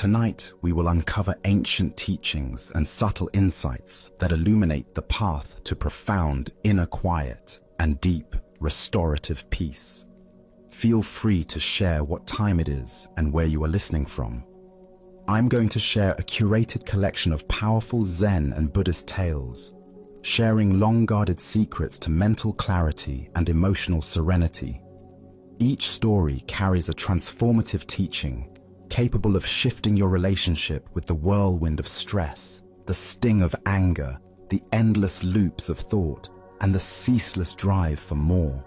Tonight, we will uncover ancient teachings and subtle insights that illuminate the path to profound inner quiet and deep restorative peace. Feel free to share what time it is and where you are listening from. I'm going to share a curated collection of powerful Zen and Buddhist tales, sharing long-guarded secrets to mental clarity and emotional serenity. Each story carries a transformative teaching, capable of shifting your relationship with the whirlwind of stress, the sting of anger, the endless loops of thought, and the ceaseless drive for more.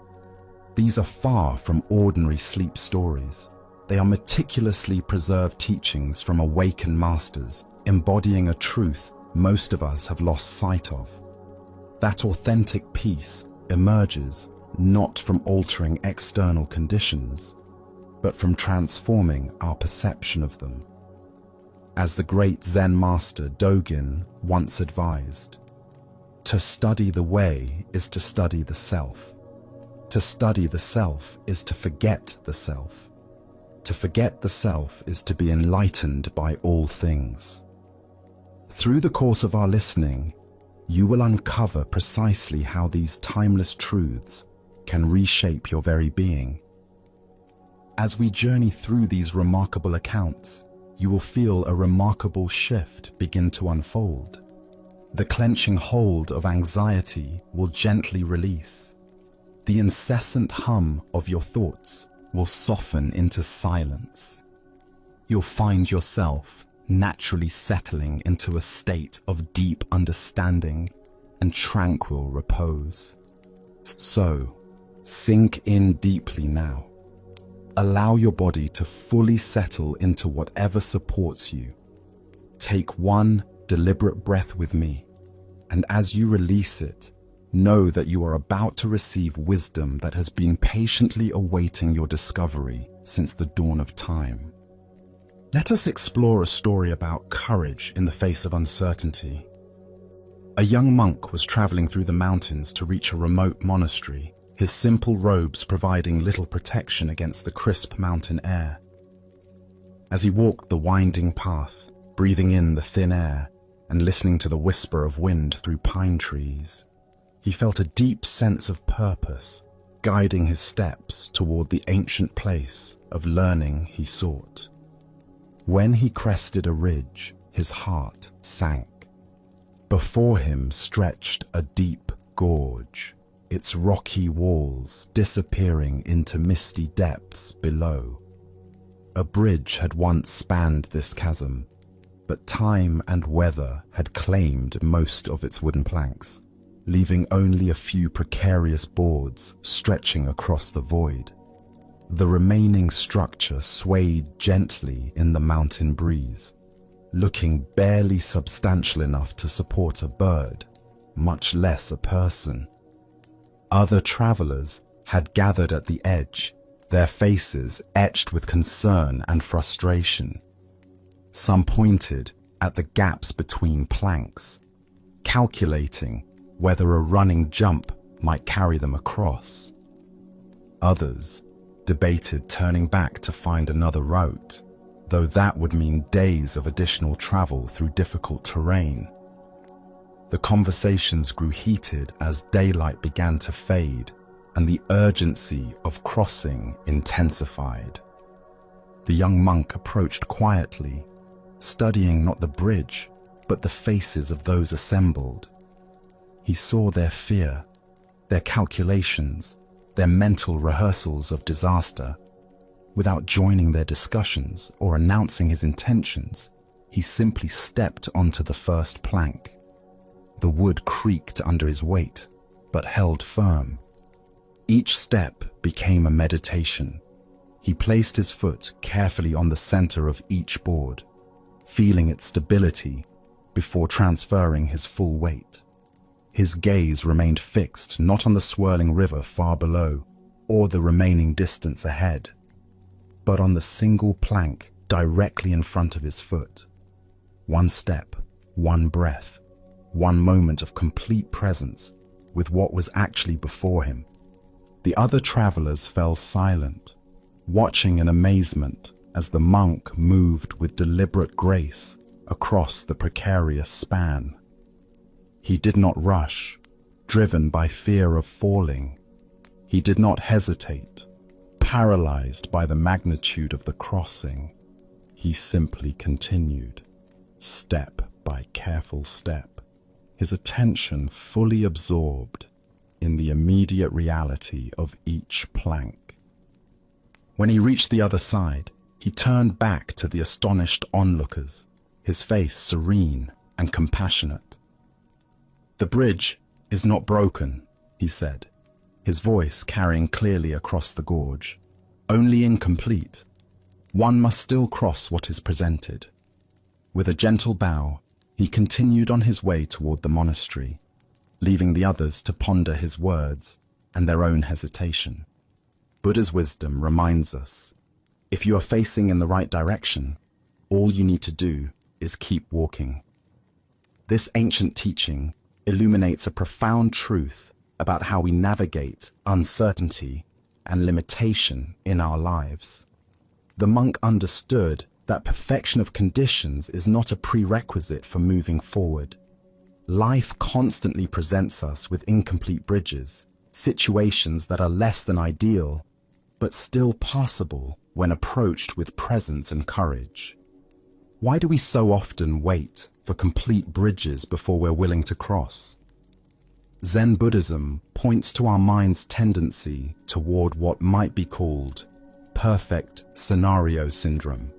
These are far from ordinary sleep stories. They are meticulously preserved teachings from awakened masters, embodying a truth most of us have lost sight of. That authentic peace emerges not from altering external conditions, but from transforming our perception of them. As the great Zen master Dogen once advised, to study the way is to study the self. To study the self is to forget the self. To forget the self is to be enlightened by all things. Through the course of our listening, you will uncover precisely how these timeless truths can reshape your very being. As we journey through these remarkable accounts, you will feel a remarkable shift begin to unfold. The clenching hold of anxiety will gently release. The incessant hum of your thoughts will soften into silence. You'll find yourself naturally settling into a state of deep understanding and tranquil repose. So, sink in deeply now. Allow your body to fully settle into whatever supports you. Take one deliberate breath with me, and as you release it, know that you are about to receive wisdom that has been patiently awaiting your discovery since the dawn of time. Let us explore a story about courage in the face of uncertainty. A young monk was traveling through the mountains to reach a remote monastery, his simple robes providing little protection against the crisp mountain air. As he walked the winding path, breathing in the thin air and listening to the whisper of wind through pine trees, he felt a deep sense of purpose, guiding his steps toward the ancient place of learning he sought. When he crested a ridge, his heart sank. Before him stretched a deep gorge, its rocky walls disappearing into misty depths below. A bridge had once spanned this chasm, but time and weather had claimed most of its wooden planks, leaving only a few precarious boards stretching across the void. The remaining structure swayed gently in the mountain breeze, looking barely substantial enough to support a bird, much less a person. Other travelers had gathered at the edge, their faces etched with concern and frustration. Some pointed at the gaps between planks, calculating whether a running jump might carry them across. Others debated turning back to find another route, though that would mean days of additional travel through difficult terrain. The conversations grew heated as daylight began to fade and the urgency of crossing intensified. The young monk approached quietly, studying not the bridge, but the faces of those assembled. He saw their fear, their calculations, their mental rehearsals of disaster. Without joining their discussions or announcing his intentions, he simply stepped onto the first plank. The wood creaked under his weight, but held firm. Each step became a meditation. He placed his foot carefully on the center of each board, feeling its stability before transferring his full weight. His gaze remained fixed not on the swirling river far below or the remaining distance ahead, but on the single plank directly in front of his foot. One step, one breath, one moment of complete presence with what was actually before him. The other travelers fell silent, watching in amazement as the monk moved with deliberate grace across the precarious span. He did not rush, driven by fear of falling. He did not hesitate, paralyzed by the magnitude of the crossing. He simply continued, step by careful step, his attention fully absorbed in the immediate reality of each plank. When he reached the other side, he turned back to the astonished onlookers, his face serene and compassionate. "The bridge is not broken," he said, his voice carrying clearly across the gorge. "Only incomplete. One must still cross what is presented." With a gentle bow, he continued on his way toward the monastery, leaving the others to ponder his words and their own hesitation. Buddha's wisdom reminds us, if you are facing in the right direction, all you need to do is keep walking. This ancient teaching illuminates a profound truth about how we navigate uncertainty and limitation in our lives. The monk understood that perfection of conditions is not a prerequisite for moving forward. Life constantly presents us with incomplete bridges, situations that are less than ideal, but still possible when approached with presence and courage. Why do we so often wait for complete bridges before we're willing to cross? Zen Buddhism points to our mind's tendency toward what might be called perfect scenario syndrome.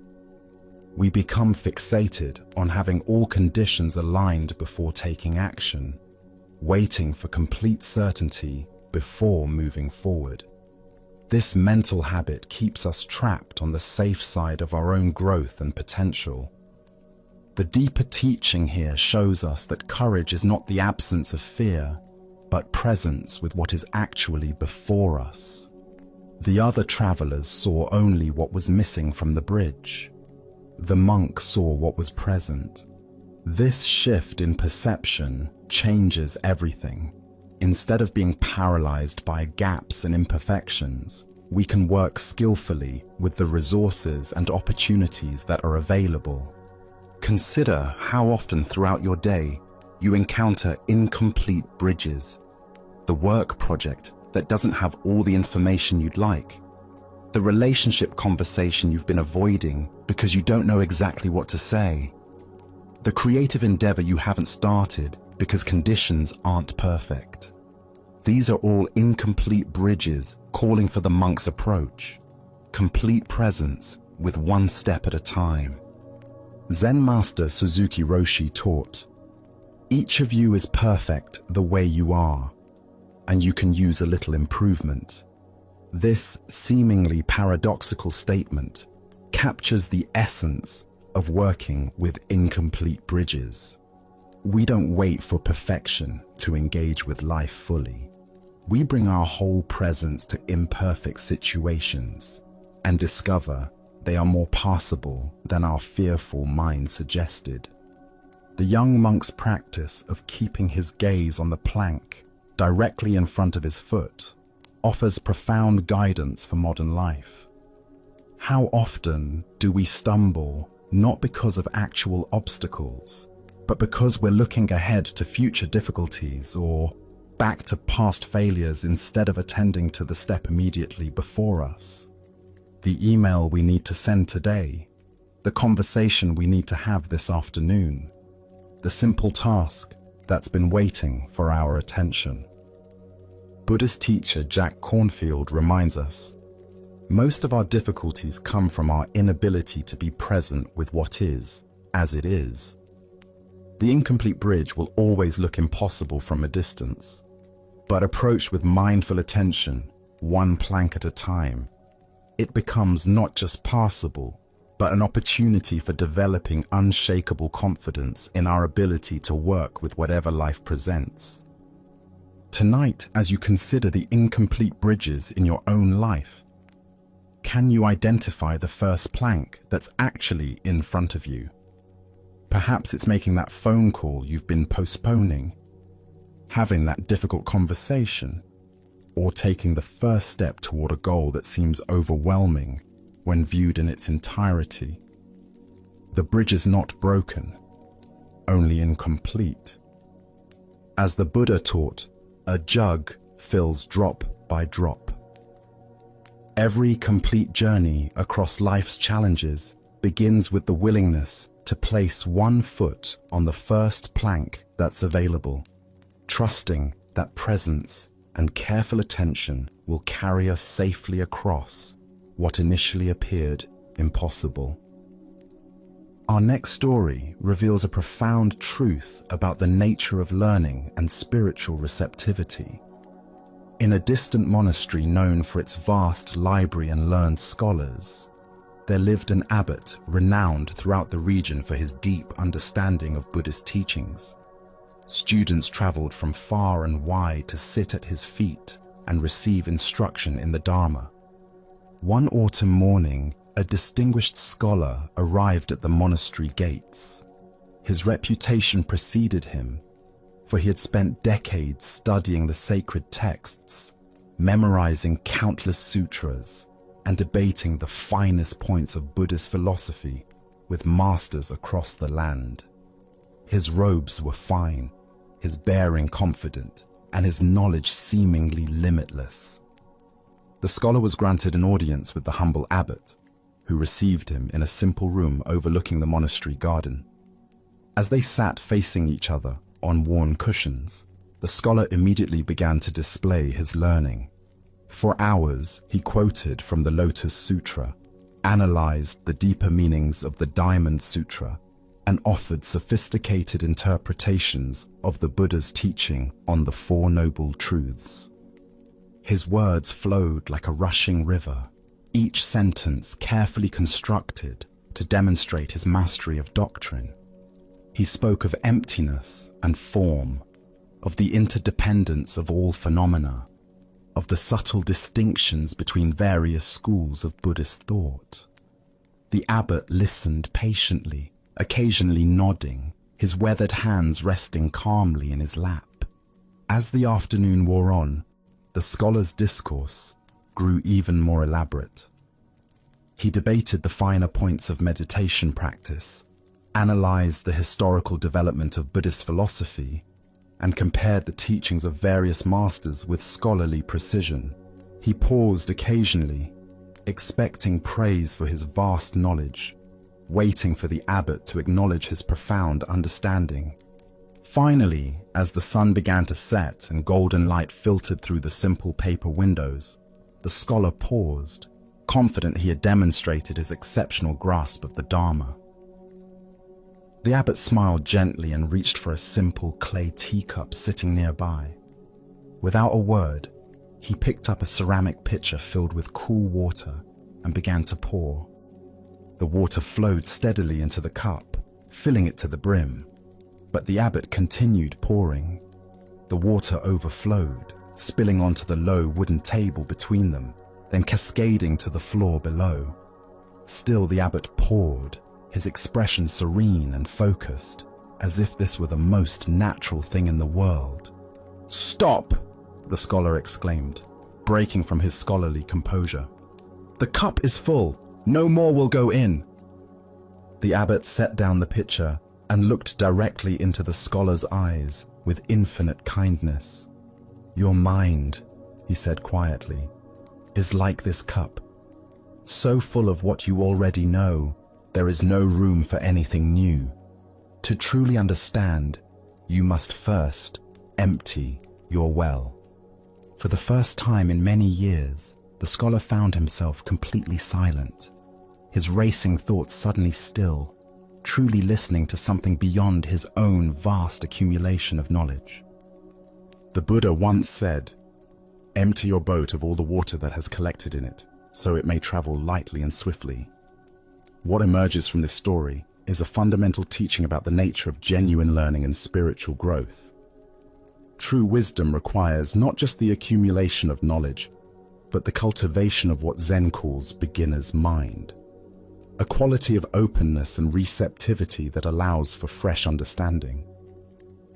We become fixated on having all conditions aligned before taking action, waiting for complete certainty before moving forward. This mental habit keeps us trapped on the safe side of our own growth and potential. The deeper teaching here shows us that courage is not the absence of fear, but presence with what is actually before us. The other travelers saw only what was missing from the bridge. The monk saw what was present. This shift in perception changes everything. Instead of being paralyzed by gaps and imperfections, we can work skillfully with the resources and opportunities that are available. Consider how often throughout your day you encounter incomplete bridges. The work project that doesn't have all the information you'd like. The relationship conversation you've been avoiding because you don't know exactly what to say. The creative endeavor you haven't started because conditions aren't perfect. These are all incomplete bridges calling for the monk's approach. Complete presence with one step at a time. Zen master Suzuki Roshi taught, "Each of you is perfect the way you are, and you can use a little improvement." This seemingly paradoxical statement captures the essence of working with incomplete bridges. We don't wait for perfection to engage with life fully. We bring our whole presence to imperfect situations and discover they are more passable than our fearful mind suggested. The young monk's practice of keeping his gaze on the plank directly in front of his foot offers profound guidance for modern life. How often do we stumble not because of actual obstacles, but because we're looking ahead to future difficulties or back to past failures instead of attending to the step immediately before us? The email we need to send today, the conversation we need to have this afternoon, the simple task that's been waiting for our attention. Buddhist teacher Jack Cornfield reminds us, most of our difficulties come from our inability to be present with what is, as it is. The incomplete bridge will always look impossible from a distance, but approached with mindful attention, one plank at a time, it becomes not just passable, but an opportunity for developing unshakable confidence in our ability to work with whatever life presents. Tonight, as you consider the incomplete bridges in your own life, can you identify the first plank that's actually in front of you? Perhaps it's making that phone call you've been postponing, having that difficult conversation, or taking the first step toward a goal that seems overwhelming when viewed in its entirety. The bridge is not broken, only incomplete. As the Buddha taught, a jug fills drop by drop. Every complete journey across life's challenges begins with the willingness to place one foot on the first plank that's available, trusting that presence and careful attention will carry us safely across what initially appeared impossible. Our next story reveals a profound truth about the nature of learning and spiritual receptivity. In a distant monastery known for its vast library and learned scholars, there lived an abbot renowned throughout the region for his deep understanding of Buddhist teachings. Students traveled from far and wide to sit at his feet and receive instruction in the Dharma. One autumn morning, a distinguished scholar arrived at the monastery gates. His reputation preceded him, for he had spent decades studying the sacred texts, memorizing countless sutras, and debating the finest points of Buddhist philosophy with masters across the land. His robes were fine, his bearing confident, and his knowledge seemingly limitless. The scholar was granted an audience with the humble abbot, who received him in a simple room overlooking the monastery garden. As they sat facing each other on worn cushions, the scholar immediately began to display his learning. For hours, he quoted from the Lotus Sutra, analyzed the deeper meanings of the Diamond Sutra, and offered sophisticated interpretations of the Buddha's teaching on the Four Noble Truths. His words flowed like a rushing river, each sentence carefully constructed to demonstrate his mastery of doctrine. He spoke of emptiness and form, of the interdependence of all phenomena, of the subtle distinctions between various schools of Buddhist thought. The abbot listened patiently, occasionally nodding, his weathered hands resting calmly in his lap. As the afternoon wore on, the scholar's discourse grew even more elaborate. He debated the finer points of meditation practice, analyzed the historical development of Buddhist philosophy, and compared the teachings of various masters with scholarly precision. He paused occasionally, expecting praise for his vast knowledge, waiting for the abbot to acknowledge his profound understanding. Finally, as the sun began to set and golden light filtered through the simple paper windows, the scholar paused, confident he had demonstrated his exceptional grasp of the Dharma. The abbot smiled gently and reached for a simple clay teacup sitting nearby. Without a word, he picked up a ceramic pitcher filled with cool water and began to pour. The water flowed steadily into the cup, filling it to the brim. But the abbot continued pouring. The water overflowed, spilling onto the low wooden table between them, then cascading to the floor below. Still the abbot poured, his expression serene and focused, as if this were the most natural thing in the world. "Stop!" the scholar exclaimed, breaking from his scholarly composure. "The cup is full. No more will go in." The abbot set down the pitcher and looked directly into the scholar's eyes with infinite kindness. "Your mind," he said quietly, "is like this cup, so full of what you already know, there is no room for anything new. To truly understand, you must first empty your well." For the first time in many years, the scholar found himself completely silent, his racing thoughts suddenly still, truly listening to something beyond his own vast accumulation of knowledge. The Buddha once said, "Empty your boat of all the water that has collected in it, so it may travel lightly and swiftly." What emerges from this story is a fundamental teaching about the nature of genuine learning and spiritual growth. True wisdom requires not just the accumulation of knowledge, but the cultivation of what Zen calls beginner's mind. A quality of openness and receptivity that allows for fresh understanding.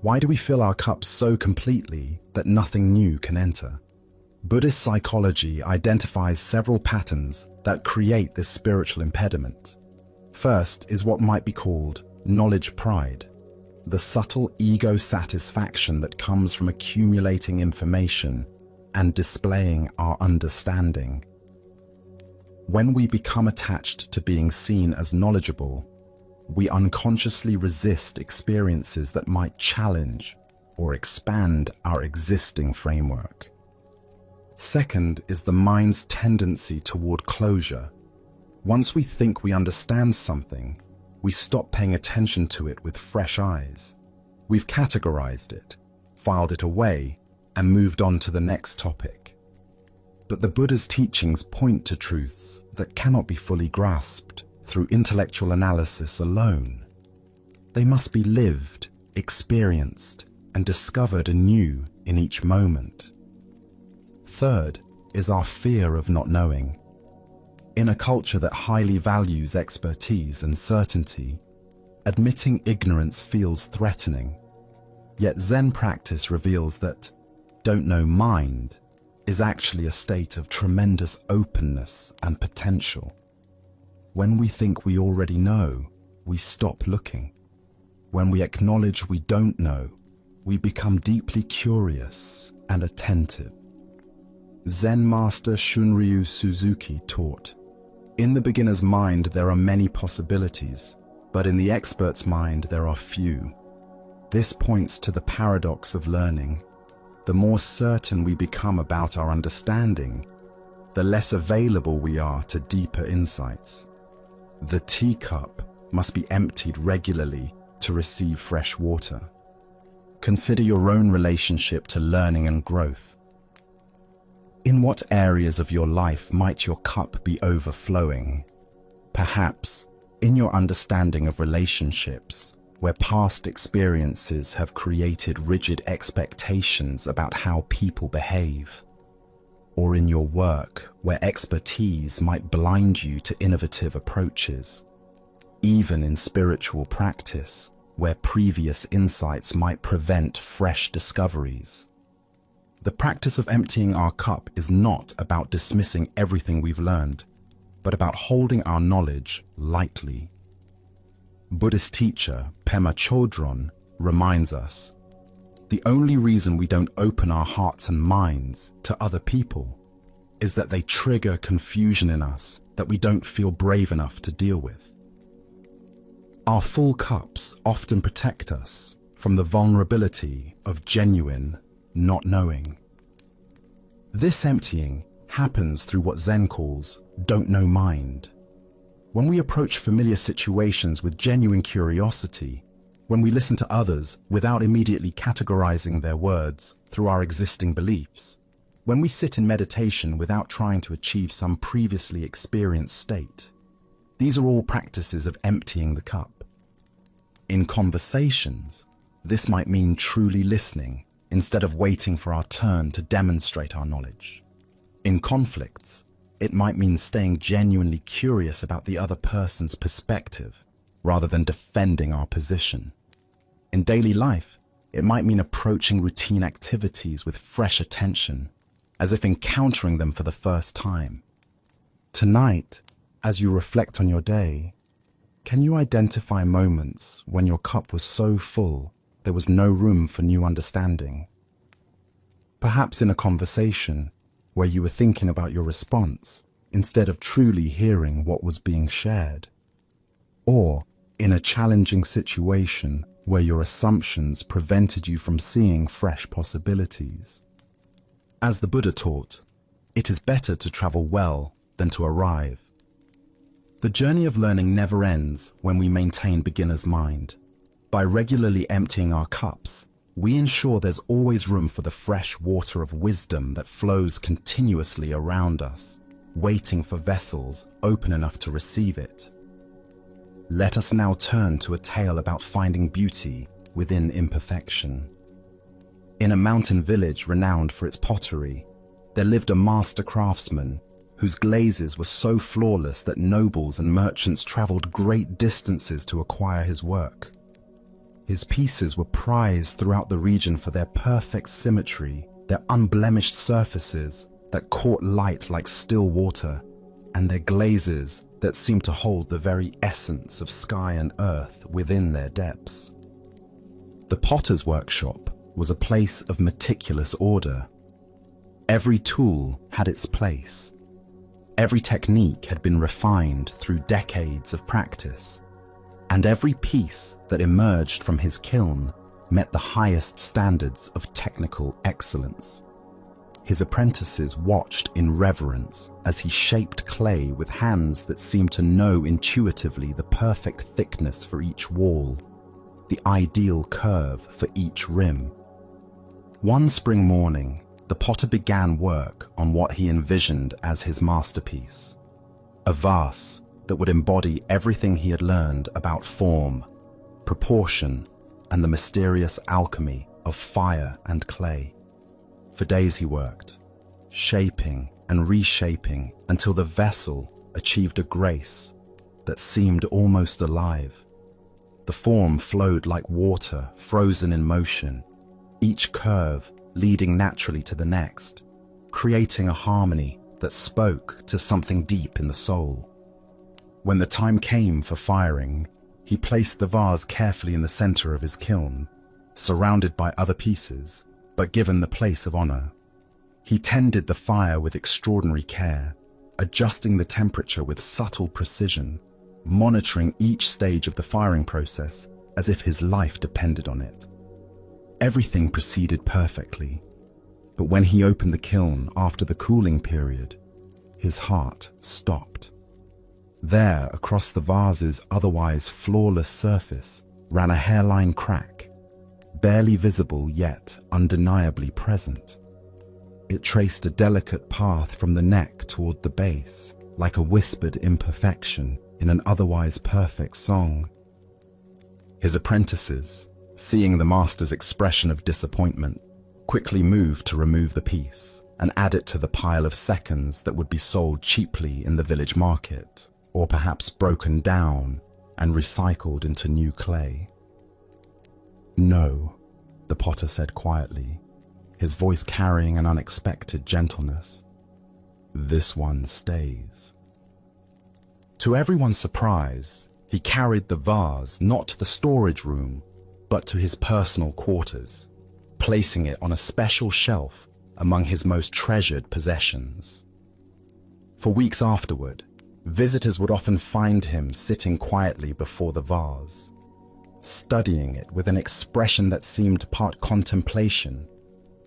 Why do we fill our cups so completely that nothing new can enter? Buddhist psychology identifies several patterns that create this spiritual impediment. First is what might be called knowledge pride, the subtle ego satisfaction that comes from accumulating information and displaying our understanding. When we become attached to being seen as knowledgeable, we unconsciously resist experiences that might challenge or expand our existing framework. Second is the mind's tendency toward closure. Once we think we understand something, we stop paying attention to it with fresh eyes. We've categorized it, filed it away, and moved on to the next topic. But the Buddha's teachings point to truths that cannot be fully grasped through intellectual analysis alone. They must be lived, experienced, and discovered anew in each moment. Third is our fear of not knowing. In a culture that highly values expertise and certainty, admitting ignorance feels threatening. Yet Zen practice reveals that don't know mind is actually a state of tremendous openness and potential. When we think we already know, we stop looking. When we acknowledge we don't know, we become deeply curious and attentive. Zen master Shunryu Suzuki taught, "In the beginner's mind there are many possibilities, but in the expert's mind there are few." This points to the paradox of learning. The more certain we become about our understanding, the less available we are to deeper insights. The teacup must be emptied regularly to receive fresh water. Consider your own relationship to learning and growth. In what areas of your life might your cup be overflowing? Perhaps in your understanding of relationships, where past experiences have created rigid expectations about how people behave. Or in your work, where expertise might blind you to innovative approaches. Even in spiritual practice, where previous insights might prevent fresh discoveries. The practice of emptying our cup is not about dismissing everything we've learned, but about holding our knowledge lightly. Buddhist teacher Pema Chodron reminds us, the only reason we don't open our hearts and minds to other people is that they trigger confusion in us that we don't feel brave enough to deal with. Our full cups often protect us from the vulnerability of genuine not knowing. This emptying happens through what Zen calls don't know mind. When we approach familiar situations with genuine curiosity, when we listen to others without immediately categorizing their words through our existing beliefs, when we sit in meditation without trying to achieve some previously experienced state, these are all practices of emptying the cup. In conversations, this might mean truly listening instead of waiting for our turn to demonstrate our knowledge. In conflicts, it might mean staying genuinely curious about the other person's perspective rather than defending our position. In daily life, it might mean approaching routine activities with fresh attention, as if encountering them for the first time. Tonight, as you reflect on your day, can you identify moments when your cup was so full there was no room for new understanding? Perhaps in a conversation where you were thinking about your response instead of truly hearing what was being shared. Or in a challenging situation where your assumptions prevented you from seeing fresh possibilities. As the Buddha taught, it is better to travel well than to arrive. The journey of learning never ends when we maintain beginner's mind. By regularly emptying our cups, we ensure there's always room for the fresh water of wisdom that flows continuously around us, waiting for vessels open enough to receive it. Let us now turn to a tale about finding beauty within imperfection. In a mountain village renowned for its pottery, there lived a master craftsman whose glazes were so flawless that nobles and merchants traveled great distances to acquire his work. His pieces were prized throughout the region for their perfect symmetry, their unblemished surfaces that caught light like still water, and their glazes that seemed to hold the very essence of sky and earth within their depths. The potter's workshop was a place of meticulous order. Every tool had its place. Every technique had been refined through decades of practice, and every piece that emerged from his kiln met the highest standards of technical excellence. His apprentices watched in reverence as he shaped clay with hands that seemed to know intuitively the perfect thickness for each wall, the ideal curve for each rim. One spring morning, the potter began work on what he envisioned as his masterpiece, a vase that would embody everything he had learned about form, proportion, and the mysterious alchemy of fire and clay. For days he worked, shaping and reshaping until the vessel achieved a grace that seemed almost alive. The form flowed like water frozen in motion, each curve leading naturally to the next, creating a harmony that spoke to something deep in the soul. When the time came for firing, he placed the vase carefully in the center of his kiln, surrounded by other pieces, but given the place of honor. He tended the fire with extraordinary care, adjusting the temperature with subtle precision, monitoring each stage of the firing process as if his life depended on it. Everything proceeded perfectly, but when he opened the kiln after the cooling period, his heart stopped. There, across the vase's otherwise flawless surface, ran a hairline crack, barely visible yet undeniably present. It traced a delicate path from the neck toward the base, like a whispered imperfection in an otherwise perfect song. His apprentices, seeing the master's expression of disappointment, quickly moved to remove the piece and add it to the pile of seconds that would be sold cheaply in the village market, or perhaps broken down and recycled into new clay. "No," the potter said quietly, his voice carrying an unexpected gentleness. "This one stays." To everyone's surprise, he carried the vase not to the storage room, but to his personal quarters, placing it on a special shelf among his most treasured possessions. For weeks afterward, visitors would often find him sitting quietly before the vase, studying it with an expression that seemed part contemplation,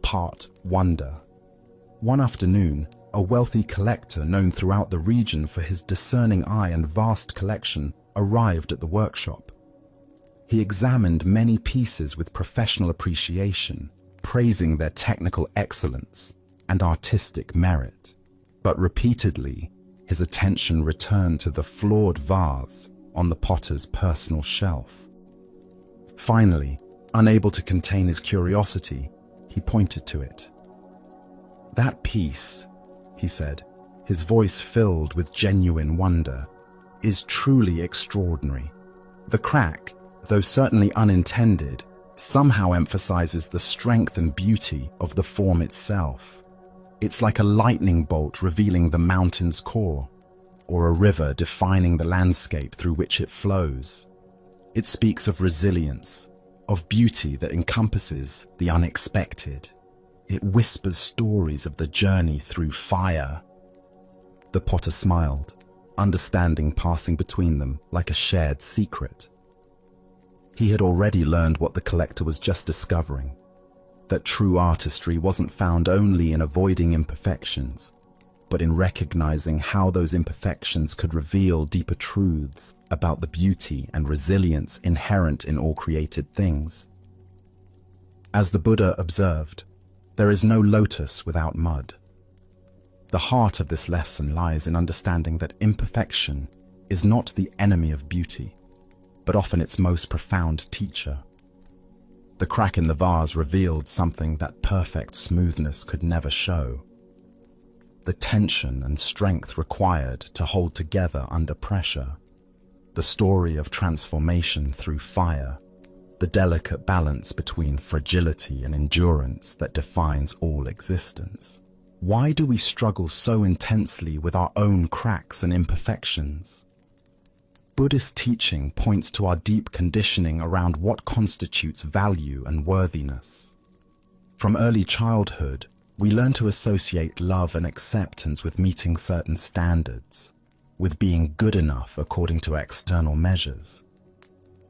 part wonder. One afternoon, a wealthy collector known throughout the region for his discerning eye and vast collection arrived at the workshop. He examined many pieces with professional appreciation, praising their technical excellence and artistic merit. But repeatedly, his attention returned to the flawed vase on the potter's personal shelf. Finally, unable to contain his curiosity, he pointed to it. "That piece," he said, his voice filled with genuine wonder, "is truly extraordinary. The crack, though certainly unintended, somehow emphasizes the strength and beauty of the form itself. It's like a lightning bolt revealing the mountain's core, or a river defining the landscape through which it flows. It speaks of resilience, of beauty that encompasses the unexpected. It whispers stories of the journey through fire." The potter smiled, understanding passing between them like a shared secret. He had already learned what the collector was just discovering, that true artistry wasn't found only in avoiding imperfections, but in recognizing how those imperfections could reveal deeper truths about the beauty and resilience inherent in all created things. As the Buddha observed, there is no lotus without mud. The heart of this lesson lies in understanding that imperfection is not the enemy of beauty, but often its most profound teacher. The crack in the vase revealed something that perfect smoothness could never show. The tension and strength required to hold together under pressure. The story of transformation through fire. the delicate balance between fragility and endurance that defines all existence. Why do we struggle so intensely with our own cracks and imperfections? Buddhist teaching points to our deep conditioning around what constitutes value and worthiness. From early childhood, we learn to associate love and acceptance with meeting certain standards, with being good enough according to external measures.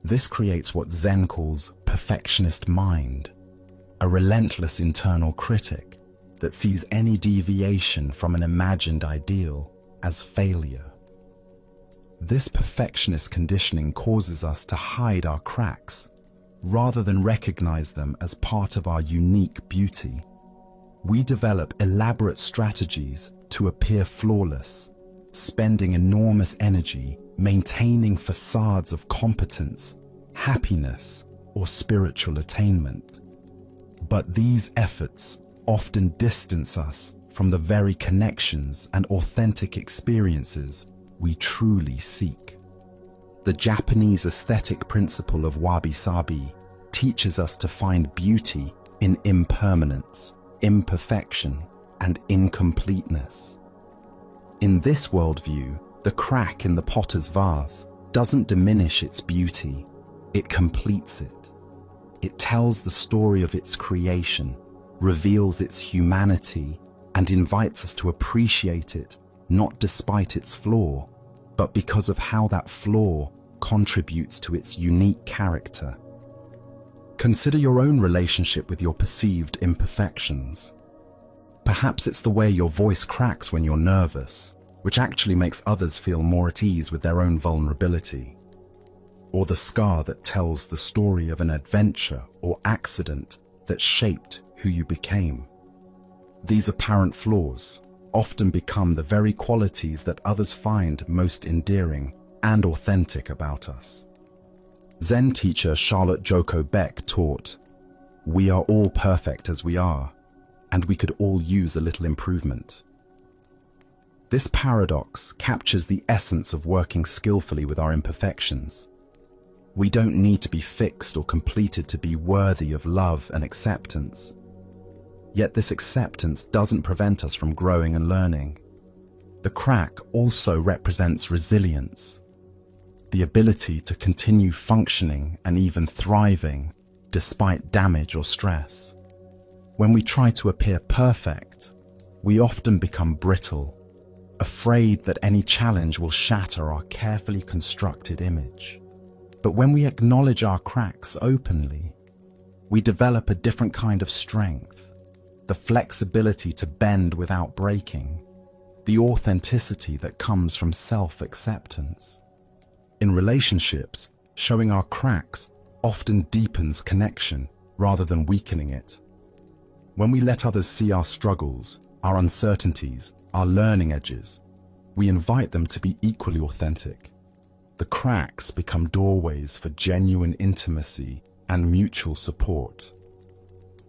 This creates what Zen calls perfectionist mind, a relentless internal critic that sees any deviation from an imagined ideal as failure. This perfectionist conditioning causes us to hide our cracks rather than recognize them as part of our unique beauty. We develop elaborate strategies to appear flawless, spending enormous energy maintaining facades of competence, happiness, or spiritual attainment. But these efforts often distance us from the very connections and authentic experiences we truly seek. The Japanese aesthetic principle of wabi-sabi teaches us to find beauty in impermanence, imperfection, and incompleteness. In this worldview, the crack in the potter's vase doesn't diminish its beauty, it completes it. It tells the story of its creation, reveals its humanity, and invites us to appreciate it not despite its flaw, but because of how that flaw contributes to its unique character. Consider your own relationship with your perceived imperfections. Perhaps it's the way your voice cracks when you're nervous, which actually makes others feel more at ease with their own vulnerability. Or the scar that tells the story of an adventure or accident that shaped who you became. These apparent flaws often become the very qualities that others find most endearing and authentic about us. Zen teacher Charlotte Joko Beck taught, "We are all perfect as we are, and we could all use a little improvement." This paradox captures the essence of working skillfully with our imperfections. We don't need to be fixed or completed to be worthy of love and acceptance. Yet this acceptance doesn't prevent us from growing and learning. The crack also represents resilience, the ability to continue functioning and even thriving despite damage or stress. When we try to appear perfect, we often become brittle, afraid that any challenge will shatter our carefully constructed image. But when we acknowledge our cracks openly, we develop a different kind of strength. The flexibility to bend without breaking, the authenticity that comes from self-acceptance. In relationships, showing our cracks often deepens connection rather than weakening it. When we let others see our struggles, our uncertainties, our learning edges, we invite them to be equally authentic. The cracks become doorways for genuine intimacy and mutual support.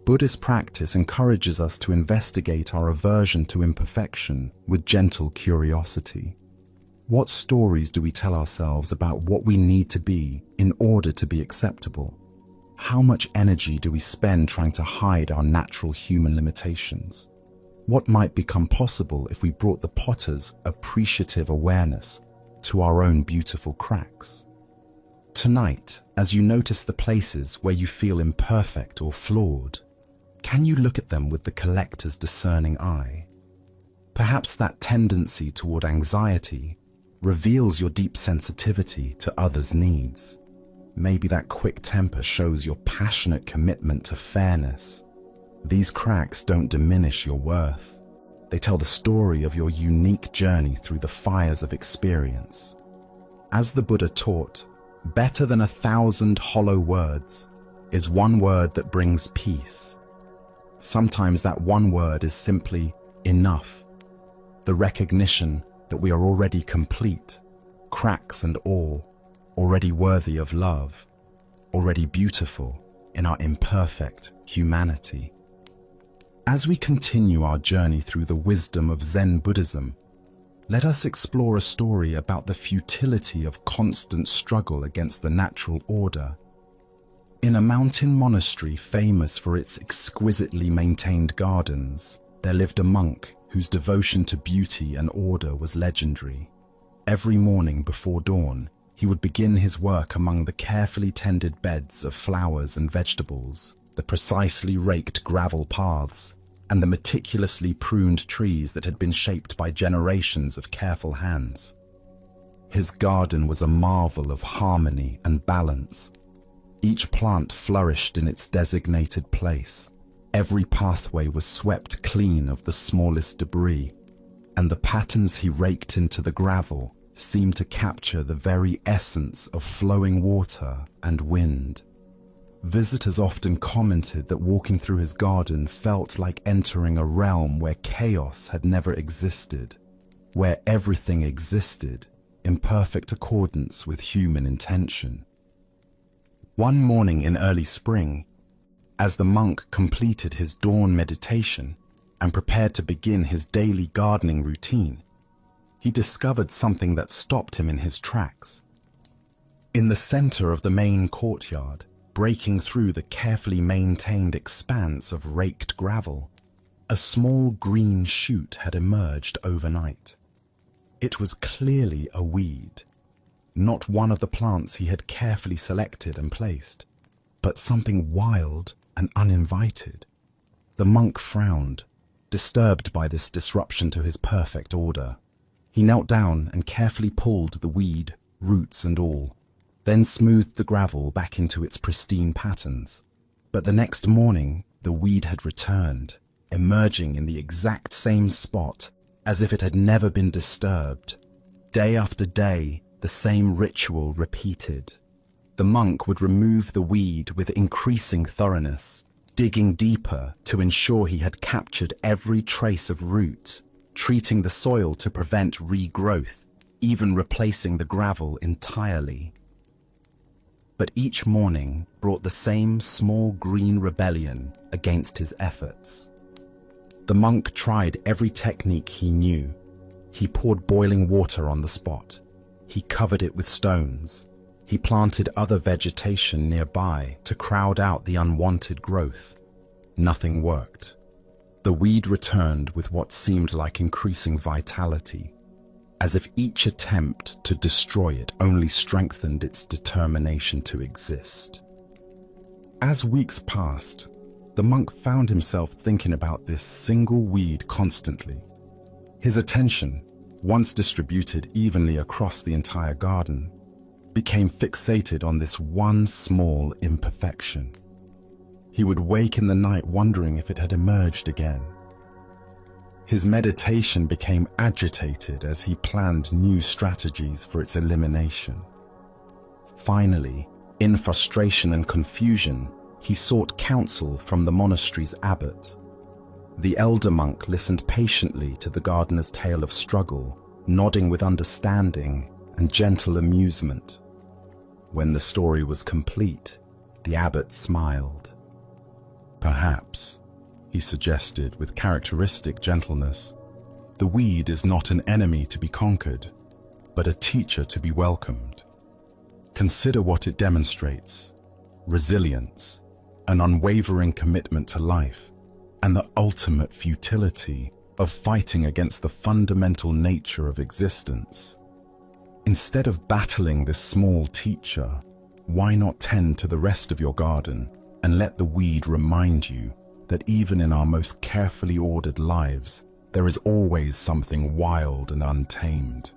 Buddhist practice encourages us to investigate our aversion to imperfection with gentle curiosity. What stories do we tell ourselves about what we need to be in order to be acceptable? How much energy do we spend trying to hide our natural human limitations? What might become possible if we brought the potter's appreciative awareness to our own beautiful cracks? Tonight, as you notice the places where you feel imperfect or flawed, can you look at them with the collector's discerning eye? Perhaps that tendency toward anxiety reveals your deep sensitivity to others' needs. Maybe that quick temper shows your passionate commitment to fairness. These cracks don't diminish your worth. They tell the story of your unique journey through the fires of experience. As the Buddha taught, better than 1,000 hollow words is one word that brings peace. Sometimes that one word is simply enough, the recognition that we are already complete, cracks and all, already worthy of love, already beautiful in our imperfect humanity. As we continue our journey through the wisdom of Zen Buddhism, let us explore a story about the futility of constant struggle against the natural order. In a mountain monastery famous for its exquisitely maintained gardens, there lived a monk whose devotion to beauty and order was legendary. Every morning before dawn, he would begin his work among the carefully tended beds of flowers and vegetables, the precisely raked gravel paths, and the meticulously pruned trees that had been shaped by generations of careful hands. His garden was a marvel of harmony and balance. Each plant flourished in its designated place. Every pathway was swept clean of the smallest debris, and the patterns he raked into the gravel seemed to capture the very essence of flowing water and wind. Visitors often commented that walking through his garden felt like entering a realm where chaos had never existed, where everything existed in perfect accordance with human intention. One morning in early spring, as the monk completed his dawn meditation and prepared to begin his daily gardening routine, he discovered something that stopped him in his tracks. In the center of the main courtyard, breaking through the carefully maintained expanse of raked gravel, a small green shoot had emerged overnight. It was clearly a weed, not one of the plants he had carefully selected and placed, but something wild and uninvited. The monk frowned, disturbed by this disruption to his perfect order. He knelt down and carefully pulled the weed, roots and all, then smoothed the gravel back into its pristine patterns. But the next morning, the weed had returned, emerging in the exact same spot, as if it had never been disturbed. Day after day, the same ritual repeated. The monk would remove the weed with increasing thoroughness, digging deeper to ensure he had captured every trace of root, treating the soil to prevent regrowth, even replacing the gravel entirely. But each morning brought the same small green rebellion against his efforts. The monk tried every technique he knew. He poured boiling water on the spot. He covered it with stones. He planted other vegetation nearby to crowd out the unwanted growth. Nothing worked. The weed returned with what seemed like increasing vitality, as if each attempt to destroy it only strengthened its determination to exist. As weeks passed, the monk found himself thinking about this single weed constantly. His attention, once distributed evenly across the entire garden, became fixated on this one small imperfection. He would wake in the night wondering if it had emerged again. His meditation became agitated as he planned new strategies for its elimination. Finally, in frustration and confusion, he sought counsel from the monastery's abbot. The elder monk listened patiently to the gardener's tale of struggle, nodding with understanding and gentle amusement. When the story was complete, the abbot smiled. "Perhaps," he suggested with characteristic gentleness, "the weed is not an enemy to be conquered, but a teacher to be welcomed. Consider what it demonstrates: resilience, an unwavering commitment to life, and the ultimate futility of fighting against the fundamental nature of existence. Instead of battling this small teacher, why not tend to the rest of your garden and let the weed remind you that even in our most carefully ordered lives, there is always something wild and untamed."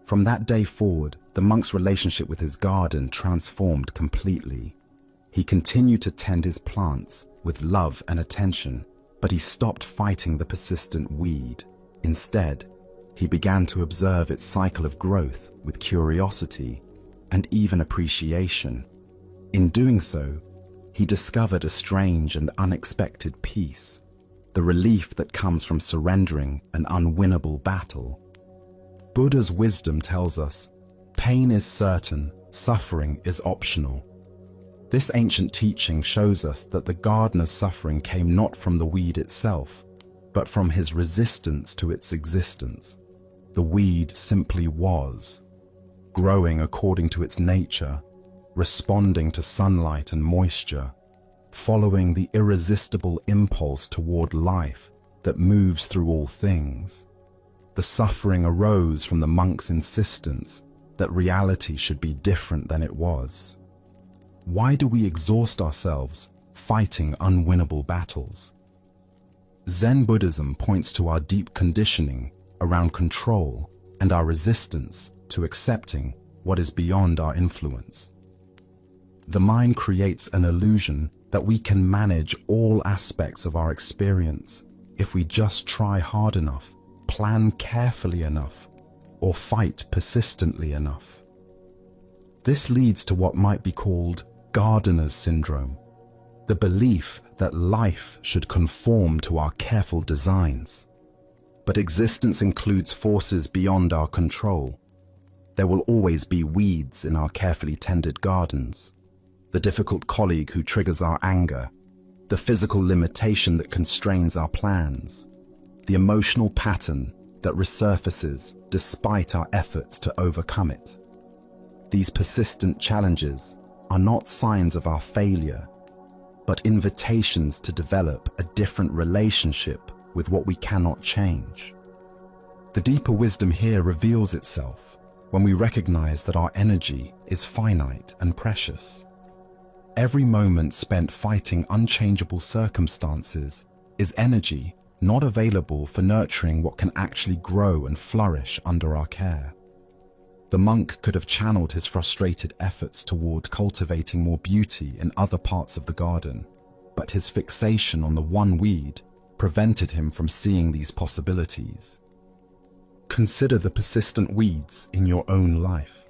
From that day forward, the monk's relationship with his garden transformed completely. He continued to tend his plants with love and attention, but he stopped fighting the persistent weed. Instead, he began to observe its cycle of growth with curiosity and even appreciation. In doing so, he discovered a strange and unexpected peace, the relief that comes from surrendering an unwinnable battle. Buddha's wisdom tells us, pain is certain, suffering is optional. This ancient teaching shows us that the gardener's suffering came not from the weed itself, but from his resistance to its existence. The weed simply was, growing according to its nature, responding to sunlight and moisture, following the irresistible impulse toward life that moves through all things. The suffering arose from the monk's insistence that reality should be different than it was. Why do we exhaust ourselves fighting unwinnable battles? Zen Buddhism points to our deep conditioning around control and our resistance to accepting what is beyond our influence. The mind creates an illusion that we can manage all aspects of our experience if we just try hard enough, plan carefully enough, or fight persistently enough. This leads to what might be called gardener's syndrome, the belief that life should conform to our careful designs. But existence includes forces beyond our control. There will always be weeds in our carefully tended gardens, the difficult colleague who triggers our anger, the physical limitation that constrains our plans, the emotional pattern that resurfaces despite our efforts to overcome it. These persistent challenges are not signs of our failure, but invitations to develop a different relationship with what we cannot change. The deeper wisdom here reveals itself when we recognize that our energy is finite and precious. Every moment spent fighting unchangeable circumstances is energy not available for nurturing what can actually grow and flourish under our care. The monk could have channeled his frustrated efforts toward cultivating more beauty in other parts of the garden, but his fixation on the one weed prevented him from seeing these possibilities. Consider the persistent weeds in your own life.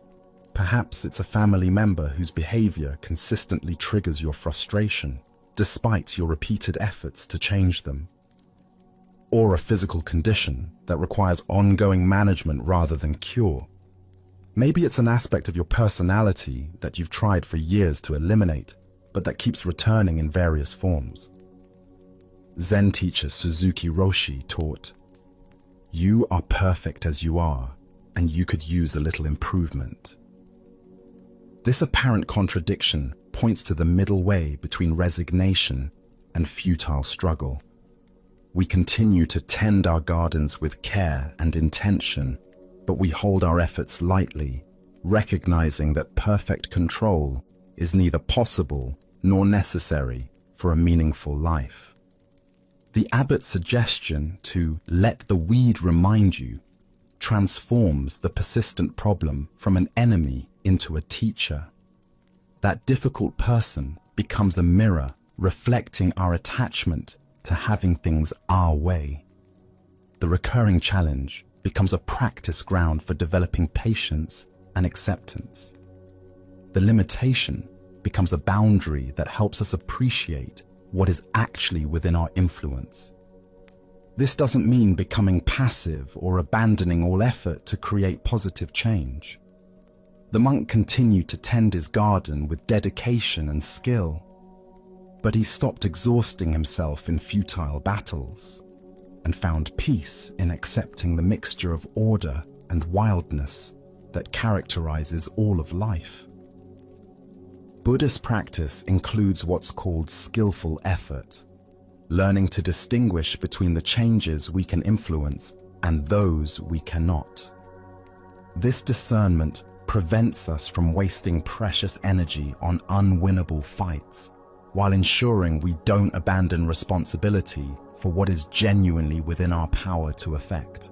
Perhaps it's a family member whose behavior consistently triggers your frustration, despite your repeated efforts to change them. Or a physical condition that requires ongoing management rather than cure. Maybe it's an aspect of your personality that you've tried for years to eliminate, but that keeps returning in various forms. Zen teacher Suzuki Roshi taught, "You are perfect as you are, and you could use a little improvement." This apparent contradiction points to the middle way between resignation and futile struggle. We continue to tend our gardens with care and intention, but we hold our efforts lightly, recognizing that perfect control is neither possible nor necessary for a meaningful life. The abbot's suggestion to let the weed remind you transforms the persistent problem from an enemy into a teacher. That difficult person becomes a mirror reflecting our attachment to having things our way. The recurring challenge becomes a practice ground for developing patience and acceptance. The limitation becomes a boundary that helps us appreciate what is actually within our influence. This doesn't mean becoming passive or abandoning all effort to create positive change. The monk continued to tend his garden with dedication and skill, but he stopped exhausting himself in futile battles and found peace in accepting the mixture of order and wildness that characterizes all of life. Buddhist practice includes what's called skillful effort, learning to distinguish between the changes we can influence and those we cannot. This discernment prevents us from wasting precious energy on unwinnable fights, while ensuring we don't abandon responsibility for what is genuinely within our power to affect.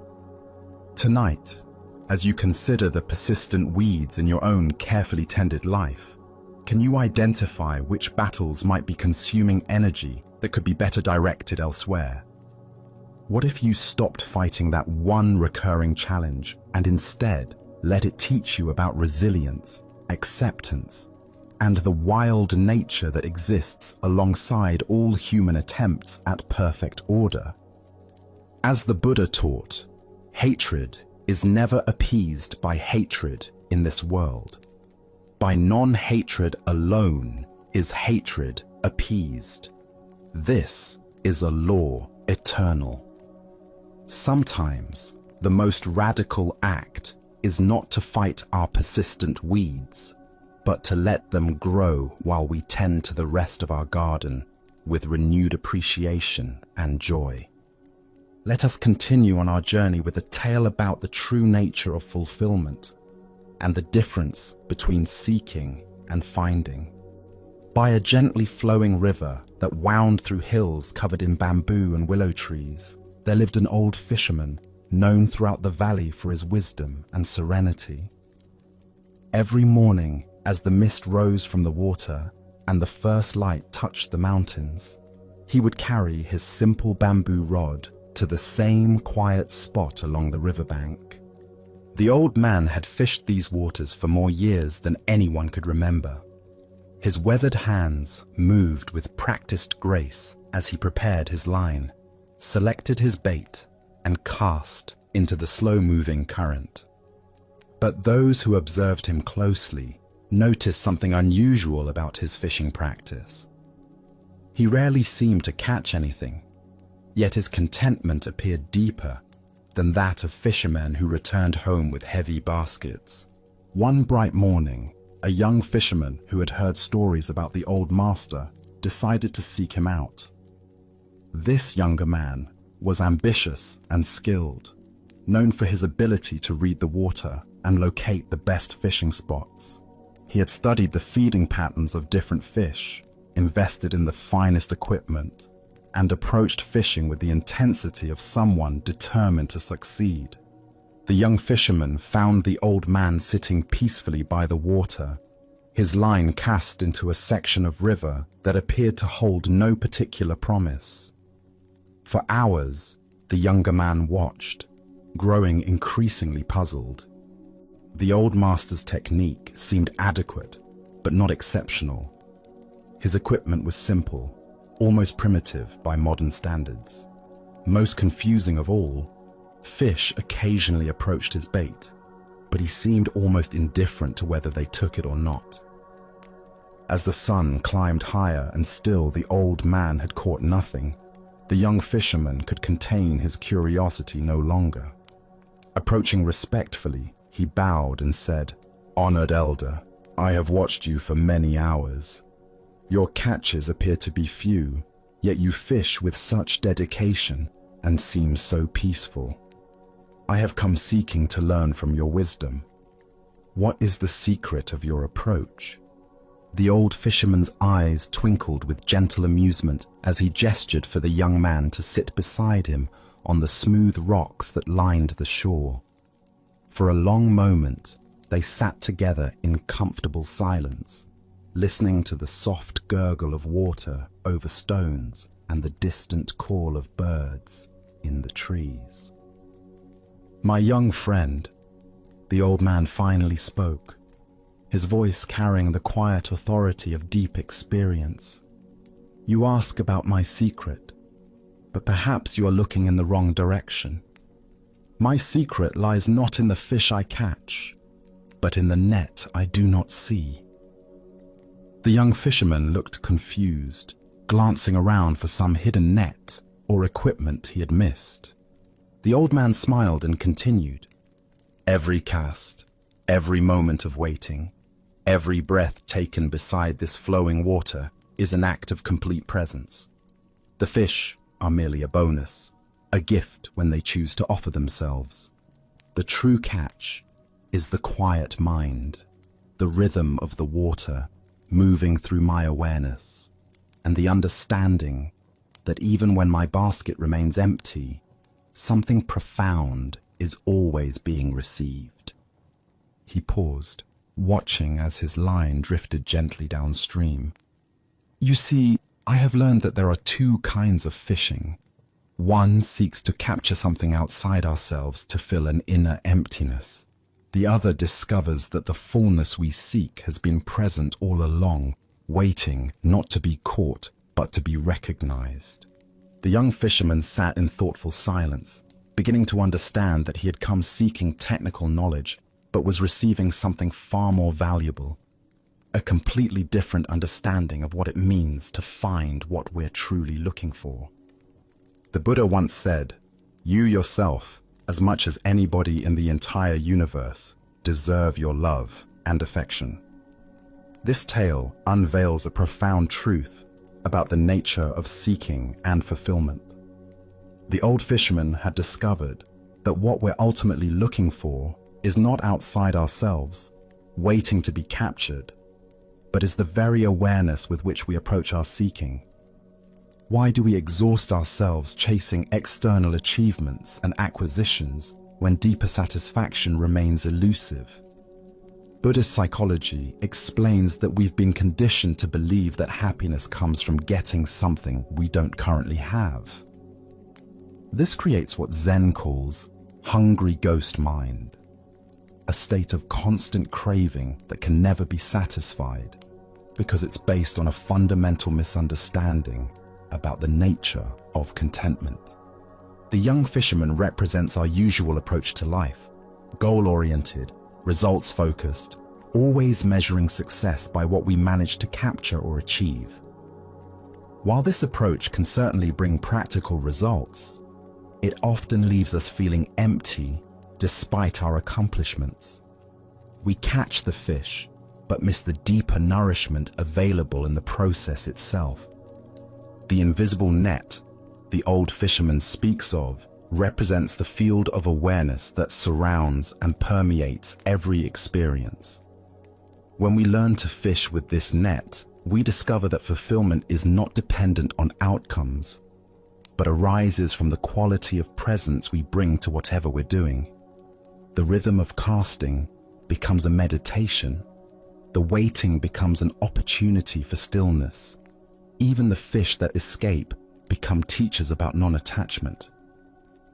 Tonight, as you consider the persistent weeds in your own carefully tended life, can you identify which battles might be consuming energy that could be better directed elsewhere? What if you stopped fighting that one recurring challenge and instead let it teach you about resilience, acceptance, and the wild nature that exists alongside all human attempts at perfect order? As the Buddha taught, hatred is never appeased by hatred in this world. By non-hatred alone is hatred appeased. This is a law eternal. Sometimes the most radical act is not to fight our persistent weeds, but to let them grow while we tend to the rest of our garden with renewed appreciation and joy. Let us continue on our journey with a tale about the true nature of fulfillment and the difference between seeking and finding. By a gently flowing river that wound through hills covered in bamboo and willow trees, there lived an old fisherman known throughout the valley for his wisdom and serenity. Every morning, as the mist rose from the water and the first light touched the mountains, he would carry his simple bamboo rod to the same quiet spot along the riverbank. The old man had fished these waters for more years than anyone could remember. His weathered hands moved with practiced grace as he prepared his line, selected his bait, and cast into the slow-moving current. But those who observed him closely noticed something unusual about his fishing practice. He rarely seemed to catch anything, yet his contentment appeared deeper than that of fishermen who returned home with heavy baskets. One bright morning, a young fisherman who had heard stories about the old master decided to seek him out. This younger man was ambitious and skilled, known for his ability to read the water and locate the best fishing spots. He had studied the feeding patterns of different fish, invested in the finest equipment, and approached fishing with the intensity of someone determined to succeed. The young fisherman found the old man sitting peacefully by the water, his line cast into a section of river that appeared to hold no particular promise. For hours, the younger man watched, growing increasingly puzzled. The old master's technique seemed adequate, but not exceptional. His equipment was simple, almost primitive by modern standards. Most confusing of all, fish occasionally approached his bait, but he seemed almost indifferent to whether they took it or not. As the sun climbed higher and still the old man had caught nothing, the young fisherman could contain his curiosity no longer. Approaching respectfully, he bowed and said, "Honored elder, I have watched you for many hours. Your catches appear to be few, yet you fish with such dedication and seem so peaceful. I have come seeking to learn from your wisdom. What is the secret of your approach?" The old fisherman's eyes twinkled with gentle amusement as he gestured for the young man to sit beside him on the smooth rocks that lined the shore. For a long moment, they sat together in comfortable silence, listening to the soft gurgle of water over stones and the distant call of birds in the trees. "My young friend," the old man finally spoke, his voice carrying the quiet authority of deep experience. "You ask about my secret, but perhaps you are looking in the wrong direction. My secret lies not in the fish I catch, but in the net I do not see." The young fisherman looked confused, glancing around for some hidden net or equipment he had missed. The old man smiled and continued, "Every cast, every moment of waiting, every breath taken beside this flowing water is an act of complete presence. The fish are merely a bonus, a gift when they choose to offer themselves. The true catch is the quiet mind, the rhythm of the water moving through my awareness, and the understanding that even when my basket remains empty, something profound is always being received." He paused, watching as his line drifted gently downstream. "You see, I have learned that there are two kinds of fishing. One seeks to capture something outside ourselves to fill an inner emptiness. The other discovers that the fullness we seek has been present all along, waiting not to be caught, but to be recognized." The young fisherman sat in thoughtful silence, beginning to understand that he had come seeking technical knowledge, but was receiving something far more valuable, a completely different understanding of what it means to find what we're truly looking for. The Buddha once said, "You yourself, as much as anybody in the entire universe, deserve your love and affection." This tale unveils a profound truth about the nature of seeking and fulfillment. The old fisherman had discovered that what we're ultimately looking for is not outside ourselves, waiting to be captured, but is the very awareness with which we approach our seeking. Why do we exhaust ourselves chasing external achievements and acquisitions when deeper satisfaction remains elusive? Buddhist psychology explains that we've been conditioned to believe that happiness comes from getting something we don't currently have. This creates what Zen calls hungry ghost mind, a state of constant craving that can never be satisfied because it's based on a fundamental misunderstanding about the nature of contentment. The young fisherman represents our usual approach to life, goal-oriented, results-focused, always measuring success by what we manage to capture or achieve. While this approach can certainly bring practical results, it often leaves us feeling empty despite our accomplishments. We catch the fish, but miss the deeper nourishment available in the process itself. The invisible net the old fisherman speaks of represents the field of awareness that surrounds and permeates every experience. When we learn to fish with this net, we discover that fulfillment is not dependent on outcomes, but arises from the quality of presence we bring to whatever we're doing. The rhythm of casting becomes a meditation. The waiting becomes an opportunity for stillness. Even the fish that escape become teachers about non-attachment.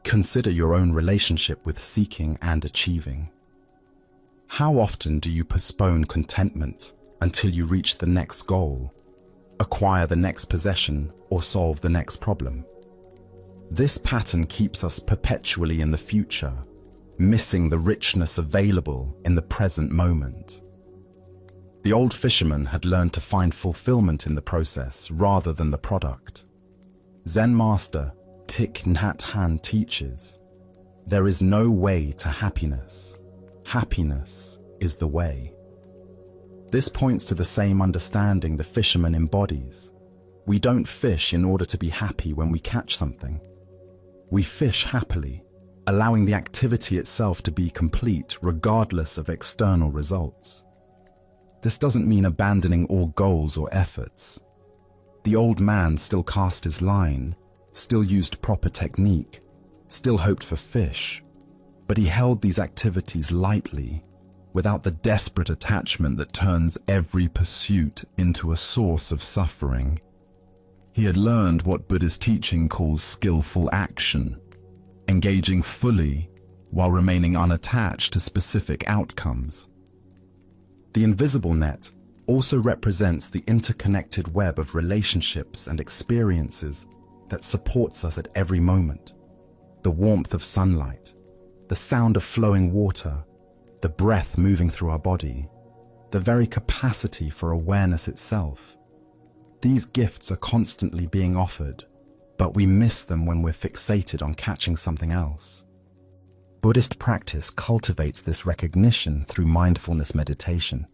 Consider your own relationship with seeking and achieving. How often do you postpone contentment until you reach the next goal, acquire the next possession, or solve the next problem? This pattern keeps us perpetually in the future, missing the richness available in the present moment. The old fisherman had learned to find fulfillment in the process rather than the product. Zen master Thich Nhat Hanh teaches, "There is no way to happiness. Happiness is the way." This points to the same understanding the fisherman embodies. We don't fish in order to be happy when we catch something. We fish happily, allowing the activity itself to be complete regardless of external results. This doesn't mean abandoning all goals or efforts. The old man still cast his line, still used proper technique, still hoped for fish, but he held these activities lightly, without the desperate attachment that turns every pursuit into a source of suffering. He had learned what Buddhist teaching calls skillful action, engaging fully while remaining unattached to specific outcomes. The invisible net also represents the interconnected web of relationships and experiences that supports us at every moment. The warmth of sunlight, the sound of flowing water, the breath moving through our body, the very capacity for awareness itself. These gifts are constantly being offered, but we miss them when we're fixated on catching something else. Buddhist practice cultivates this recognition through mindfulness meditation.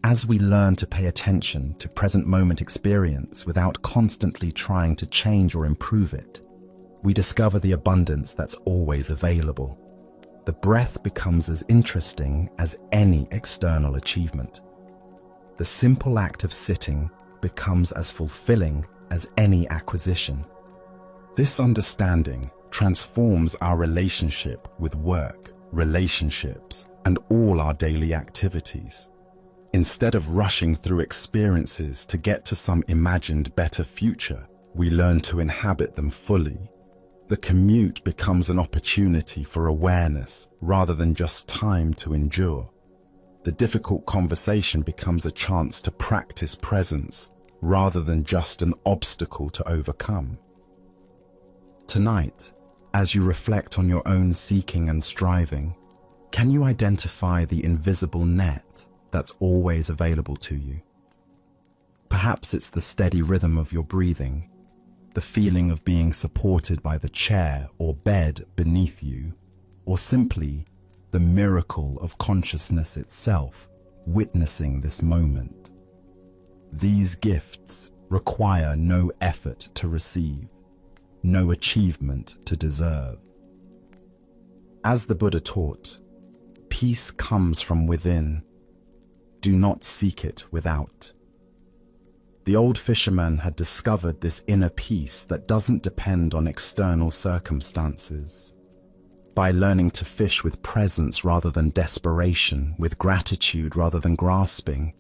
As we learn to pay attention to present moment experience without constantly trying to change or improve it, we discover the abundance that's always available. The breath becomes as interesting as any external achievement. The simple act of sitting becomes as fulfilling as any acquisition. This understanding transforms our relationship with work, relationships, and all our daily activities. Instead of rushing through experiences to get to some imagined better future, we learn to inhabit them fully. The commute becomes an opportunity for awareness rather than just time to endure. The difficult conversation becomes a chance to practice presence rather than just an obstacle to overcome. Tonight, as you reflect on your own seeking and striving, can you identify the invisible net that's always available to you? Perhaps it's the steady rhythm of your breathing, the feeling of being supported by the chair or bed beneath you, or simply the miracle of consciousness itself witnessing this moment. These gifts require no effort to receive, no achievement to deserve. As the Buddha taught, peace comes from within. Do not seek it without. The old fisherman had discovered this inner peace that doesn't depend on external circumstances. By learning to fish with presence rather than desperation, with gratitude rather than grasping,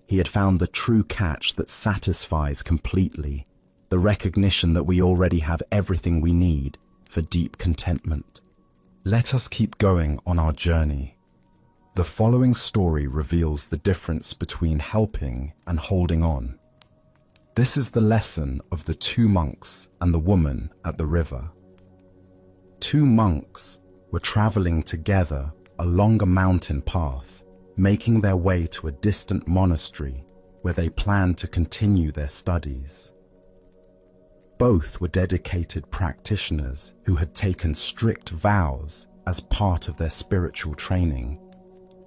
he had found the true catch that satisfies completely, the recognition that we already have everything we need for deep contentment. Let us keep going on our journey. The following story reveals the difference between helping and holding on. This is the lesson of the two monks and the woman at the river. Two monks were traveling together along a mountain path, making their way to a distant monastery where they planned to continue their studies. Both were dedicated practitioners who had taken strict vows as part of their spiritual training,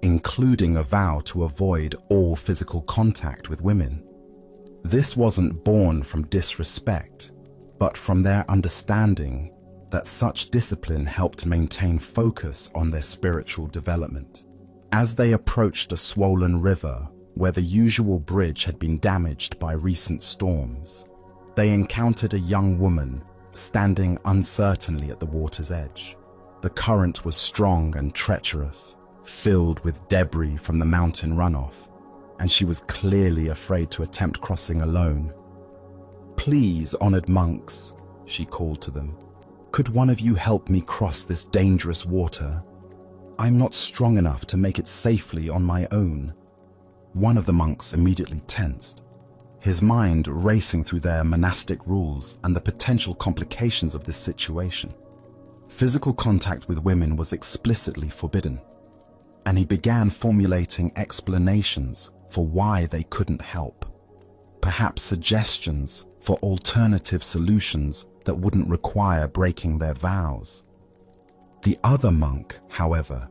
including a vow to avoid all physical contact with women. This wasn't born from disrespect, but from their understanding that such discipline helped maintain focus on their spiritual development. As they approached a swollen river where the usual bridge had been damaged by recent storms, they encountered a young woman standing uncertainly at the water's edge. The current was strong and treacherous, filled with debris from the mountain runoff, and she was clearly afraid to attempt crossing alone. "Please, honored monks," she called to them, "could one of you help me cross this dangerous water? I'm not strong enough to make it safely on my own." One of the monks immediately tensed, his mind racing through their monastic rules and the potential complications of this situation. Physical contact with women was explicitly forbidden, and he began formulating explanations for why they couldn't help, perhaps suggestions for alternative solutions that wouldn't require breaking their vows. The other monk, however,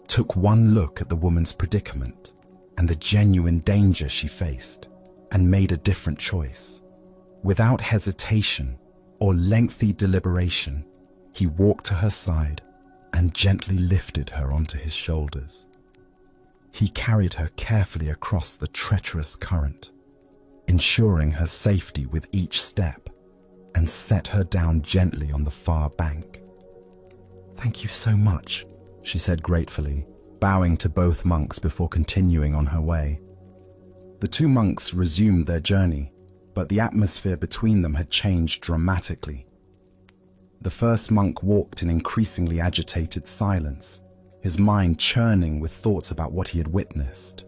took one look at the woman's predicament and the genuine danger she faced, and made a different choice. Without hesitation or lengthy deliberation, he walked to her side and gently lifted her onto his shoulders. He carried her carefully across the treacherous current, ensuring her safety with each step, and set her down gently on the far bank. "Thank you so much," she said gratefully, bowing to both monks before continuing on her way. The two monks resumed their journey, but the atmosphere between them had changed dramatically. The first monk walked in increasingly agitated silence, his mind churning with thoughts about what he had witnessed.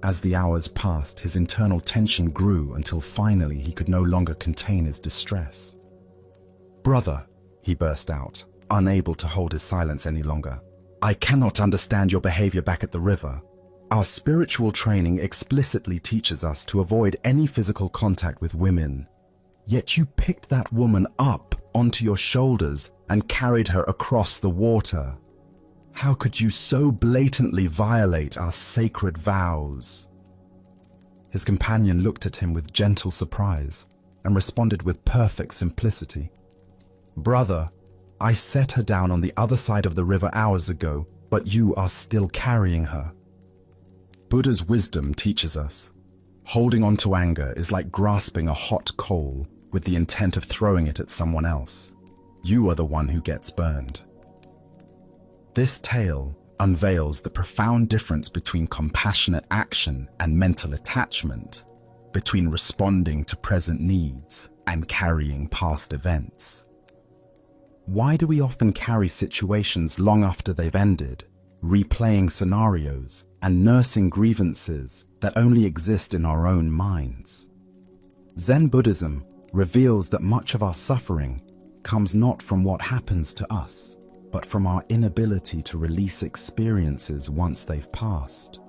As the hours passed, his internal tension grew until finally he could no longer contain his distress. "Brother," he burst out, unable to hold his silence any longer, "I cannot understand your behavior back at the river. Our spiritual training explicitly teaches us to avoid any physical contact with women. Yet you picked that woman up onto your shoulders and carried her across the water. How could you so blatantly violate our sacred vows?" His companion looked at him with gentle surprise and responded with perfect simplicity. "Brother, I set her down on the other side of the river hours ago, but you are still carrying her." Buddha's wisdom teaches us, holding on to anger is like grasping a hot coal with the intent of throwing it at someone else. You are the one who gets burned. This tale unveils the profound difference between compassionate action and mental attachment, between responding to present needs and carrying past events. Why do we often carry situations long after they've ended, replaying scenarios and nursing grievances that only exist in our own minds? Zen Buddhism reveals that much of our suffering comes not from what happens to us, but from our inability to release experiences once they've passed.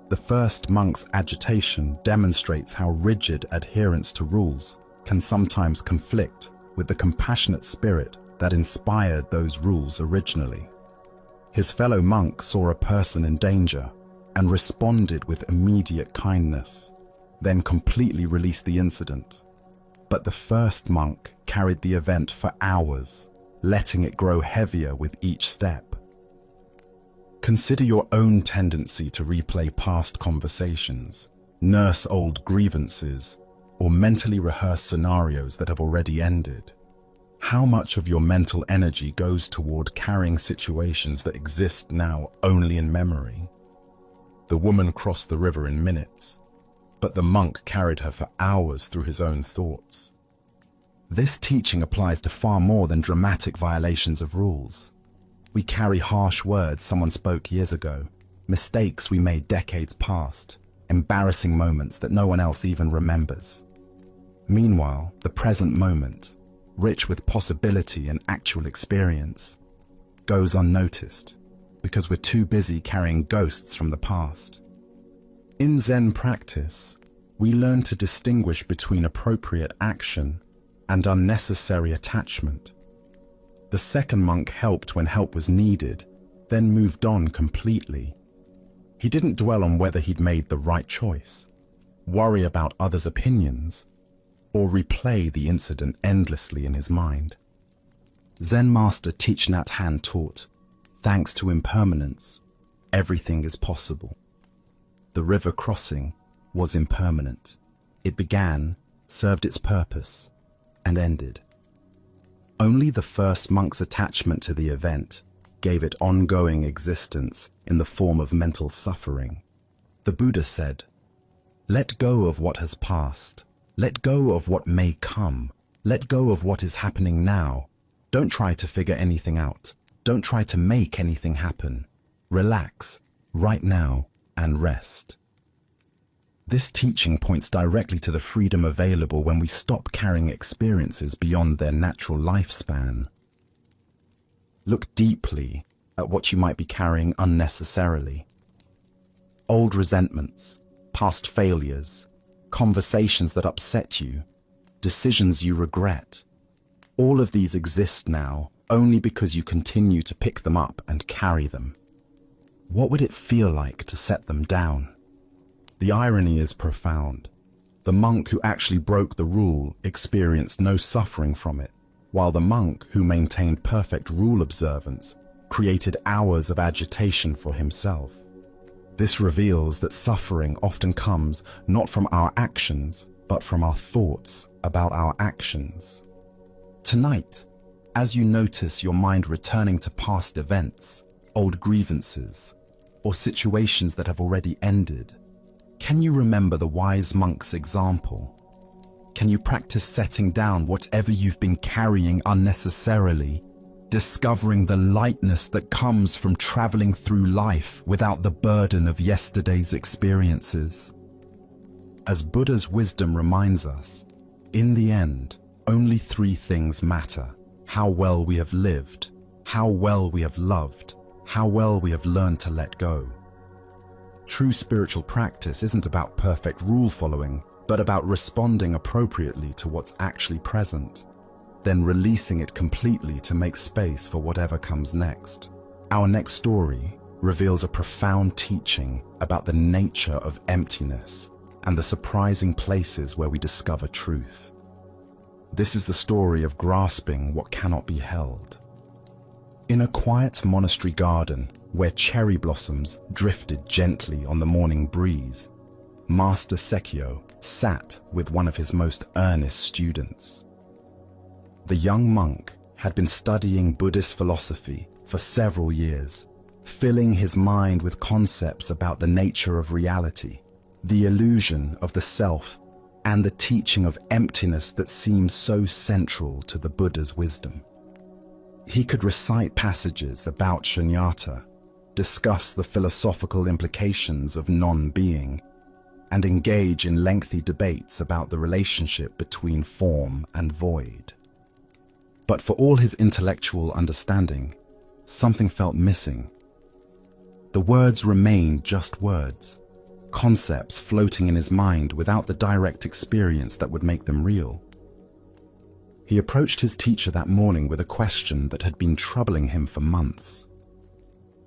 The first monk's agitation demonstrates how rigid adherence to rules can sometimes conflict with the compassionate spirit that inspired those rules originally. His fellow monk saw a person in danger and responded with immediate kindness, then completely released the incident. But the first monk carried the event for hours, letting it grow heavier with each step. Consider your own tendency to replay past conversations, nurse old grievances, or mentally rehearse scenarios that have already ended. How much of your mental energy goes toward carrying situations that exist now only in memory? The woman crossed the river in minutes, but the monk carried her for hours through his own thoughts. This teaching applies to far more than dramatic violations of rules. We carry harsh words someone spoke years ago, mistakes we made decades past, embarrassing moments that no one else even remembers. Meanwhile, the present moment, rich with possibility and actual experience, goes unnoticed because we're too busy carrying ghosts from the past. In Zen practice, we learn to distinguish between appropriate action and unnecessary attachment. The second monk helped when help was needed, then moved on completely. He didn't dwell on whether he'd made the right choice, worry about others' opinions, or replay the incident endlessly in his mind. Zen master Thich Nhat Hanh taught, thanks to impermanence, everything is possible. The river crossing was impermanent. It began, served its purpose, and ended. Only the first monk's attachment to the event gave it ongoing existence in the form of mental suffering. The Buddha said, "Let go of what has passed. Let go of what may come. Let go of what is happening now. Don't try to figure anything out. Don't try to make anything happen. Relax, right now, and rest." This teaching points directly to the freedom available when we stop carrying experiences beyond their natural lifespan. Look deeply at what you might be carrying unnecessarily. Old resentments, past failures, conversations that upset you, decisions you regret. All of these exist now only because you continue to pick them up and carry them. What would it feel like to set them down? The irony is profound. The monk who actually broke the rule experienced no suffering from it, while the monk who maintained perfect rule observance created hours of agitation for himself. This reveals that suffering often comes not from our actions, but from our thoughts about our actions. Tonight, as you notice your mind returning to past events, old grievances, or situations that have already ended, can you remember the wise monk's example? Can you practice setting down whatever you've been carrying unnecessarily, discovering the lightness that comes from traveling through life without the burden of yesterday's experiences? As Buddha's wisdom reminds us, in the end, only three things matter: how well we have lived, how well we have loved, how well we have learned to let go. True spiritual practice isn't about perfect rule following, but about responding appropriately to what's actually present, then releasing it completely to make space for whatever comes next. Our next story reveals a profound teaching about the nature of emptiness and the surprising places where we discover truth. This is the story of grasping what cannot be held. In a quiet monastery garden where cherry blossoms drifted gently on the morning breeze, Master Sekyo sat with one of his most earnest students. The young monk had been studying Buddhist philosophy for several years, filling his mind with concepts about the nature of reality, the illusion of the self, and the teaching of emptiness that seems so central to the Buddha's wisdom. He could recite passages about shunyata, discuss the philosophical implications of non-being, and engage in lengthy debates about the relationship between form and void. But for all his intellectual understanding, something felt missing. The words remained just words, concepts floating in his mind without the direct experience that would make them real. He approached his teacher that morning with a question that had been troubling him for months.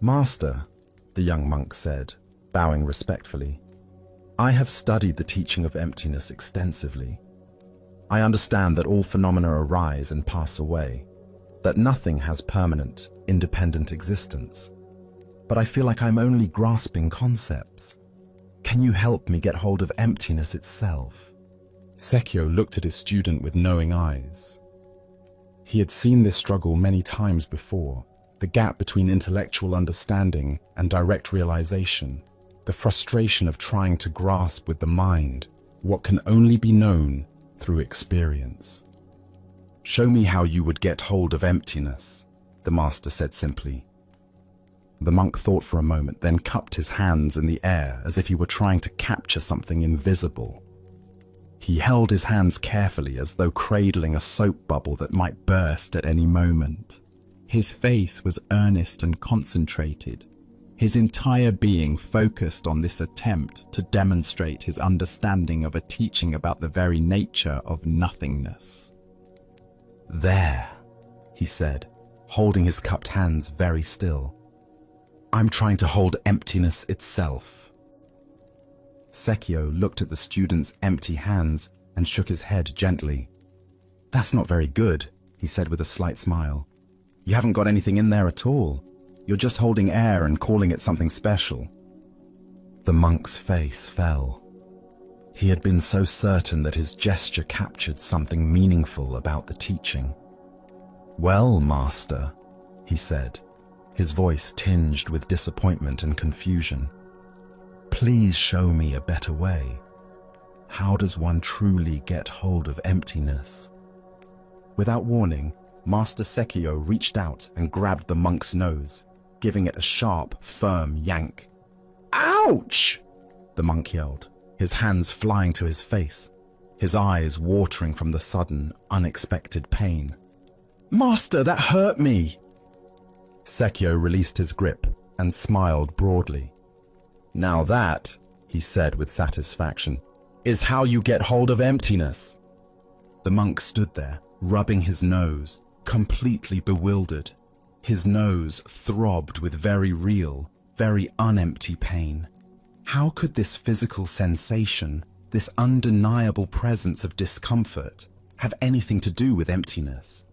"Master," the young monk said, bowing respectfully. I have studied the teaching of emptiness extensively. I understand that all phenomena arise and pass away, that nothing has permanent, independent existence. But I feel like I'm only grasping concepts. Can you help me get hold of emptiness itself? Sekio looked at his student with knowing eyes. He had seen this struggle many times before, the gap between intellectual understanding and direct realization, the frustration of trying to grasp with the mind what can only be known through experience. "Show me how you would get hold of emptiness," the master said simply. The monk thought for a moment, then cupped his hands in the air as if he were trying to capture something invisible. He held his hands carefully as though cradling a soap bubble that might burst at any moment. His face was earnest and concentrated, his entire being focused on this attempt to demonstrate his understanding of a teaching about the very nature of nothingness. "There," he said, holding his cupped hands very still. "I'm trying to hold emptiness itself." Sekio looked at the student's empty hands and shook his head gently. "That's not very good," he said with a slight smile. "You haven't got anything in there at all. You're just holding air and calling it something special." The monk's face fell. He had been so certain that his gesture captured something meaningful about the teaching. "Well, master," he said, his voice tinged with disappointment and confusion, "please show me a better way. How does one truly get hold of emptiness?" Without warning, Master Sekio reached out and grabbed the monk's nose, giving it a sharp, firm yank. "Ouch!" the monk yelled, his hands flying to his face, his eyes watering from the sudden, unexpected pain. "Master, that hurt me!" Sekio released his grip and smiled broadly. "Now that," he said with satisfaction, "is how you get hold of emptiness." The monk stood there, rubbing his nose, completely bewildered. His nose throbbed with very real, very unempty pain. How could this physical sensation, this undeniable presence of discomfort, have anything to do with emptiness?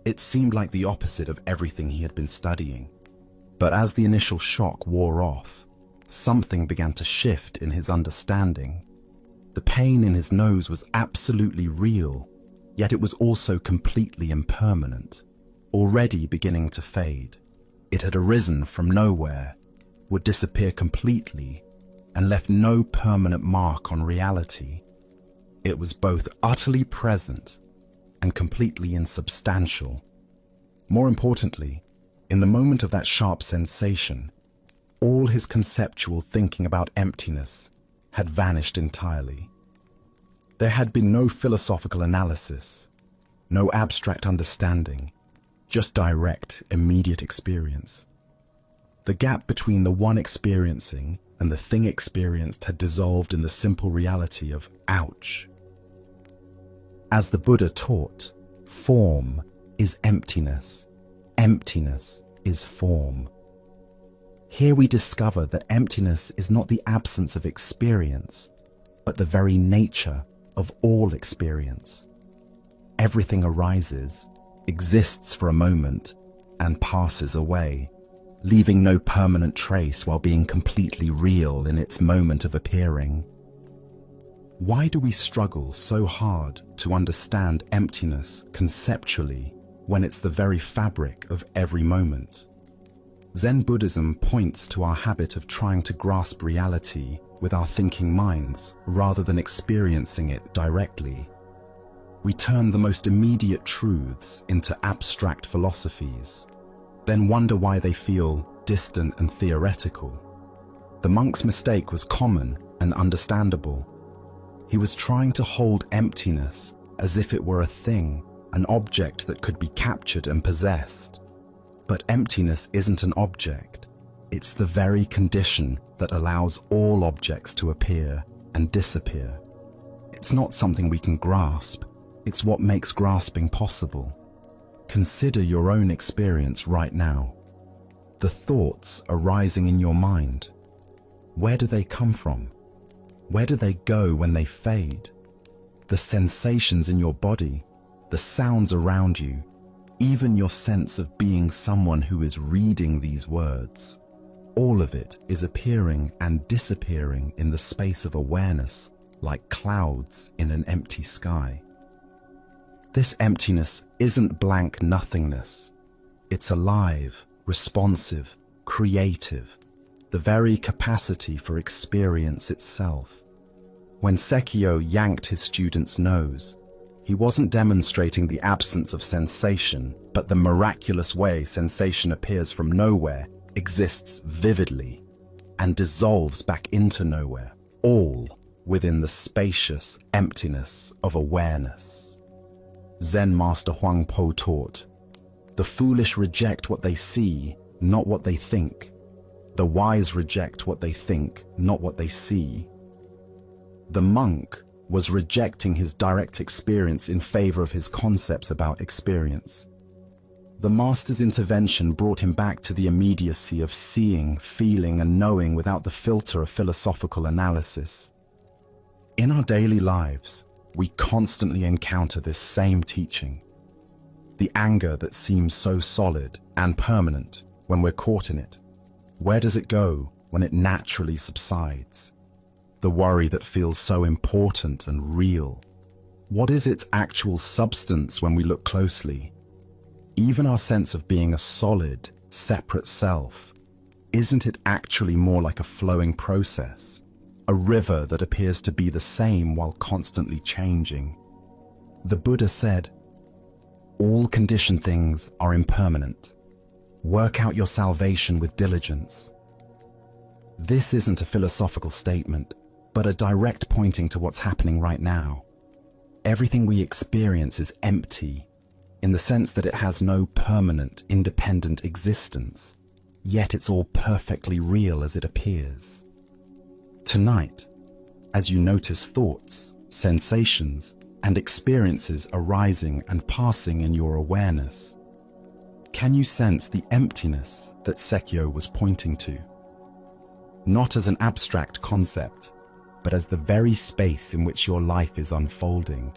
It seemed like the opposite of everything he had been studying. But as the initial shock wore off, something began to shift in his understanding. The pain in his nose was absolutely real, yet it was also completely impermanent, already beginning to fade. It had arisen from nowhere, would disappear completely, and left no permanent mark on reality. It was both utterly present and completely insubstantial. More importantly, in the moment of that sharp sensation, all his conceptual thinking about emptiness had vanished entirely. There had been no philosophical analysis, no abstract understanding, just direct, immediate experience. The gap between the one experiencing and the thing experienced had dissolved in the simple reality of ouch. As the Buddha taught, form is emptiness. Emptiness is form. Here we discover that emptiness is not the absence of experience, but the very nature of all experience. Everything arises, exists for a moment, and passes away, leaving no permanent trace while being completely real in its moment of appearing. Why do we struggle so hard to understand emptiness conceptually when it's the very fabric of every moment? Zen Buddhism points to our habit of trying to grasp reality with our thinking minds rather than experiencing it directly. We turn the most immediate truths into abstract philosophies, then wonder why they feel distant and theoretical. The monk's mistake was common and understandable. He was trying to hold emptiness as if it were a thing, an object that could be captured and possessed. But emptiness isn't an object. It's the very condition that allows all objects to appear and disappear. It's not something we can grasp. It's what makes grasping possible. Consider your own experience right now. The thoughts arising in your mind. Where do they come from? Where do they go when they fade? The sensations in your body, the sounds around you, even your sense of being someone who is reading these words, all of it is appearing and disappearing in the space of awareness, like clouds in an empty sky. This emptiness isn't blank nothingness. It's alive, responsive, creative, the very capacity for experience itself. When Sekio yanked his student's nose, he wasn't demonstrating the absence of sensation, but the miraculous way sensation appears from nowhere, exists vividly, and dissolves back into nowhere, all within the spacious emptiness of awareness. Zen Master Huang Po taught, "The foolish reject what they see, not what they think. The wise reject what they think, not what they see." The monk was rejecting his direct experience in favor of his concepts about experience. The master's intervention brought him back to the immediacy of seeing, feeling, and knowing without the filter of philosophical analysis. In our daily lives, we constantly encounter this same teaching. The anger that seems so solid and permanent when we're caught in it. Where does it go when it naturally subsides? The worry that feels so important and real. What is its actual substance when we look closely? Even our sense of being a solid, separate self, isn't it actually more like a flowing process? A river that appears to be the same while constantly changing? The Buddha said, "All conditioned things are impermanent. Work out your salvation with diligence." This isn't a philosophical statement, but a direct pointing to what's happening right now. Everything we experience is empty, in the sense that it has no permanent, independent existence, yet it's all perfectly real as it appears. Tonight, as you notice thoughts, sensations, and experiences arising and passing in your awareness, can you sense the emptiness that Sekio was pointing to? Not as an abstract concept, but as the very space in which your life is unfolding.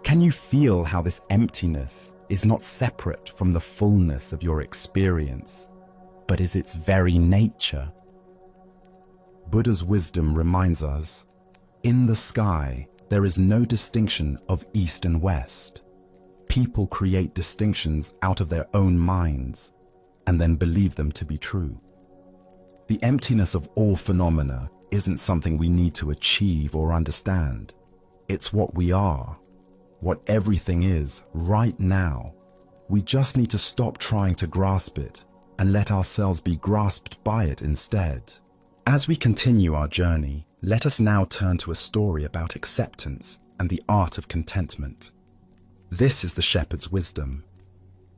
Can you feel how this emptiness is not separate from the fullness of your experience, but is its very nature? Buddha's wisdom reminds us, in the sky, there is no distinction of east and west. People create distinctions out of their own minds and then believe them to be true. The emptiness of all phenomena isn't something we need to achieve or understand. It's what we are, what everything is right now. We just need to stop trying to grasp it and let ourselves be grasped by it instead. As we continue our journey, let us now turn to a story about acceptance and the art of contentment. This is the shepherd's wisdom.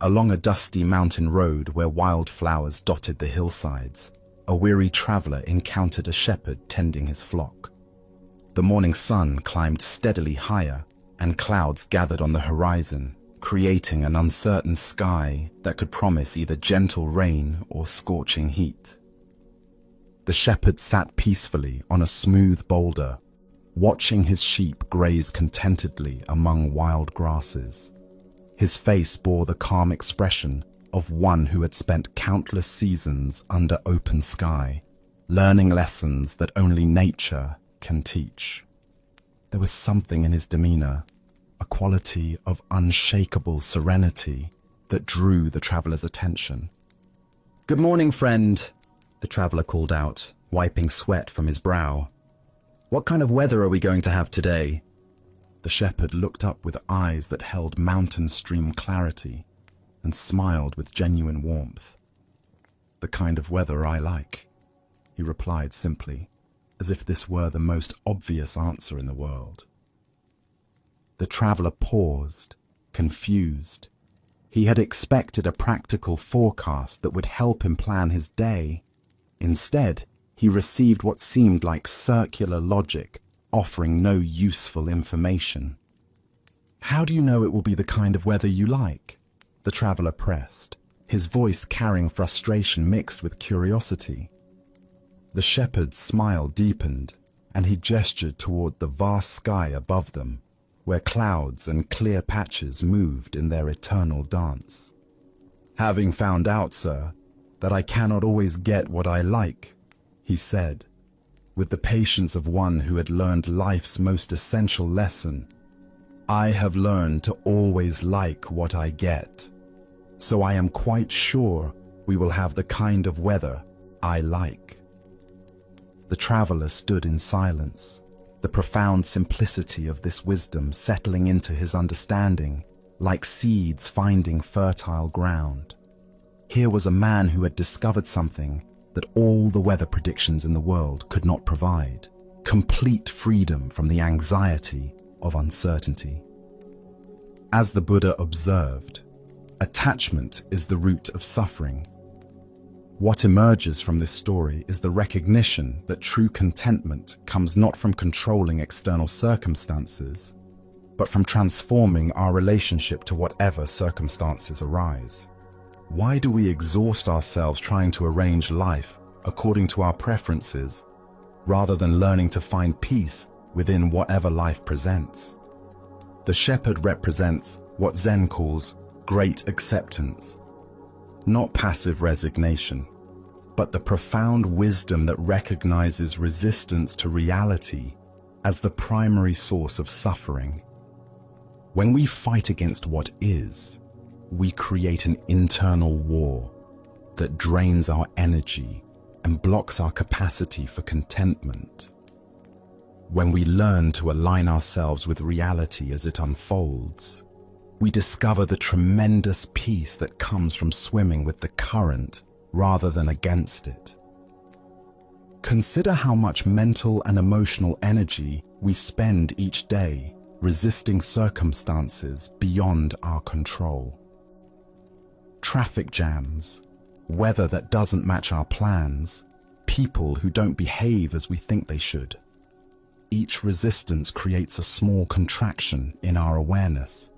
Along a dusty mountain road where wildflowers dotted the hillsides, a weary traveler encountered a shepherd tending his flock. The morning sun climbed steadily higher, and clouds gathered on the horizon, creating an uncertain sky that could promise either gentle rain or scorching heat. The shepherd sat peacefully on a smooth boulder, watching his sheep graze contentedly among wild grasses. His face bore the calm expression of one who had spent countless seasons under open sky, learning lessons that only nature can teach. There was something in his demeanor, a quality of unshakable serenity that drew the traveler's attention. "Good morning, friend," the traveler called out, wiping sweat from his brow. "What kind of weather are we going to have today?" The shepherd looked up with eyes that held mountain stream clarity and smiled with genuine warmth. "The kind of weather I like," he replied simply, as if this were the most obvious answer in the world. The traveler paused, confused. He had expected a practical forecast that would help him plan his day. Instead, he received what seemed like circular logic, offering no useful information. "How do you know it will be the kind of weather you like?" the traveler pressed, his voice carrying frustration mixed with curiosity. The shepherd's smile deepened, and he gestured toward the vast sky above them, where clouds and clear patches moved in their eternal dance. "Having found out, sir, that I cannot always get what I like," he said, with the patience of one who had learned life's most essential lesson, "I have learned to always like what I get, so I am quite sure we will have the kind of weather I like." The traveler stood in silence, the profound simplicity of this wisdom settling into his understanding like seeds finding fertile ground. Here was a man who had discovered something that all the weather predictions in the world could not provide: complete freedom from the anxiety of uncertainty. As the Buddha observed, attachment is the root of suffering. What emerges from this story is the recognition that true contentment comes not from controlling external circumstances, but from transforming our relationship to whatever circumstances arise. Why do we exhaust ourselves trying to arrange life according to our preferences, rather than learning to find peace within whatever life presents? The shepherd represents what Zen calls great acceptance, not passive resignation, but the profound wisdom that recognizes resistance to reality as the primary source of suffering. When we fight against what is, we create an internal war that drains our energy and blocks our capacity for contentment. When we learn to align ourselves with reality as it unfolds, we discover the tremendous peace that comes from swimming with the current rather than against it. Consider how much mental and emotional energy we spend each day resisting circumstances beyond our control. Traffic jams, weather that doesn't match our plans, people who don't behave as we think they should. Each resistance creates a small contraction in our awareness,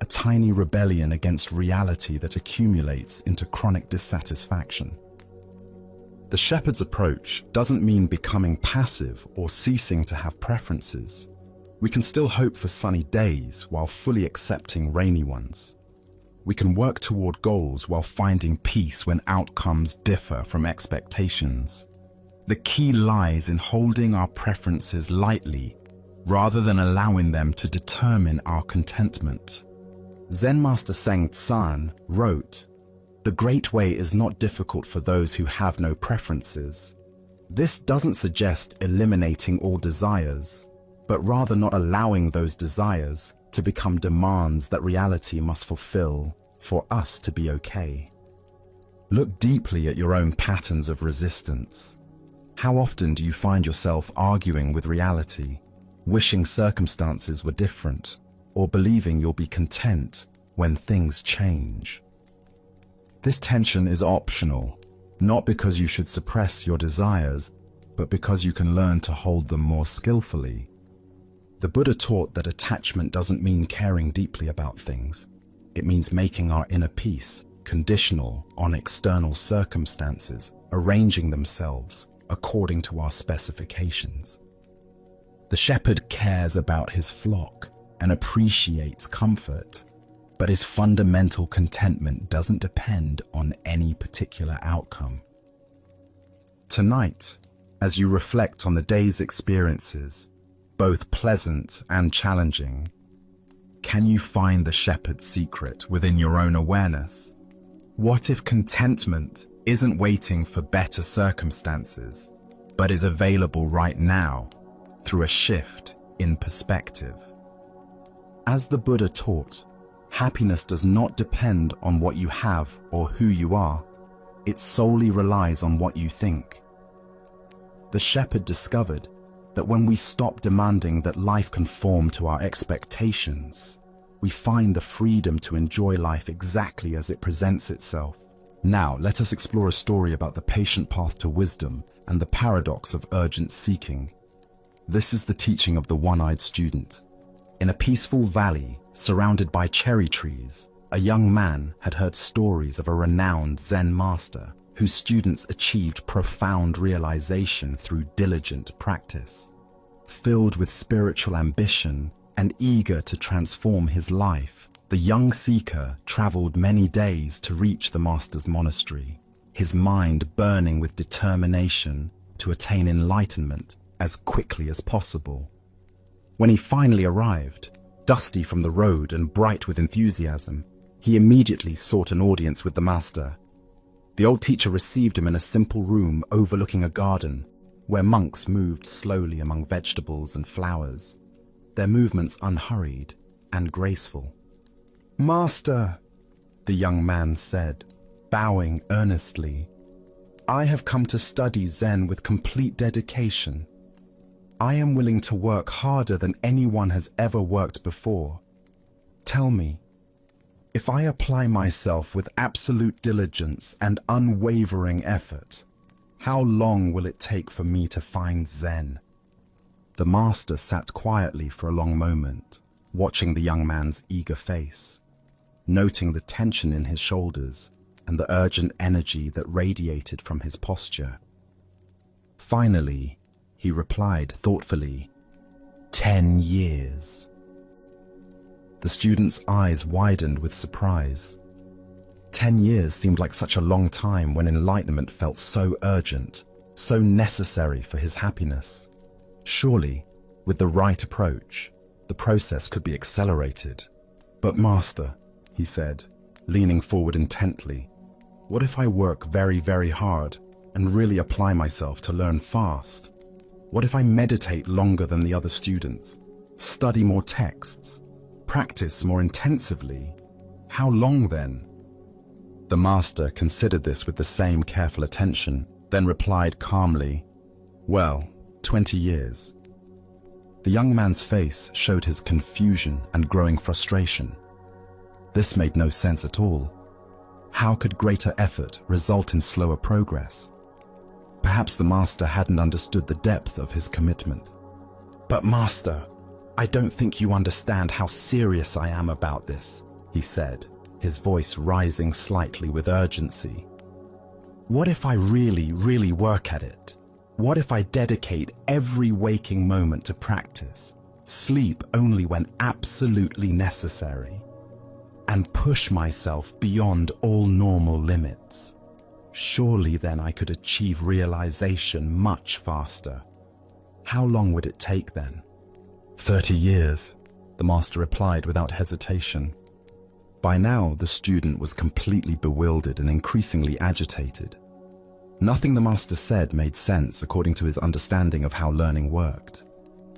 a tiny rebellion against reality that accumulates into chronic dissatisfaction. The shepherd's approach doesn't mean becoming passive or ceasing to have preferences. We can still hope for sunny days while fully accepting rainy ones. We can work toward goals while finding peace when outcomes differ from expectations. The key lies in holding our preferences lightly rather than allowing them to determine our contentment. Zen Master Seng Tsan wrote, "The great way is not difficult for those who have no preferences." This doesn't suggest eliminating all desires, but rather not allowing those desires to become demands that reality must fulfill for us to be okay. Look deeply at your own patterns of resistance. How often do you find yourself arguing with reality, wishing circumstances were different, or believing you'll be content when things change? This tension is optional, not because you should suppress your desires, but because you can learn to hold them more skillfully. The Buddha taught that attachment doesn't mean caring deeply about things. It means making our inner peace conditional on external circumstances, arranging themselves according to our specifications. The shepherd cares about his flock and appreciates comfort, but his fundamental contentment doesn't depend on any particular outcome. Tonight, as you reflect on the day's experiences, both pleasant and challenging, can you find the shepherd's secret within your own awareness? What if contentment isn't waiting for better circumstances, but is available right now through a shift in perspective? As the Buddha taught, happiness does not depend on what you have or who you are. It solely relies on what you think. The shepherd discovered that when we stop demanding that life conform to our expectations, we find the freedom to enjoy life exactly as it presents itself. Now, let us explore a story about the patient path to wisdom and the paradox of urgent seeking. This is the teaching of the one-eyed student. In a peaceful valley, surrounded by cherry trees, a young man had heard stories of a renowned Zen master whose students achieved profound realization through diligent practice. Filled with spiritual ambition and eager to transform his life, the young seeker traveled many days to reach the master's monastery, his mind burning with determination to attain enlightenment as quickly as possible. When he finally arrived, dusty from the road and bright with enthusiasm, he immediately sought an audience with the master. The old teacher received him in a simple room overlooking a garden, where monks moved slowly among vegetables and flowers, their movements unhurried and graceful. "Master," the young man said, bowing earnestly, "I have come to study Zen with complete dedication. I am willing to work harder than anyone has ever worked before. Tell me, if I apply myself with absolute diligence and unwavering effort, how long will it take for me to find Zen?" The master sat quietly for a long moment, watching the young man's eager face, noting the tension in his shoulders and the urgent energy that radiated from his posture. Finally, he replied thoughtfully, 10 years. The student's eyes widened with surprise. 10 years seemed like such a long time when enlightenment felt so urgent, so necessary for his happiness. Surely, with the right approach, the process could be accelerated. "But master," he said, leaning forward intently, "what if I work very, very hard and really apply myself to learn fast? What if I meditate longer than the other students, study more texts, practice more intensively? How long then?" The master considered this with the same careful attention, then replied calmly, "Well, 20 years." The young man's face showed his confusion and growing frustration. This made no sense at all. How could greater effort result in slower progress? Perhaps the master hadn't understood the depth of his commitment. "But master, I don't think you understand how serious I am about this," he said, his voice rising slightly with urgency. "What if I really work at it? What if I dedicate every waking moment to practice, sleep only when absolutely necessary, and push myself beyond all normal limits? Surely then I could achieve realization much faster. How long would it take then?" 30 years, the master replied without hesitation. By now, the student was completely bewildered and increasingly agitated. Nothing the master said made sense according to his understanding of how learning worked.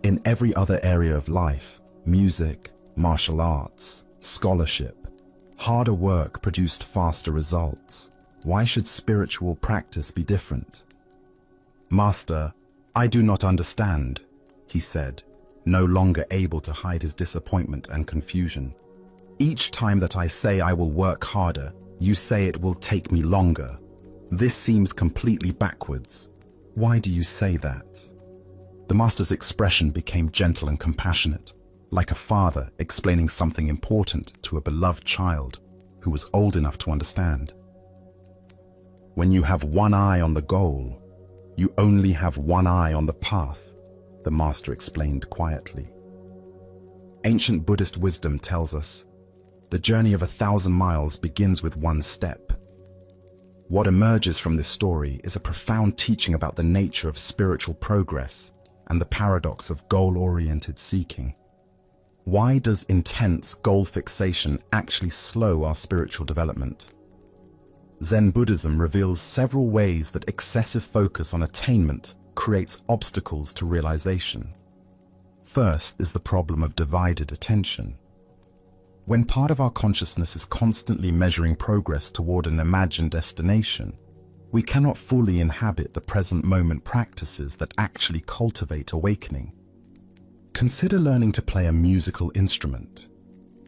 In every other area of life, music, martial arts, scholarship, harder work produced faster results. Why should spiritual practice be different? "Master, I do not understand," he said, no longer able to hide his disappointment and confusion. "Each time that I say I will work harder, you say it will take me longer. This seems completely backwards. Why do you say that?" The master's expression became gentle and compassionate, like a father explaining something important to a beloved child who was old enough to understand. "When you have one eye on the goal, you only have one eye on the path," the master explained quietly. Ancient Buddhist wisdom tells us, the journey of 1,000 miles begins with one step. What emerges from this story is a profound teaching about the nature of spiritual progress and the paradox of goal-oriented seeking. Why does intense goal fixation actually slow our spiritual development? Zen Buddhism reveals several ways that excessive focus on attainment creates obstacles to realization. First is the problem of divided attention. When part of our consciousness is constantly measuring progress toward an imagined destination, we cannot fully inhabit the present moment practices that actually cultivate awakening. Consider learning to play a musical instrument.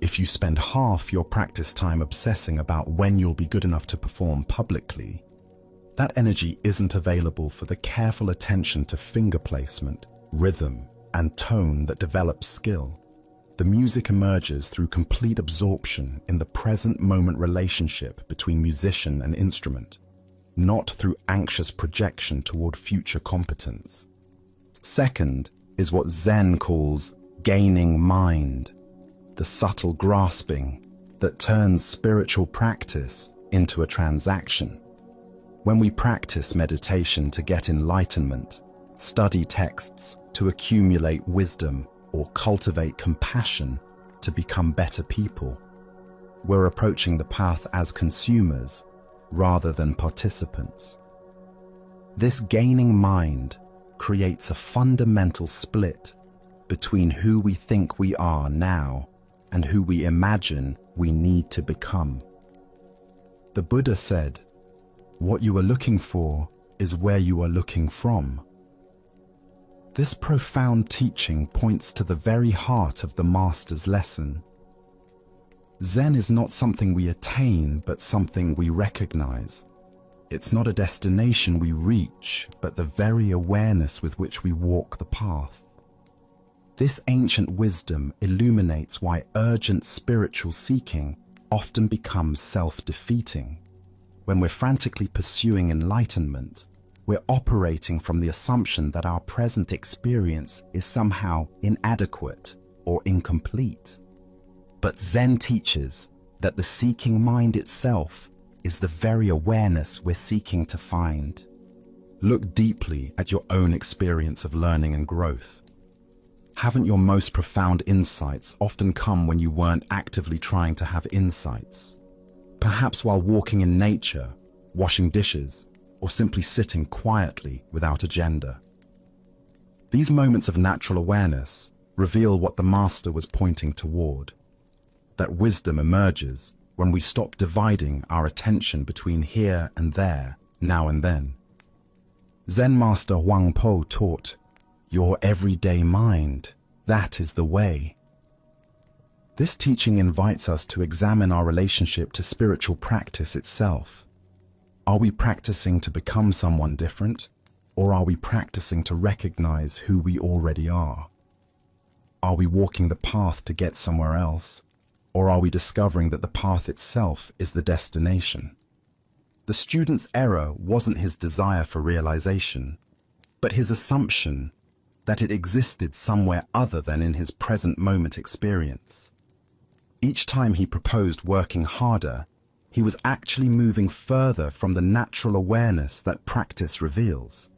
If you spend half your practice time obsessing about when you'll be good enough to perform publicly, that energy isn't available for the careful attention to finger placement, rhythm, and tone that develops skill. The music emerges through complete absorption in the present moment relationship between musician and instrument, not through anxious projection toward future competence. Second is what Zen calls gaining mind, the subtle grasping that turns spiritual practice into a transaction. When we practice meditation to get enlightenment, study texts to accumulate wisdom, or cultivate compassion to become better people, we're approaching the path as consumers rather than participants. This gaining mind creates a fundamental split between who we think we are now and who we imagine we need to become. The Buddha said, "What you are looking for is where you are looking from." This profound teaching points to the very heart of the Master's lesson. Zen is not something we attain, but something we recognize. It's not a destination we reach, but the very awareness with which we walk the path. This ancient wisdom illuminates why urgent spiritual seeking often becomes self-defeating. When we're frantically pursuing enlightenment, we're operating from the assumption that our present experience is somehow inadequate or incomplete. But Zen teaches that the seeking mind itself is the very awareness we're seeking to find. Look deeply at your own experience of learning and growth. Haven't your most profound insights often come when you weren't actively trying to have insights? Perhaps while walking in nature, washing dishes, or simply sitting quietly without agenda. These moments of natural awareness reveal what the Master was pointing toward. That wisdom emerges when we stop dividing our attention between here and there, now and then. Zen Master Huang Po taught, "Your everyday mind, that is the way." This teaching invites us to examine our relationship to spiritual practice itself. Are we practicing to become someone different, or are we practicing to recognize who we already are? Are we walking the path to get somewhere else, or are we discovering that the path itself is the destination? The student's error wasn't his desire for realization, but his assumption that it existed somewhere other than in his present moment experience. Each time he proposed working harder, he was actually moving further from the natural awareness that practice reveals.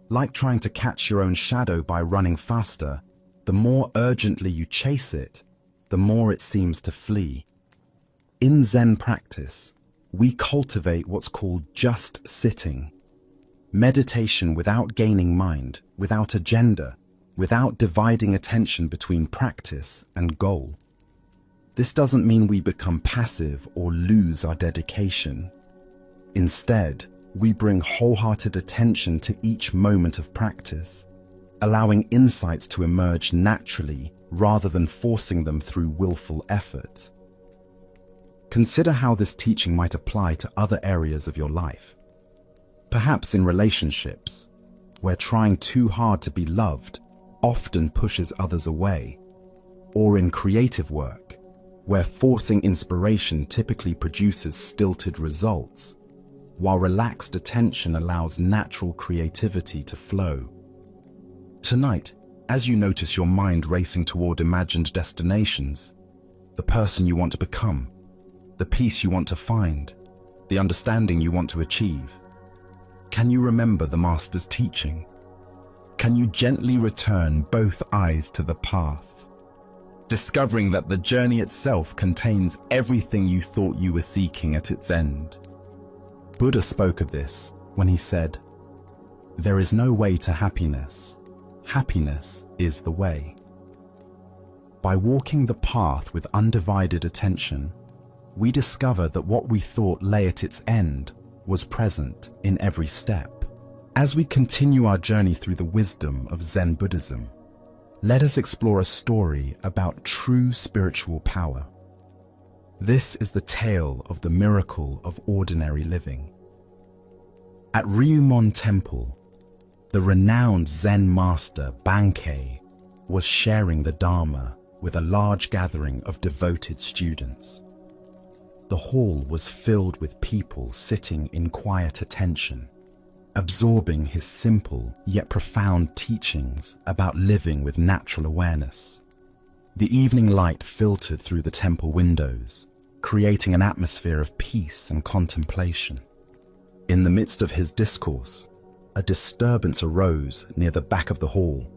Like trying to catch your own shadow by running faster, the more urgently you chase it, the more it seems to flee. In Zen practice, we cultivate what's called just sitting. Meditation without gaining mind, without agenda, without dividing attention between practice and goal. This doesn't mean we become passive or lose our dedication. Instead, we bring wholehearted attention to each moment of practice, allowing insights to emerge naturally rather than forcing them through willful effort. Consider how this teaching might apply to other areas of your life. Perhaps in relationships, where trying too hard to be loved often pushes others away, or in creative work, where forcing inspiration typically produces stilted results, while relaxed attention allows natural creativity to flow. Tonight, as you notice your mind racing toward imagined destinations, the person you want to become, the peace you want to find, the understanding you want to achieve, can you remember the Master's teaching? Can you gently return both eyes to the path, discovering that the journey itself contains everything you thought you were seeking at its end? Buddha spoke of this when he said, "There is no way to happiness. Happiness is the way." By walking the path with undivided attention, we discover that what we thought lay at its end was present in every step. As we continue our journey through the wisdom of Zen Buddhism, let us explore a story about true spiritual power. This is the tale of the miracle of ordinary living. At Ryumon Temple, the renowned Zen master Bankei was sharing the Dharma with a large gathering of devoted students. The hall was filled with people sitting in quiet attention, absorbing his simple yet profound teachings about living with natural awareness. The evening light filtered through the temple windows, creating an atmosphere of peace and contemplation. In the midst of his discourse, a disturbance arose near the back of the hall.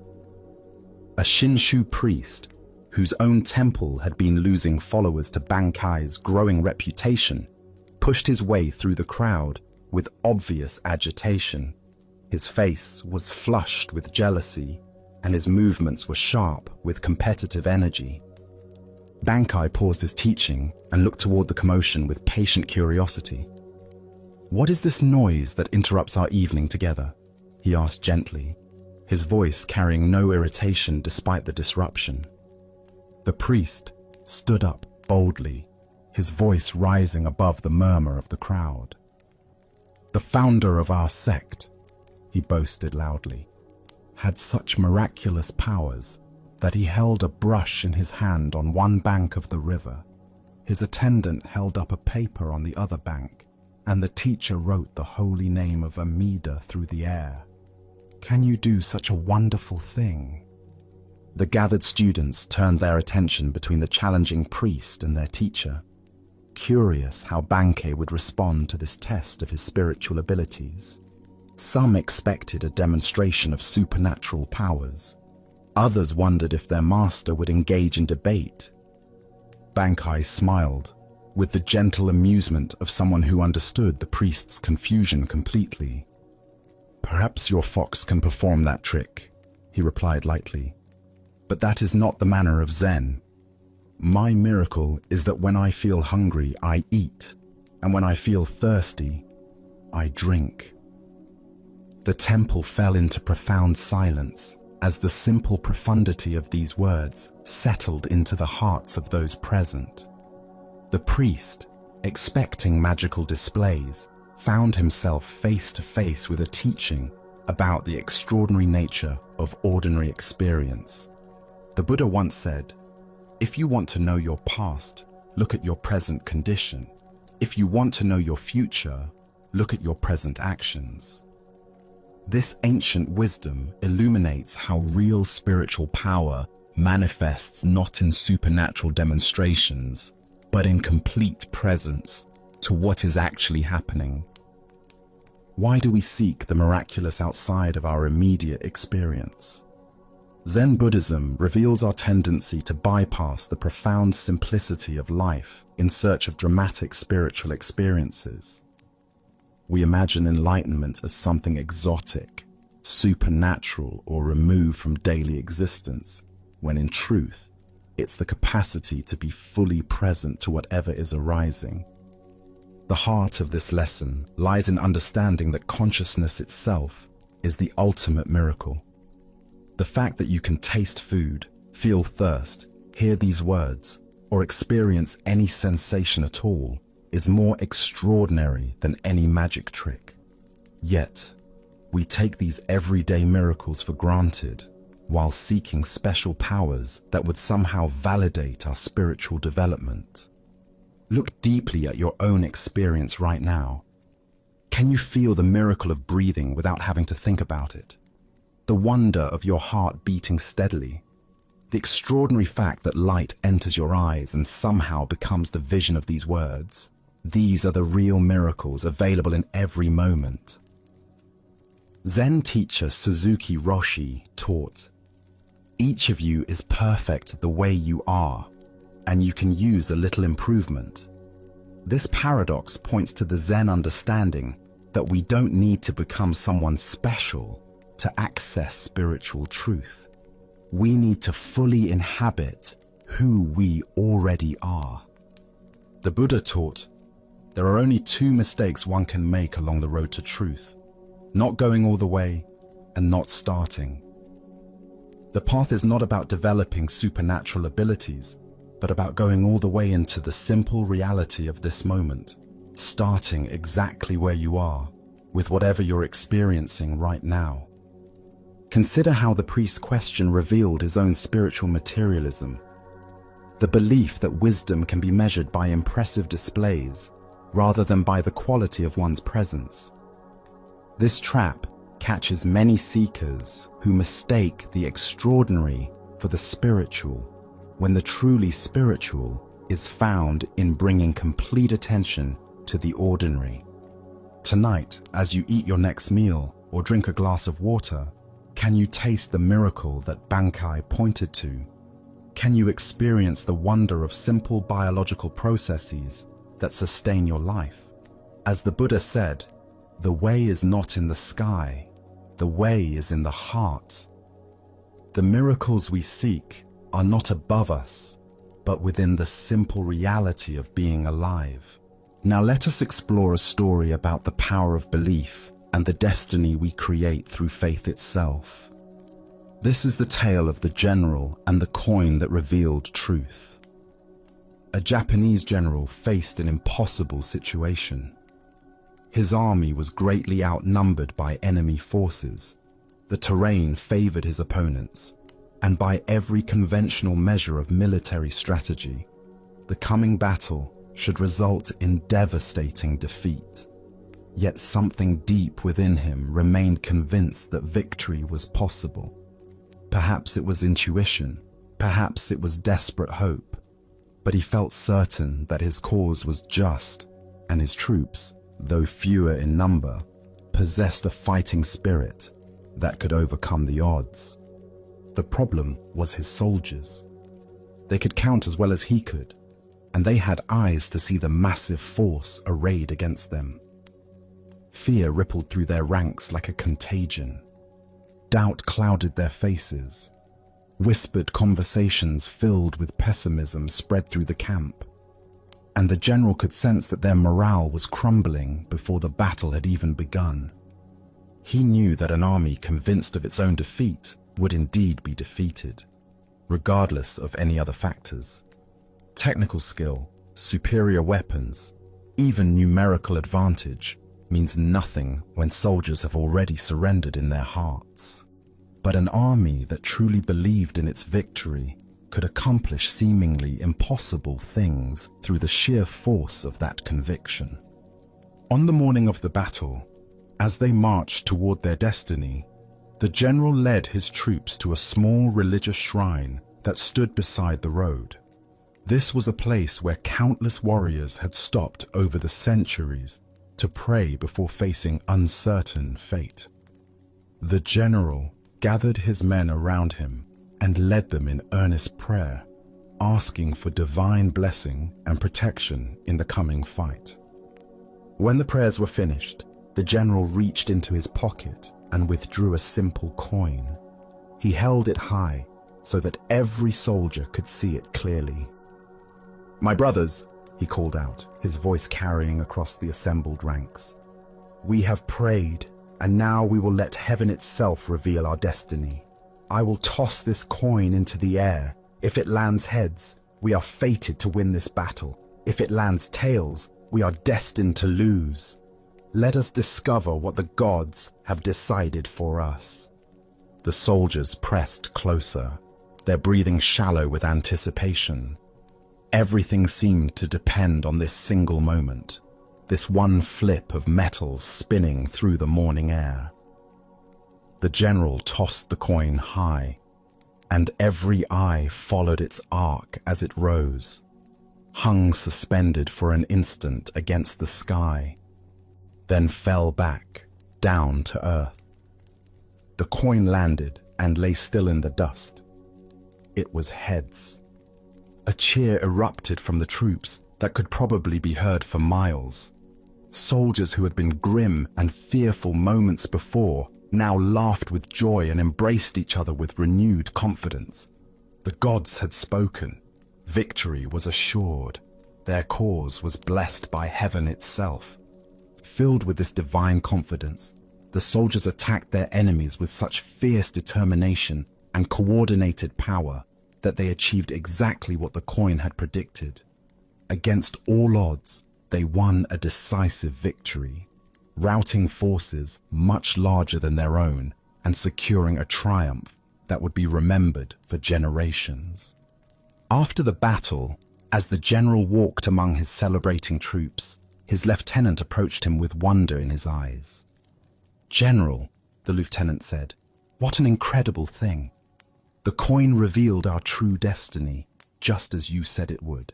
A Shinshu priest, whose own temple had been losing followers to Bankai's growing reputation, pushed his way through the crowd with obvious agitation. His face was flushed with jealousy, and his movements were sharp with competitive energy. Bankai paused his teaching and looked toward the commotion with patient curiosity. "What is this noise that interrupts our evening together?" he asked gently, his voice carrying no irritation despite the disruption. The priest stood up boldly, his voice rising above the murmur of the crowd. "The founder of our sect," he boasted loudly, "had such miraculous powers that he held a brush in his hand on one bank of the river. His attendant held up a paper on the other bank, and the teacher wrote the holy name of Amida through the air. Can you do such a wonderful thing?" The gathered students turned their attention between the challenging priest and their teacher, curious how Bankei would respond to this test of his spiritual abilities. Some expected a demonstration of supernatural powers. Others wondered if their master would engage in debate. Bankai smiled, with the gentle amusement of someone who understood the priest's confusion completely. "Perhaps your fox can perform that trick," he replied lightly. "But that is not the manner of Zen. My miracle is that when I feel hungry, I eat, and when I feel thirsty, I drink." The temple fell into profound silence as the simple profundity of these words settled into the hearts of those present. The priest, expecting magical displays, found himself face to face with a teaching about the extraordinary nature of ordinary experience. The Buddha once said, "If you want to know your past, look at your present condition. If you want to know your future, look at your present actions." This ancient wisdom illuminates how real spiritual power manifests not in supernatural demonstrations, but in complete presence to what is actually happening. Why do we seek the miraculous outside of our immediate experience? Zen Buddhism reveals our tendency to bypass the profound simplicity of life in search of dramatic spiritual experiences. We imagine enlightenment as something exotic, supernatural, or removed from daily existence, when in truth, it's the capacity to be fully present to whatever is arising. The heart of this lesson lies in understanding that consciousness itself is the ultimate miracle. The fact that you can taste food, feel thirst, hear these words, or experience any sensation at all is more extraordinary than any magic trick. Yet, we take these everyday miracles for granted while seeking special powers that would somehow validate our spiritual development. Look deeply at your own experience right now. Can you feel the miracle of breathing without having to think about it? The wonder of your heart beating steadily? The extraordinary fact that light enters your eyes and somehow becomes the vision of these words? These are the real miracles available in every moment. Zen teacher Suzuki Roshi taught, "Each of you is perfect the way you are, and you can use a little improvement." This paradox points to the Zen understanding that we don't need to become someone special to access spiritual truth. We need to fully inhabit who we already are. The Buddha taught, there are only two mistakes one can make along the road to truth: not going all the way and not starting. The path is not about developing supernatural abilities, but about going all the way into the simple reality of this moment, starting exactly where you are, with whatever you're experiencing right now. Consider how the priest's question revealed his own spiritual materialism. the belief that wisdom can be measured by impressive displays rather than by the quality of one's presence. This trap catches many seekers who mistake the extraordinary for the spiritual, when the truly spiritual is found in bringing complete attention to the ordinary. Tonight, as you eat your next meal or drink a glass of water, can you taste the miracle that Bankai pointed to? Can you experience the wonder of simple biological processes that sustain your life? As the Buddha said, the way is not in the sky, the way is in the heart. The miracles we seek are not above us, but within the simple reality of being alive. Now let us explore a story about the power of belief and the destiny we create through faith itself. This is the tale of the general and the coin that revealed truth. A Japanese general faced an impossible situation. His army was greatly outnumbered by enemy forces. The terrain favored his opponents, and by every conventional measure of military strategy, the coming battle should result in devastating defeat. Yet something deep within him remained convinced that victory was possible. Perhaps it was intuition, perhaps it was desperate hope, but he felt certain that his cause was just, and his troops, though fewer in number, possessed a fighting spirit that could overcome the odds. The problem was his soldiers. They could count as well as he could, and they had eyes to see the massive force arrayed against them. Fear rippled through their ranks like a contagion. Doubt clouded their faces. Whispered conversations filled with pessimism spread through the camp, and the general could sense that their morale was crumbling before the battle had even begun. He knew that an army convinced of its own defeat would indeed be defeated, regardless of any other factors. Technical skill, superior weapons, even numerical advantage means nothing when soldiers have already surrendered in their hearts. But an army that truly believed in its victory could accomplish seemingly impossible things through the sheer force of that conviction. On the morning of the battle, as they marched toward their destiny, the general led his troops to a small religious shrine that stood beside the road. This was a place where countless warriors had stopped over the centuries to pray before facing uncertain fate. The general gathered his men around him and led them in earnest prayer, asking for divine blessing and protection in the coming fight. When the prayers were finished, the general reached into his pocket and withdrew a simple coin. He held it high so that every soldier could see it clearly. "My brothers," he called out, his voice carrying across the assembled ranks, "we have prayed, and now we will let heaven itself reveal our destiny. I will toss this coin into the air. If it lands heads, we are fated to win this battle. If it lands tails, we are destined to lose. Let us discover what the gods have decided for us." The soldiers pressed closer, their breathing shallow with anticipation. Everything seemed to depend on this single moment, this one flip of metal spinning through the morning air. The general tossed the coin high, and every eye followed its arc as it rose, hung suspended for an instant against the sky, then fell back, down to earth. The coin landed and lay still in the dust. It was heads. A cheer erupted from the troops that could probably be heard for miles. Soldiers who had been grim and fearful moments before now laughed with joy and embraced each other with renewed confidence. The gods had spoken. Victory was assured. Their cause was blessed by heaven itself. Filled with this divine confidence, the soldiers attacked their enemies with such fierce determination and coordinated power that they achieved exactly what the coin had predicted. Against all odds, they won a decisive victory, routing forces much larger than their own and securing a triumph that would be remembered for generations. After the battle, as the general walked among his celebrating troops, his lieutenant approached him with wonder in his eyes. "General," the lieutenant said, "what an incredible thing. The coin revealed our true destiny, just as you said it would.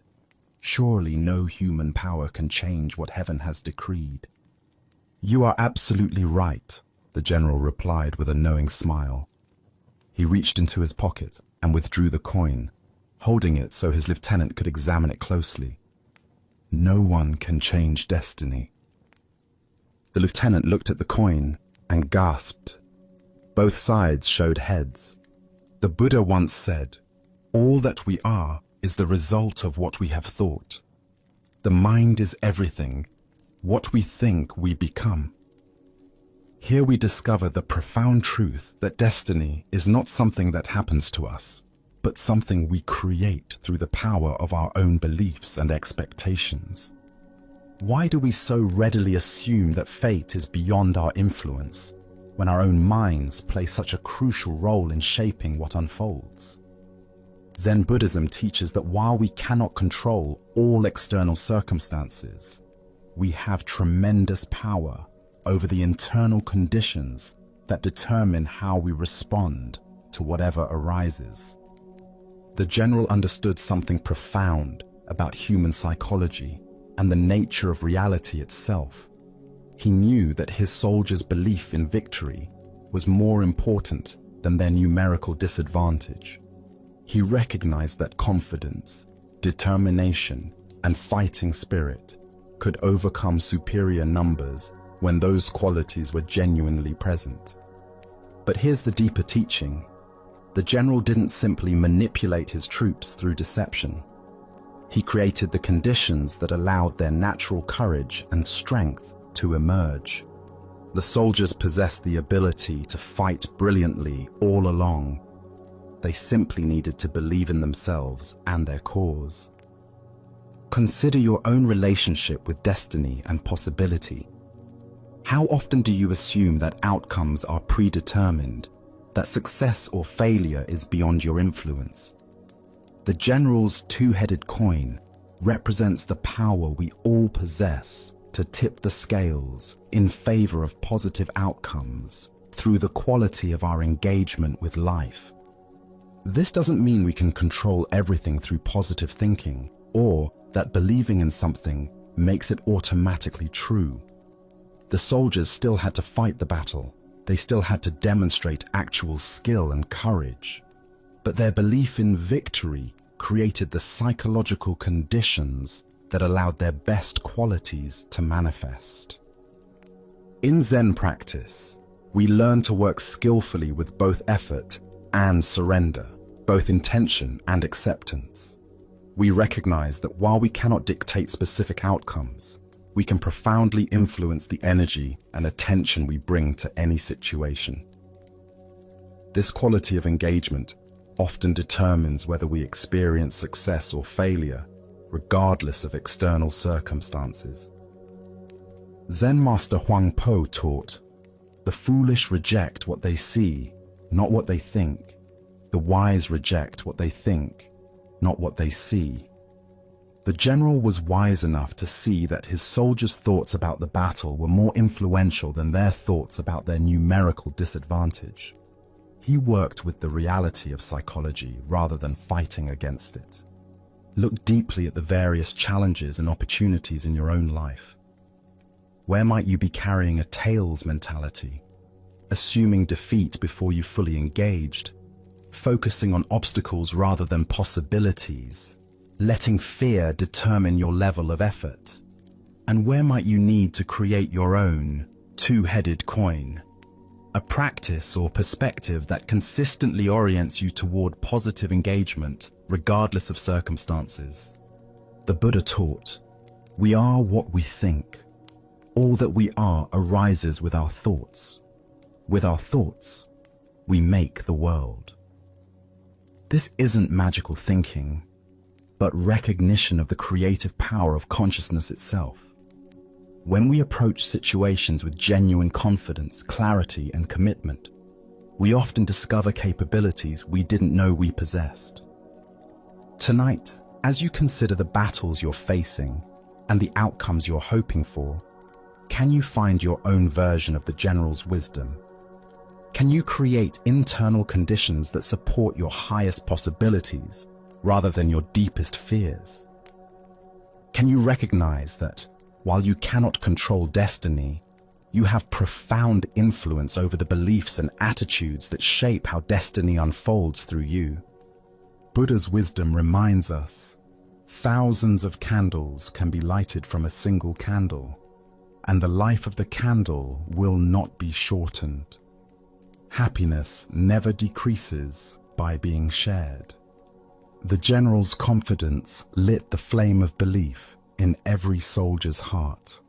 Surely no human power can change what heaven has decreed." "You are absolutely right," the general replied with a knowing smile. He reached into his pocket and withdrew the coin, holding it so his lieutenant could examine it closely. "No one can change destiny." The lieutenant looked at the coin and gasped. Both sides showed heads. The Buddha once said, "All that we are is the result of what we have thought. The mind is everything. What we think, we become." Here we discover the profound truth that destiny is not something that happens to us, but something we create through the power of our own beliefs and expectations. Why do we so readily assume that fate is beyond our influence, when our own minds play such a crucial role in shaping what unfolds? Zen Buddhism teaches that while we cannot control all external circumstances, we have tremendous power over the internal conditions that determine how we respond to whatever arises. The general understood something profound about human psychology and the nature of reality itself. He knew that his soldiers' belief in victory was more important than their numerical disadvantage. He recognized that confidence, determination, and fighting spirit could overcome superior numbers when those qualities were genuinely present. But here's the deeper teaching. The general didn't simply manipulate his troops through deception. He created the conditions that allowed their natural courage and strength to emerge. The soldiers possessed the ability to fight brilliantly all along. They simply needed to believe in themselves and their cause. Consider your own relationship with destiny and possibility. How often do you assume that outcomes are predetermined, that success or failure is beyond your influence? The general's two-headed coin represents the power we all possess to tip the scales in favor of positive outcomes through the quality of our engagement with life. This doesn't mean we can control everything through positive thinking, or that believing in something makes it automatically true. The soldiers still had to fight the battle. They still had to demonstrate actual skill and courage. But their belief in victory created the psychological conditions that allowed their best qualities to manifest. In Zen practice, we learn to work skillfully with both effort and surrender, both intention and acceptance. We recognize that while we cannot dictate specific outcomes, we can profoundly influence the energy and attention we bring to any situation. This quality of engagement often determines whether we experience success or failure, regardless of external circumstances. Zen Master Huang Po taught, "The foolish reject what they see, not what they think. The wise reject what they think, not what they see." The general was wise enough to see that his soldiers' thoughts about the battle were more influential than their thoughts about their numerical disadvantage. He worked with the reality of psychology rather than fighting against it. Look deeply at the various challenges and opportunities in your own life. Where might you be carrying a tails mentality, assuming defeat before you fully engaged, focusing on obstacles rather than possibilities, letting fear determine your level of effort? And where might you need to create your own two-headed coin, a practice or perspective that consistently orients you toward positive engagement regardless of circumstances? The Buddha taught, "We are what we think. All that we are arises with our thoughts. With our thoughts, we make the world." This isn't magical thinking, but recognition of the creative power of consciousness itself. When we approach situations with genuine confidence, clarity, and commitment, we often discover capabilities we didn't know we possessed. Tonight, as you consider the battles you're facing and the outcomes you're hoping for, can you find your own version of the general's wisdom? Can you create internal conditions that support your highest possibilities rather than your deepest fears? Can you recognize that while you cannot control destiny, you have profound influence over the beliefs and attitudes that shape how destiny unfolds through you? Buddha's wisdom reminds us, thousands of candles can be lighted from a single candle, and the life of the candle will not be shortened. Happiness never decreases by being shared. The general's confidence lit the flame of belief in every soldier's heart.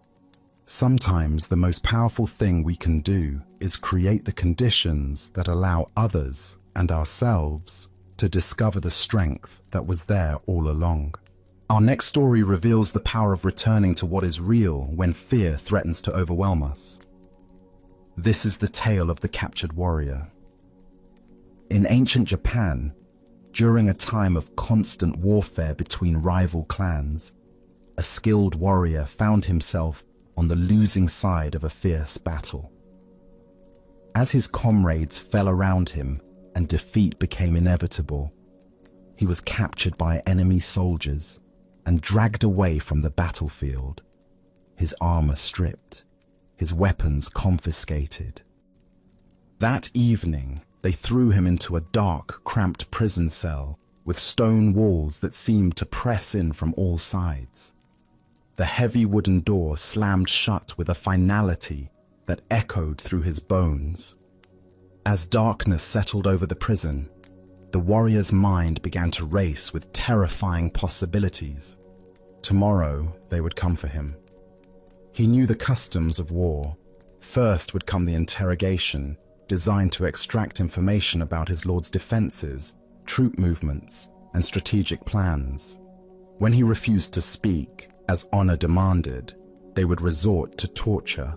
Sometimes the most powerful thing we can do is create the conditions that allow others and ourselves to discover the strength that was there all along. Our next story reveals the power of returning to what is real when fear threatens to overwhelm us. This is the tale of the captured warrior. In ancient Japan, during a time of constant warfare between rival clans, a skilled warrior found himself on the losing side of a fierce battle. As his comrades fell around him and defeat became inevitable, he was captured by enemy soldiers and dragged away from the battlefield, his armor stripped, his weapons confiscated. That evening, they threw him into a dark, cramped prison cell with stone walls that seemed to press in from all sides. The heavy wooden door slammed shut with a finality that echoed through his bones. As darkness settled over the prison, the warrior's mind began to race with terrifying possibilities. Tomorrow, they would come for him. He knew the customs of war. First would come the interrogation, designed to extract information about his lord's defenses, troop movements, and strategic plans. When he refused to speak, as honor demanded, they would resort to torture.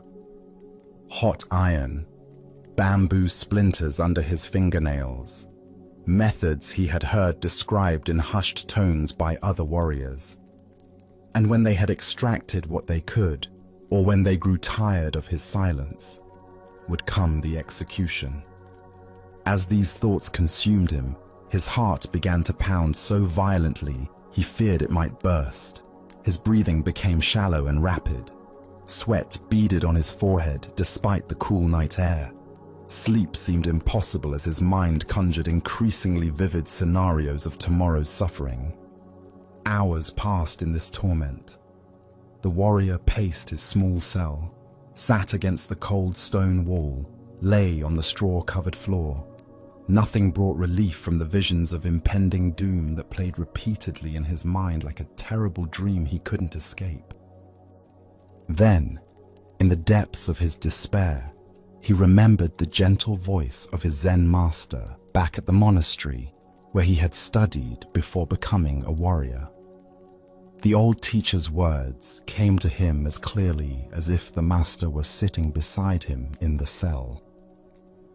Hot iron, bamboo splinters under his fingernails, methods he had heard described in hushed tones by other warriors. And when they had extracted what they could, or when they grew tired of his silence, would come the execution. As these thoughts consumed him, his heart began to pound so violently he feared it might burst. His breathing became shallow and rapid. Sweat beaded on his forehead despite the cool night air. Sleep seemed impossible as his mind conjured increasingly vivid scenarios of tomorrow's suffering. Hours passed in this torment. The warrior paced his small cell, sat against the cold stone wall, lay on the straw-covered floor. Nothing brought relief from the visions of impending doom that played repeatedly in his mind like a terrible dream he couldn't escape. Then, in the depths of his despair, he remembered the gentle voice of his Zen master back at the monastery where he had studied before becoming a warrior. The old teacher's words came to him as clearly as if the master were sitting beside him in the cell.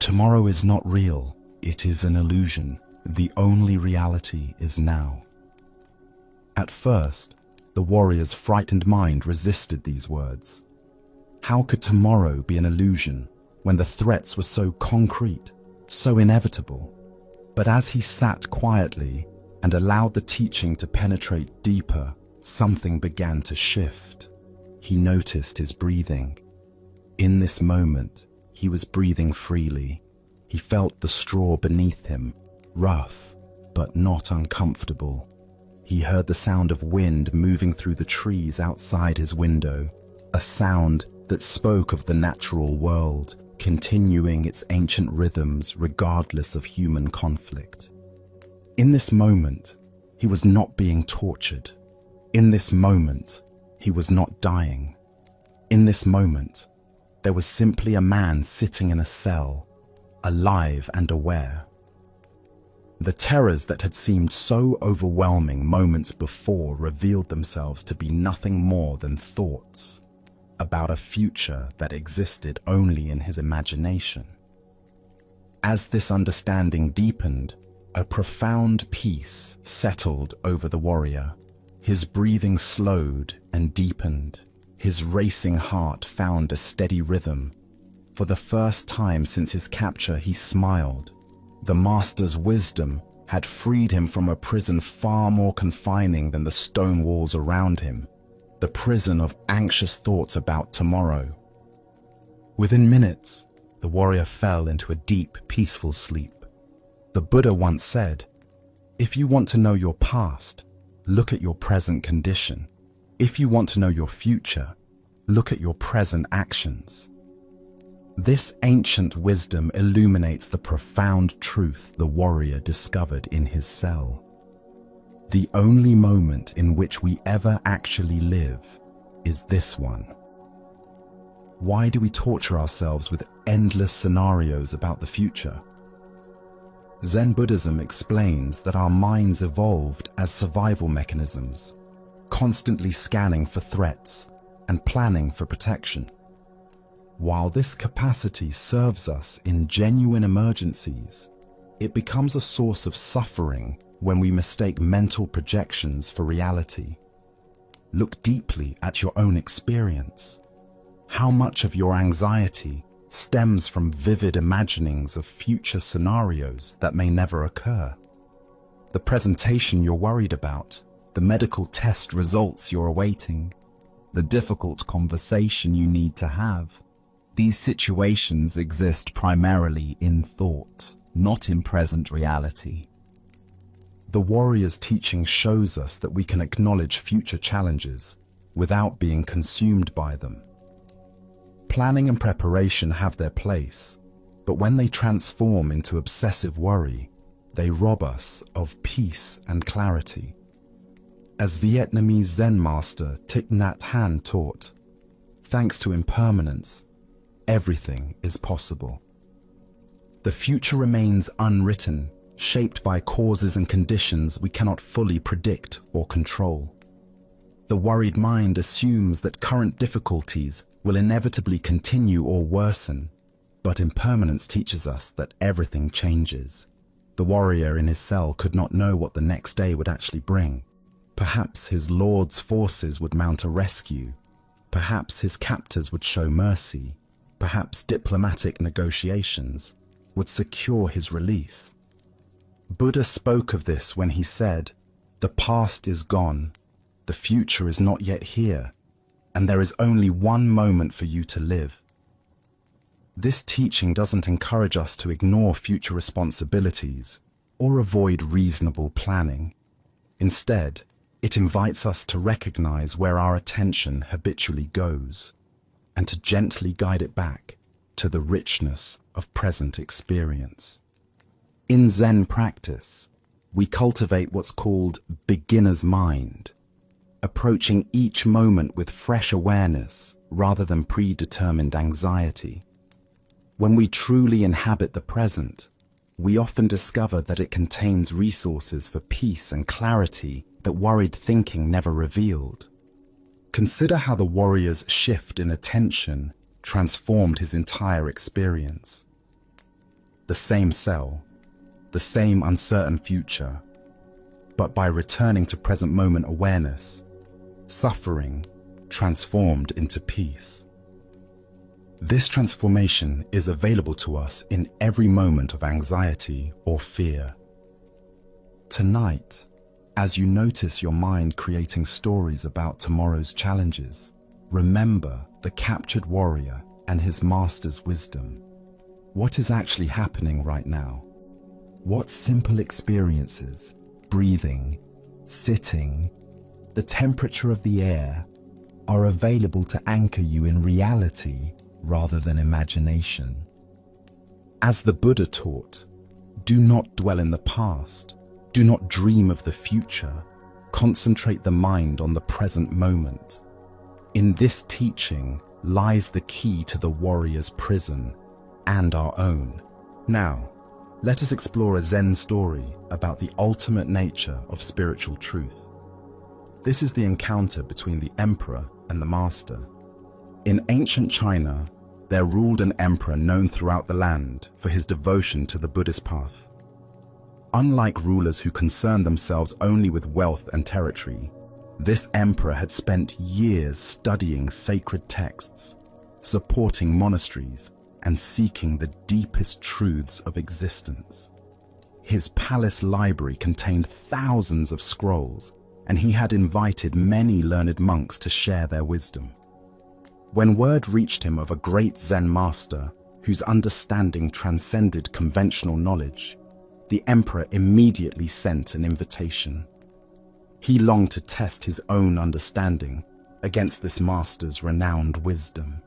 Tomorrow is not real, it is an illusion. The only reality is now. At first, the warrior's frightened mind resisted these words. How could tomorrow be an illusion when the threats were so concrete, so inevitable? But as he sat quietly and allowed the teaching to penetrate deeper, something began to shift. He noticed his breathing. In this moment, he was breathing freely. He felt the straw beneath him, rough, but not uncomfortable. He heard the sound of wind moving through the trees outside his window, a sound that spoke of the natural world, continuing its ancient rhythms regardless of human conflict. In this moment, he was not being tortured. In this moment, he was not dying. In this moment, there was simply a man sitting in a cell, alive and aware. The terrors that had seemed so overwhelming moments before revealed themselves to be nothing more than thoughts about a future that existed only in his imagination. As this understanding deepened, A profound peace settled over the warrior. His breathing slowed and deepened. His racing heart found a steady rhythm. For the first time since his capture, he smiled. The master's wisdom had freed him from a prison far more confining than the stone walls around him, the prison of anxious thoughts about tomorrow. Within minutes, the warrior fell into a deep, peaceful sleep. The Buddha once said, "If you want to know your past, look at your present condition. If you want to know your future, look at your present actions." This ancient wisdom illuminates the profound truth the warrior discovered in his cell. The only moment in which we ever actually live is this one. Why do we torture ourselves with endless scenarios about the future? Zen Buddhism explains that our minds evolved as survival mechanisms, constantly scanning for threats and planning for protection. While this capacity serves us in genuine emergencies, it becomes a source of suffering when we mistake mental projections for reality. Look deeply at your own experience. How much of your anxiety stems from vivid imaginings of future scenarios that may never occur? The presentation you're worried about, the medical test results you're awaiting, the difficult conversation you need to have. These situations exist primarily in thought, not in present reality. The warrior's teaching shows us that we can acknowledge future challenges without being consumed by them. Planning and preparation have their place, but when they transform into obsessive worry, they rob us of peace and clarity. As Vietnamese Zen master Thich Nhat Hanh taught, thanks to impermanence, everything is possible. The future remains unwritten, shaped by causes and conditions we cannot fully predict or control. The worried mind assumes that current difficulties will inevitably continue or worsen, but impermanence teaches us that everything changes. The warrior in his cell could not know what the next day would actually bring. Perhaps his lord's forces would mount a rescue. Perhaps his captors would show mercy. Perhaps diplomatic negotiations would secure his release. Buddha spoke of this when he said, "The past is gone, the future is not yet here, and there is only one moment for you to live." This teaching doesn't encourage us to ignore future responsibilities or avoid reasonable planning. Instead, it invites us to recognize where our attention habitually goes, and to gently guide it back to the richness of present experience. In Zen practice, we cultivate what's called beginner's mind, approaching each moment with fresh awareness rather than predetermined anxiety. When we truly inhabit the present, we often discover that it contains resources for peace and clarity that worried thinking never revealed. Consider how the warrior's shift in attention transformed his entire experience. The same cell, the same uncertain future, but by returning to present moment awareness, suffering transformed into peace. This transformation is available to us in every moment of anxiety or fear. Tonight, as you notice your mind creating stories about tomorrow's challenges, remember the captured warrior and his master's wisdom. What is actually happening right now? What simple experiences, breathing, sitting, the temperature of the air, are available to anchor you in reality rather than imagination? As the Buddha taught, do not dwell in the past. Do not dream of the future. Concentrate the mind on the present moment. In this teaching lies the key to the warrior's prison and our own. Now, let us explore a Zen story about the ultimate nature of spiritual truth. This is the encounter between the emperor and the master. In ancient China, there ruled an emperor known throughout the land for his devotion to the Buddhist path. Unlike rulers who concern themselves only with wealth and territory, this emperor had spent years studying sacred texts, supporting monasteries, and seeking the deepest truths of existence. His palace library contained thousands of scrolls, and he had invited many learned monks to share their wisdom. When word reached him of a great Zen master whose understanding transcended conventional knowledge, the emperor immediately sent an invitation. He longed to test his own understanding against this master's renowned wisdom.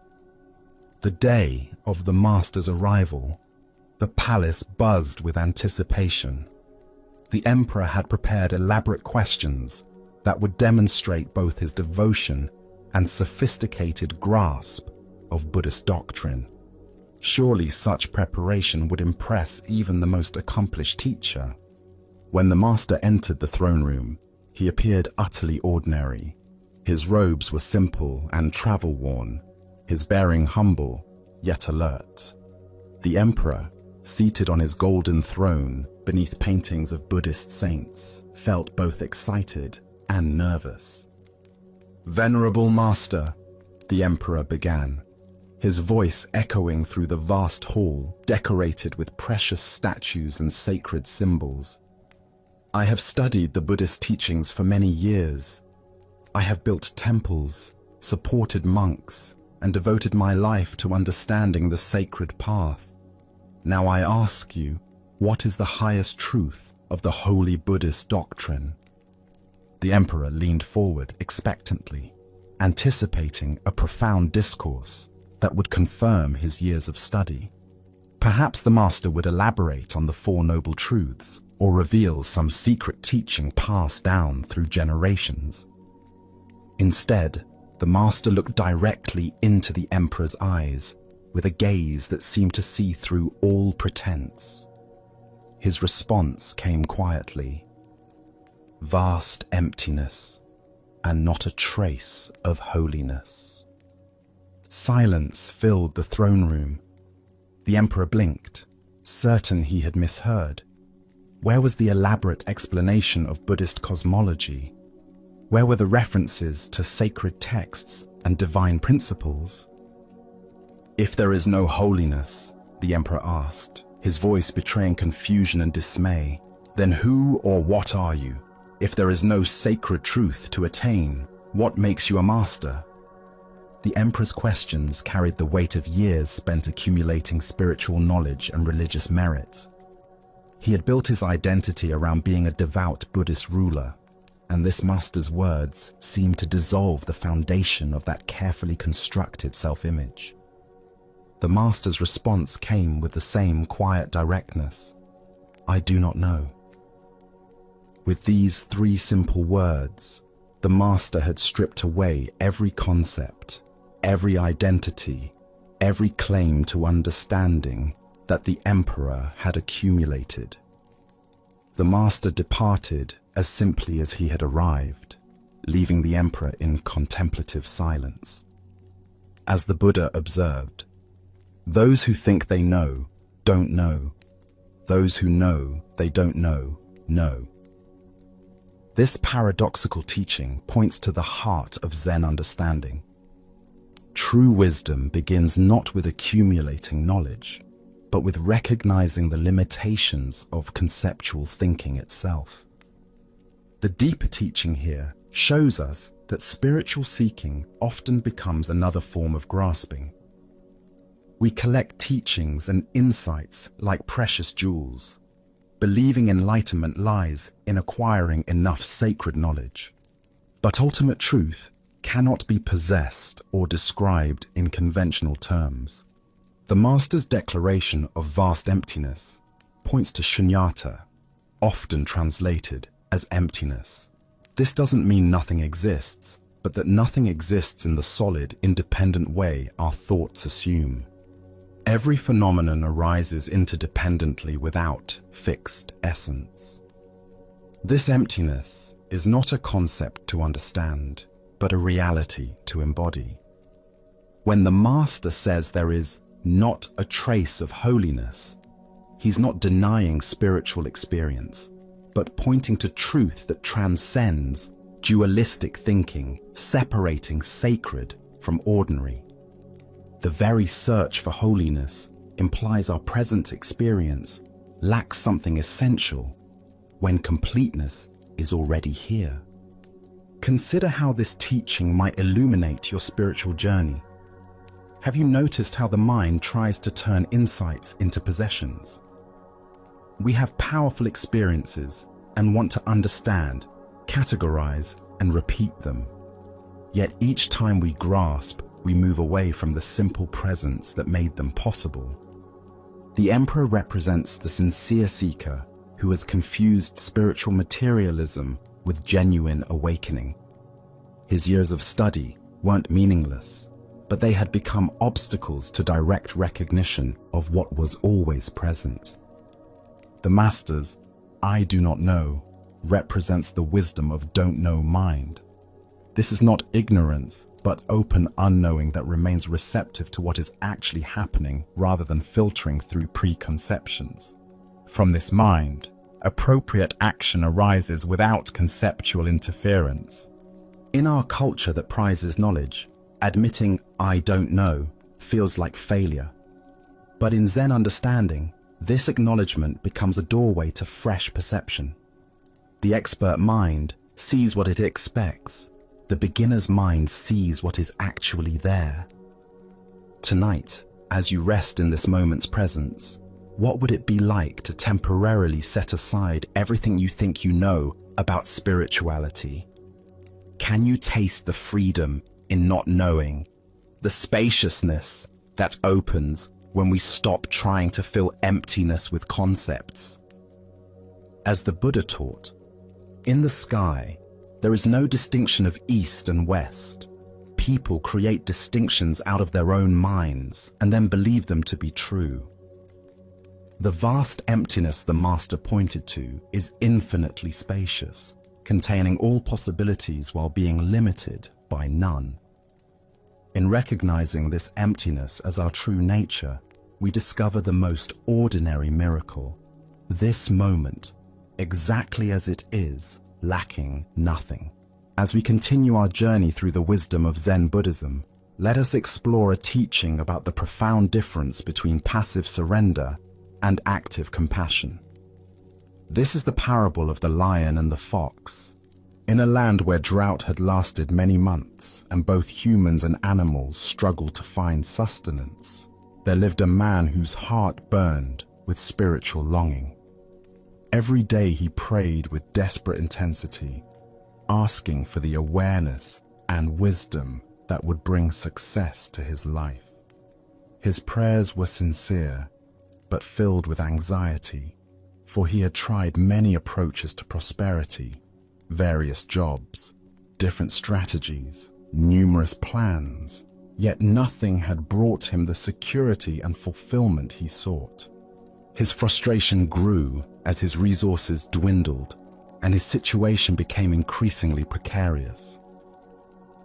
The day of the master's arrival, the palace buzzed with anticipation. The emperor had prepared elaborate questions that would demonstrate both his devotion and sophisticated grasp of Buddhist doctrine. Surely such preparation would impress even the most accomplished teacher. When the master entered the throne room, he appeared utterly ordinary. His robes were simple and travel-worn, his bearing humble, yet alert. The emperor, seated on his golden throne beneath paintings of Buddhist saints, felt both excited and nervous. "Venerable master," the emperor began, his voice echoing through the vast hall decorated with precious statues and sacred symbols. "I have studied the Buddhist teachings for many years. I have built temples, supported monks, and devoted my life to understanding the sacred path. Now I ask you, what is the highest truth of the holy Buddhist doctrine?" The emperor leaned forward expectantly, anticipating a profound discourse that would confirm his years of study. Perhaps the master would elaborate on the Four Noble Truths or reveal some secret teaching passed down through generations. Instead, the master looked directly into the emperor's eyes with a gaze that seemed to see through all pretense. His response came quietly. Vast emptiness, and not a trace of holiness. Silence filled the throne room. The emperor blinked, certain he had misheard. Where was the elaborate explanation of Buddhist cosmology? Where were the references to sacred texts and divine principles? "If there is no holiness," the emperor asked, his voice betraying confusion and dismay, "then who or what are you? If there is no sacred truth to attain, what makes you a master?" The emperor's questions carried the weight of years spent accumulating spiritual knowledge and religious merit. He had built his identity around being a devout Buddhist ruler, and this master's words seemed to dissolve the foundation of that carefully constructed self-image. The master's response came with the same quiet directness. "I do not know." With these three simple words, the master had stripped away every concept, every identity, every claim to understanding that the emperor had accumulated. The master departed as simply as he had arrived, leaving the emperor in contemplative silence. As the Buddha observed, "Those who think they know, don't know. Those who know they don't know, know." This paradoxical teaching points to the heart of Zen understanding. True wisdom begins not with accumulating knowledge, but with recognizing the limitations of conceptual thinking itself. The deeper teaching here shows us that spiritual seeking often becomes another form of grasping. We collect teachings and insights like precious jewels, believing enlightenment lies in acquiring enough sacred knowledge. But ultimate truth cannot be possessed or described in conventional terms. The master's declaration of vast emptiness points to shunyata, often translated as emptiness. This doesn't mean nothing exists, but that nothing exists in the solid, independent way our thoughts assume. Every phenomenon arises interdependently without fixed essence. This emptiness is not a concept to understand, but a reality to embody. When the master says there is not a trace of holiness, He's not denying spiritual experience, but pointing to truth that transcends dualistic thinking, separating sacred from ordinary. The very search for holiness implies our present experience lacks something essential when completeness is already here. Consider how this teaching might illuminate your spiritual journey. Have you noticed how the mind tries to turn insights into possessions? We have powerful experiences and want to understand, categorize, and repeat them. Yet each time we grasp, we move away from the simple presence that made them possible. The emperor represents the sincere seeker who has confused spiritual materialism with genuine awakening. His years of study weren't meaningless, but they had become obstacles to direct recognition of what was always present. The master's "I do not know" represents the wisdom of don't know mind. This is not ignorance, but open unknowing that remains receptive to what is actually happening rather than filtering through preconceptions. From this mind, appropriate action arises without conceptual interference. In our culture that prizes knowledge, admitting "I don't know" feels like failure. But in Zen understanding, this acknowledgement becomes a doorway to fresh perception. The expert mind sees what it expects. The beginner's mind sees what is actually there. Tonight, as you rest in this moment's presence, what would it be like to temporarily set aside everything you think you know about spirituality? Can you taste the freedom in not knowing, the spaciousness that opens when we stop trying to fill emptiness with concepts? As the Buddha taught, in the sky, there is no distinction of east and west. People create distinctions out of their own minds and then believe them to be true. The vast emptiness the master pointed to is infinitely spacious, containing all possibilities while being limited by none. In recognizing this emptiness as our true nature, we discover the most ordinary miracle. This moment, exactly as it is, lacking nothing. As we continue our journey through the wisdom of Zen Buddhism, let us explore a teaching about the profound difference between passive surrender and active compassion. This is the parable of the lion and the fox. In a land where drought had lasted many months and both humans and animals struggled to find sustenance, there lived a man whose heart burned with spiritual longing. Every day he prayed with desperate intensity, asking for the awareness and wisdom that would bring success to his life. His prayers were sincere, but filled with anxiety, for he had tried many approaches to prosperity, various jobs, different strategies, numerous plans, yet nothing had brought him the security and fulfillment he sought. His frustration grew as his resources dwindled and his situation became increasingly precarious.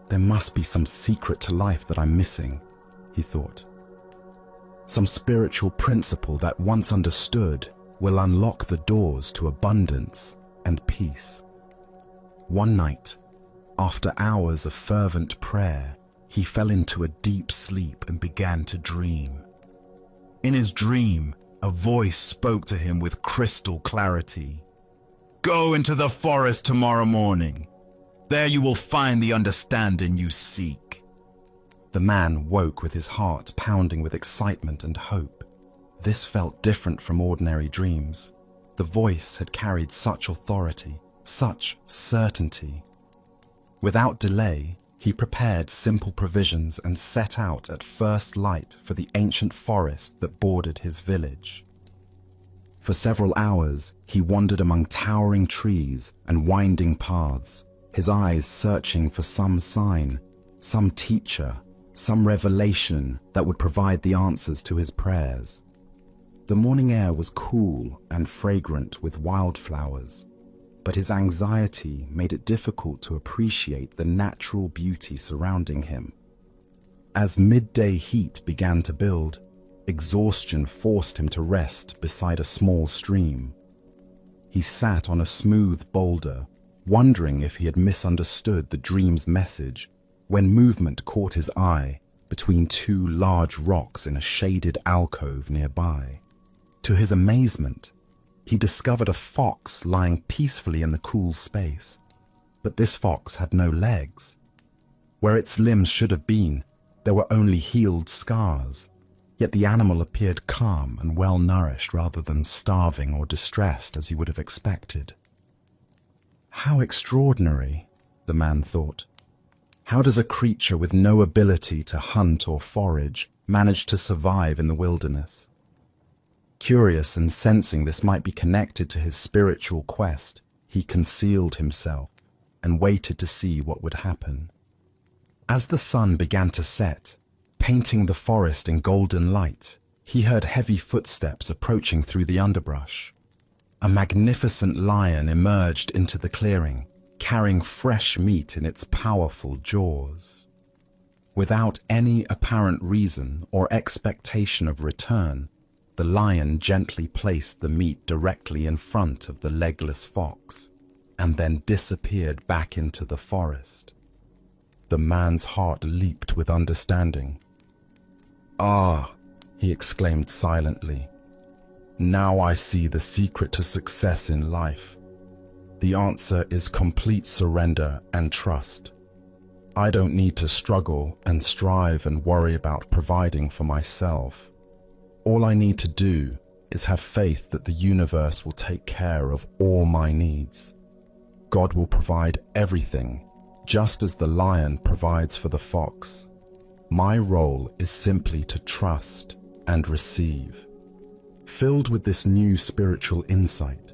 There must be some secret to life that I'm missing, he thought. Some spiritual principle that, once understood, will unlock the doors to abundance and peace. One night, after hours of fervent prayer, he fell into a deep sleep and began to dream. In his dream, a voice spoke to him with crystal clarity. "Go into the forest tomorrow morning. There you will find the understanding you seek." The man woke with his heart pounding with excitement and hope. This felt different from ordinary dreams. The voice had carried such authority, such certainty. Without delay, he prepared simple provisions and set out at first light for the ancient forest that bordered his village. For several hours, he wandered among towering trees and winding paths, his eyes searching for some sign, some teacher, some revelation that would provide the answers to his prayers. The morning air was cool and fragrant with wildflowers, but his anxiety made it difficult to appreciate the natural beauty surrounding him. As midday heat began to build, Exhaustion forced him to rest beside a small stream. He sat on a smooth boulder, wondering if he had misunderstood the dream's message, when movement caught his eye between two large rocks in a shaded alcove nearby. To his amazement, he discovered a fox lying peacefully in the cool space. But this fox had no legs. Where its limbs should have been, there were only healed scars. Yet the animal appeared calm and well-nourished rather than starving or distressed as he would have expected. How extraordinary, the man thought. How does a creature with no ability to hunt or forage manage to survive in the wilderness? Curious and sensing this might be connected to his spiritual quest, he concealed himself and waited to see what would happen. As the sun began to set, painting the forest in golden light, he heard heavy footsteps approaching through the underbrush. A magnificent lion emerged into the clearing, carrying fresh meat in its powerful jaws. Without any apparent reason or expectation of return, the lion gently placed the meat directly in front of the legless fox, and then disappeared back into the forest. The man's heart leaped with understanding. "Ah," he exclaimed silently, "now I see the secret to success in life. The answer is complete surrender and trust. I don't need to struggle and strive and worry about providing for myself. All I need to do is have faith that the universe will take care of all my needs. God will provide everything, just as the lion provides for the fox. My role is simply to trust and receive." Filled with this new spiritual insight,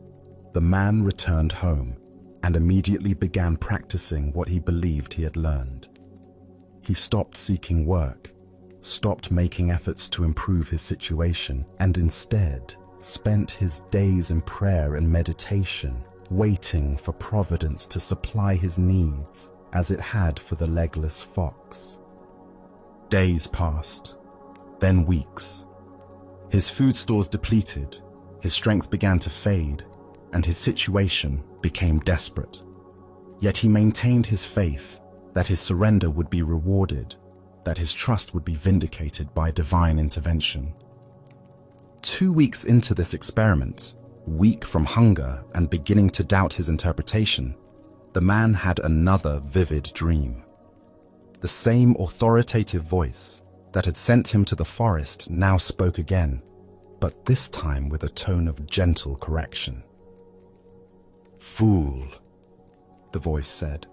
the man returned home and immediately began practicing what he believed he had learned. He stopped seeking work, stopped making efforts to improve his situation, and instead spent his days in prayer and meditation, waiting for providence to supply his needs as it had for the legless fox. Days passed, then weeks. His food stores depleted, his strength began to fade, and his situation became desperate. Yet he maintained his faith that his surrender would be rewarded, that his trust would be vindicated by divine intervention. 2 weeks into this experiment, weak from hunger and beginning to doubt his interpretation, the man had another vivid dream. The same authoritative voice that had sent him to the forest now spoke again, but this time with a tone of gentle correction. "Fool," the voice said,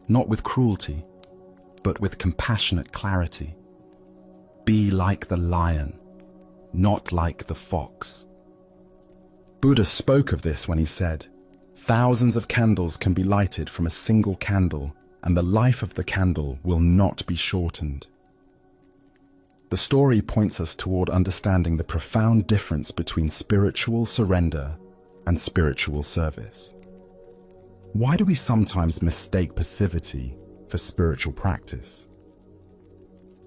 not with cruelty, but with compassionate clarity. "Be like the lion, not like the fox." Buddha spoke of this when he said, "Thousands of candles can be lighted from a single candle, and the life of the candle will not be shortened." The story points us toward understanding the profound difference between spiritual surrender and spiritual service. Why do we sometimes mistake passivity for spiritual practice?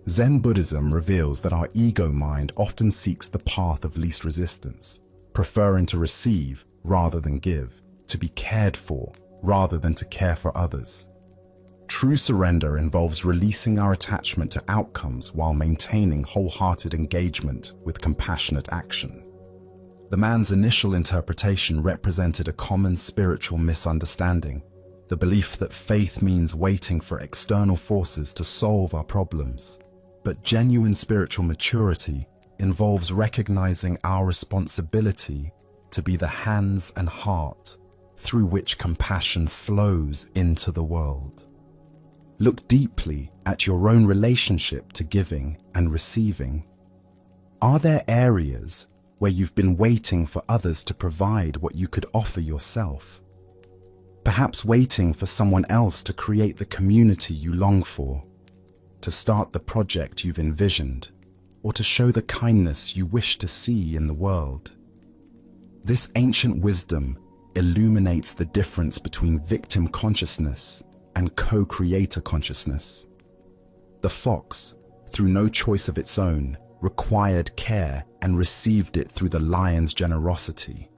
Zen Buddhism reveals that our ego mind often seeks the path of least resistance, preferring to receive rather than give, to be cared for rather than to care for others. True surrender involves releasing our attachment to outcomes while maintaining wholehearted engagement with compassionate action. The man's initial interpretation represented a common spiritual misunderstanding, the belief that faith means waiting for external forces to solve our problems. But genuine spiritual maturity involves recognizing our responsibility to be the hands and heart through which compassion flows into the world. Look deeply at your own relationship to giving and receiving. Are there areas where you've been waiting for others to provide what you could offer yourself? Perhaps waiting for someone else to create the community you long for, to start the project you've envisioned, or to show the kindness you wish to see in the world. This ancient wisdom illuminates the difference between victim consciousness and co-creator consciousness. The fox, through no choice of its own, required care and received it through the lion's generosity.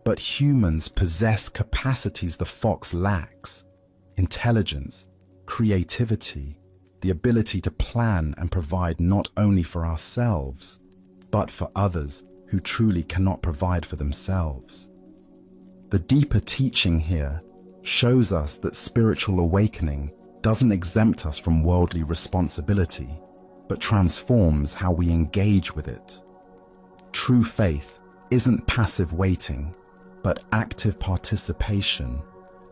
But humans possess capacities the fox lacks: intelligence, creativity, the ability to plan and provide not only for ourselves, but for others who truly cannot provide for themselves. The deeper teaching here shows us that spiritual awakening doesn't exempt us from worldly responsibility, but transforms how we engage with it. True faith isn't passive waiting, but active participation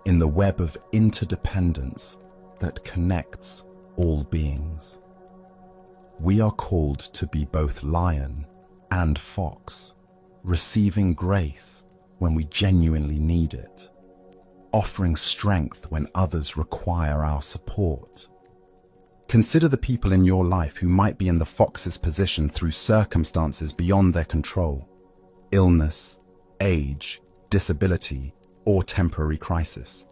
in the web of interdependence that connects all beings. We are called to be both lion and fox, receiving grace when we genuinely need it, offering strength when others require our support. Consider the people in your life who might be in the fox's position through circumstances beyond their control: illness, age, disability, or temporary crisis.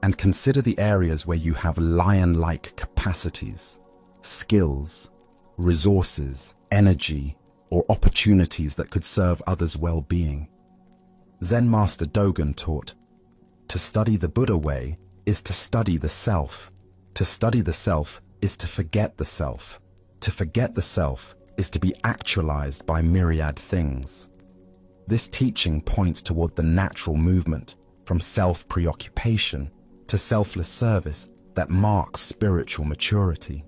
And consider the areas where you have lion-like capacities, skills, resources, energy, or opportunities that could serve others' well-being. Zen Master Dogen taught, "To study the Buddha way is to study the self. To study the self is to forget the self. To forget the self is to be actualized by myriad things." This teaching points toward the natural movement from self-preoccupation to selfless service that marks spiritual maturity.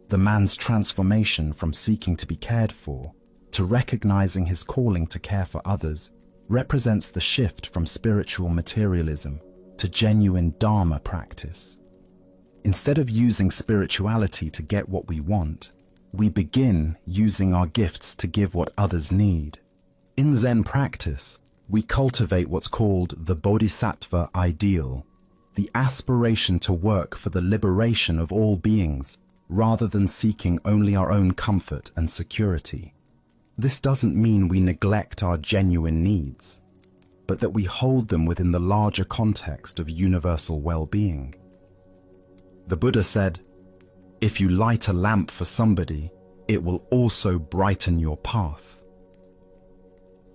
The man's transformation from seeking to be cared for to recognizing his calling to care for others represents the shift from spiritual materialism to genuine Dharma practice. Instead of using spirituality to get what we want, we begin using our gifts to give what others need. In Zen practice, we cultivate what's called the Bodhisattva ideal, the aspiration to work for the liberation of all beings, rather than seeking only our own comfort and security. This doesn't mean we neglect our genuine needs, but that we hold them within the larger context of universal well-being. The Buddha said, "If you light a lamp for somebody, it will also brighten your path."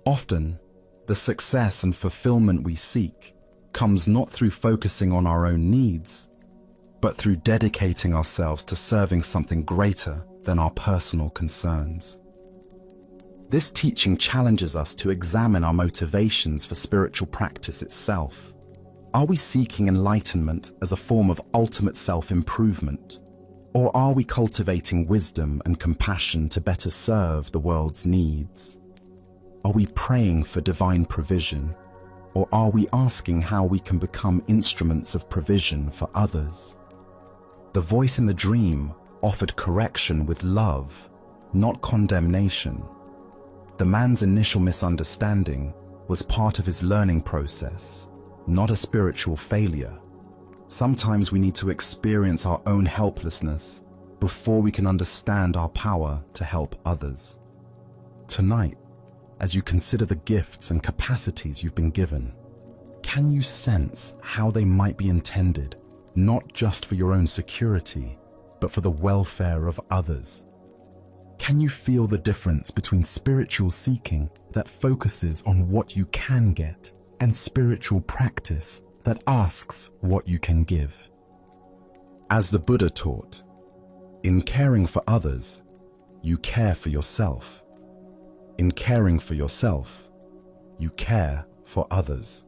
Often, the success and fulfillment we seek comes not through focusing on our own needs, but through dedicating ourselves to serving something greater than our personal concerns. This teaching challenges us to examine our motivations for spiritual practice itself. Are we seeking enlightenment as a form of ultimate self-improvement? Or are we cultivating wisdom and compassion to better serve the world's needs? Are we praying for divine provision? Or are we asking how we can become instruments of provision for others? The voice in the dream offered correction with love, not condemnation. The man's initial misunderstanding was part of his learning process, not a spiritual failure. Sometimes we need to experience our own helplessness before we can understand our power to help others. Tonight, as you consider the gifts and capacities you've been given, can you sense how they might be intended, not just for your own security, but for the welfare of others? Can you feel the difference between spiritual seeking that focuses on what you can get and spiritual practice that asks what you can give? As the Buddha taught, in caring for others, you care for yourself. In caring for yourself, you care for others.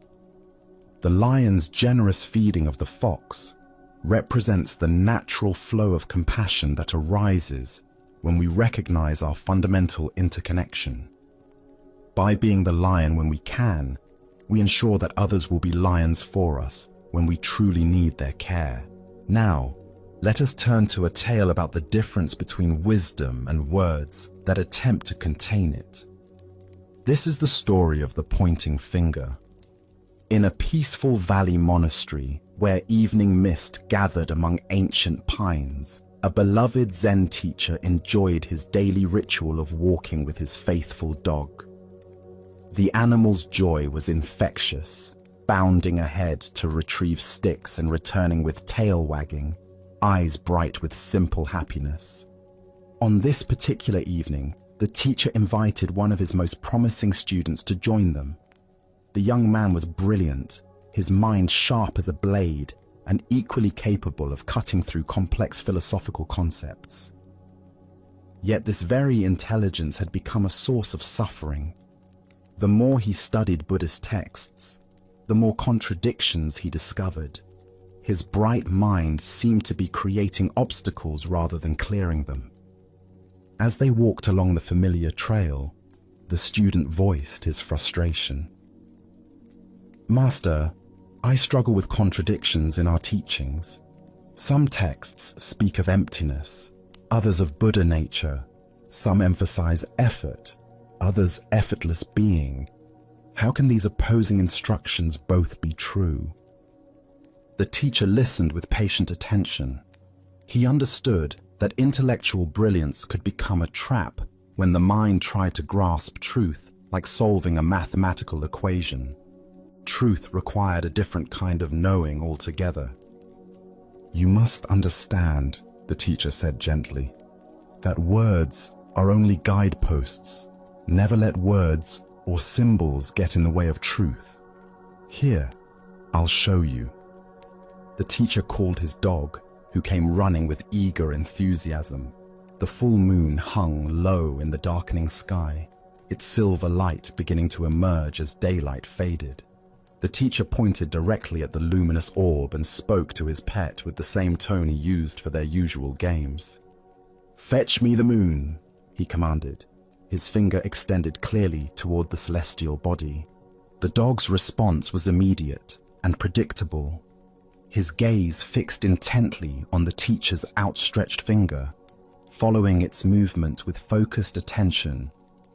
The lion's generous feeding of the fox represents the natural flow of compassion that arises when we recognize our fundamental interconnection. By being the lion when we can, we ensure that others will be lions for us when we truly need their care. Now, let us turn to a tale about the difference between wisdom and words that attempt to contain it. This is the story of the pointing finger. In a peaceful valley monastery where evening mist gathered among ancient pines, a beloved Zen teacher enjoyed his daily ritual of walking with his faithful dog. The animal's joy was infectious, bounding ahead to retrieve sticks and returning with tail wagging, eyes bright with simple happiness. On this particular evening, the teacher invited one of his most promising students to join them. The young man was brilliant, his mind sharp as a blade, and equally capable of cutting through complex philosophical concepts. Yet this very intelligence had become a source of suffering. The more he studied Buddhist texts, the more contradictions he discovered. His bright mind seemed to be creating obstacles rather than clearing them. As they walked along the familiar trail, the student voiced his frustration. "Master, I struggle with contradictions in our teachings. Some texts speak of emptiness, others of Buddha nature. Some emphasize effort, others effortless being. How can these opposing instructions both be true?" The teacher listened with patient attention. He understood that intellectual brilliance could become a trap when the mind tried to grasp truth like solving a mathematical equation. Truth required a different kind of knowing altogether. "You must understand," the teacher said gently, "that words are only guideposts. Never let words or symbols get in the way of truth. Here, I'll show you." The teacher called his dog, who came running with eager enthusiasm. The full moon hung low in the darkening sky, its silver light beginning to emerge as daylight faded. The teacher pointed directly at the luminous orb and spoke to his pet with the same tone he used for their usual games. "Fetch me the moon," he commanded, his finger extended clearly toward the celestial body. The dog's response was immediate and predictable. His gaze fixed intently on the teacher's outstretched finger, following its movement with focused attention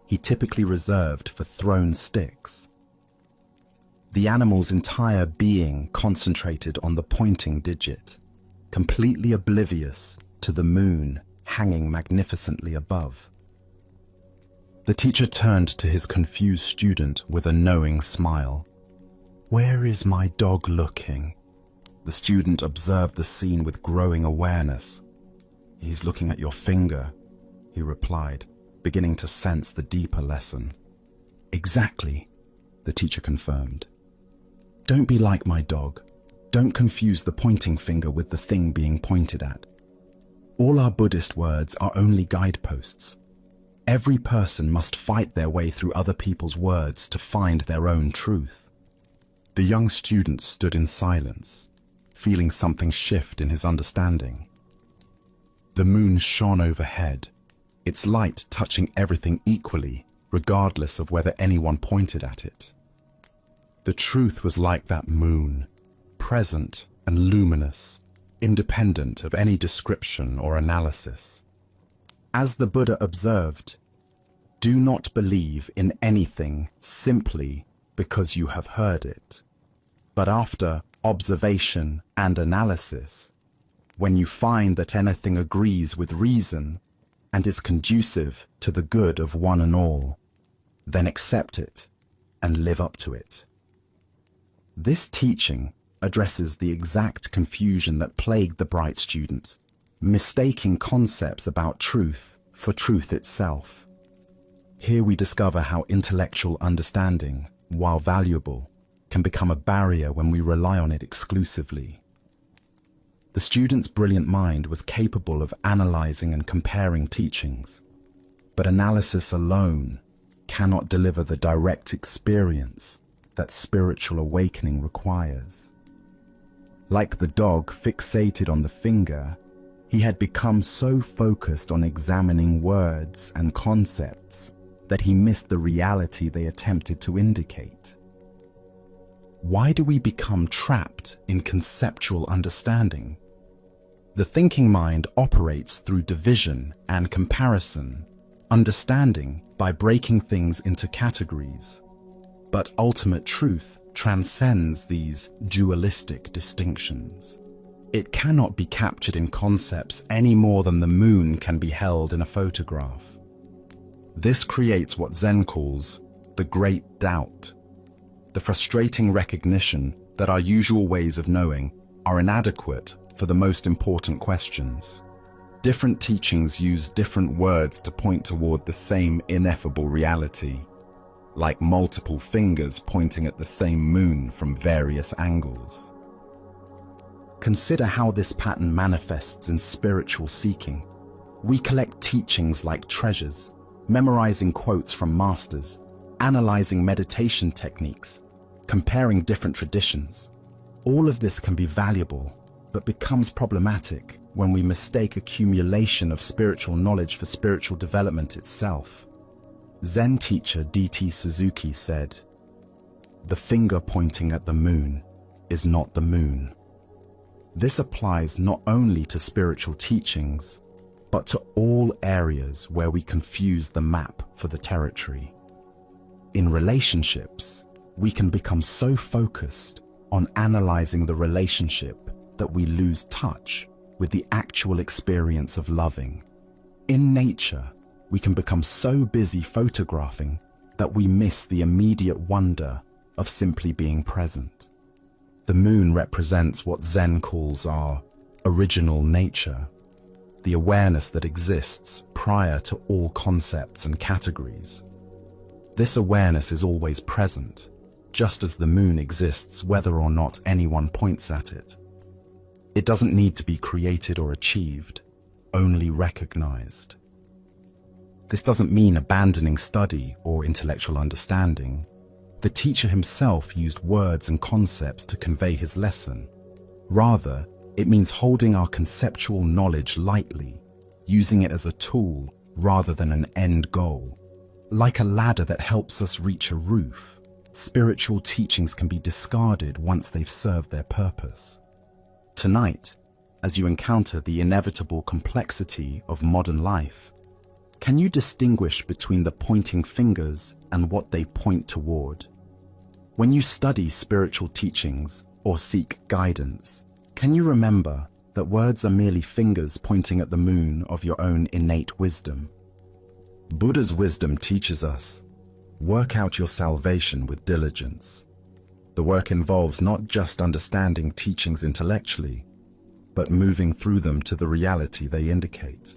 he typically reserved for thrown sticks. The animal's entire being concentrated on the pointing digit, completely oblivious to the moon hanging magnificently above. The teacher turned to his confused student with a knowing smile. "Where is my dog looking?" The student observed the scene with growing awareness. "He's looking at your finger," he replied, beginning to sense the deeper lesson. "Exactly," the teacher confirmed. "Don't be like my dog. Don't confuse the pointing finger with the thing being pointed at. All our Buddhist words are only guideposts. Every person must fight their way through other people's words to find their own truth." The young student stood in silence, feeling something shift in his understanding. The moon shone overhead, its light touching everything equally, regardless of whether anyone pointed at it. The truth was like that moon, present and luminous, independent of any description or analysis. As the Buddha observed, "Do not believe in anything simply because you have heard it, but after observation and analysis, when you find that anything agrees with reason and is conducive to the good of one and all, then accept it and live up to it." This teaching addresses the exact confusion that plagued the bright student, mistaking concepts about truth for truth itself. Here we discover how intellectual understanding, while valuable, can become a barrier when we rely on it exclusively. The student's brilliant mind was capable of analyzing and comparing teachings, but analysis alone cannot deliver the direct experience that spiritual awakening requires. Like the dog fixated on the finger, he had become so focused on examining words and concepts that he missed the reality they attempted to indicate. Why do we become trapped in conceptual understanding? The thinking mind operates through division and comparison, understanding by breaking things into categories. But ultimate truth transcends these dualistic distinctions. It cannot be captured in concepts any more than the moon can be held in a photograph. This creates what Zen calls the great doubt, the frustrating recognition that our usual ways of knowing are inadequate for the most important questions. Different teachings use different words to point toward the same ineffable reality, like multiple fingers pointing at the same moon from various angles. Consider how this pattern manifests in spiritual seeking. We collect teachings like treasures, memorizing quotes from masters, analyzing meditation techniques, comparing different traditions. All of this can be valuable, but becomes problematic when we mistake accumulation of spiritual knowledge for spiritual development itself. Zen teacher D.T. Suzuki said, "The finger pointing at the moon is not the moon." This applies not only to spiritual teachings, but to all areas where we confuse the map for the territory. In relationships, we can become so focused on analyzing the relationship that we lose touch with the actual experience of loving. In nature, we can become so busy photographing that we miss the immediate wonder of simply being present. The moon represents what Zen calls our original nature, the awareness that exists prior to all concepts and categories. This awareness is always present, just as the moon exists whether or not anyone points at it. It doesn't need to be created or achieved, only recognized. This doesn't mean abandoning study or intellectual understanding. The teacher himself used words and concepts to convey his lesson. Rather, it means holding our conceptual knowledge lightly, using it as a tool rather than an end goal. Like a ladder that helps us reach a roof, spiritual teachings can be discarded once they've served their purpose. Tonight, as you encounter the inevitable complexity of modern life, can you distinguish between the pointing fingers and what they point toward? When you study spiritual teachings or seek guidance, can you remember that words are merely fingers pointing at the moon of your own innate wisdom? Buddha's wisdom teaches us, work out your salvation with diligence. The work involves not just understanding teachings intellectually, but moving through them to the reality they indicate.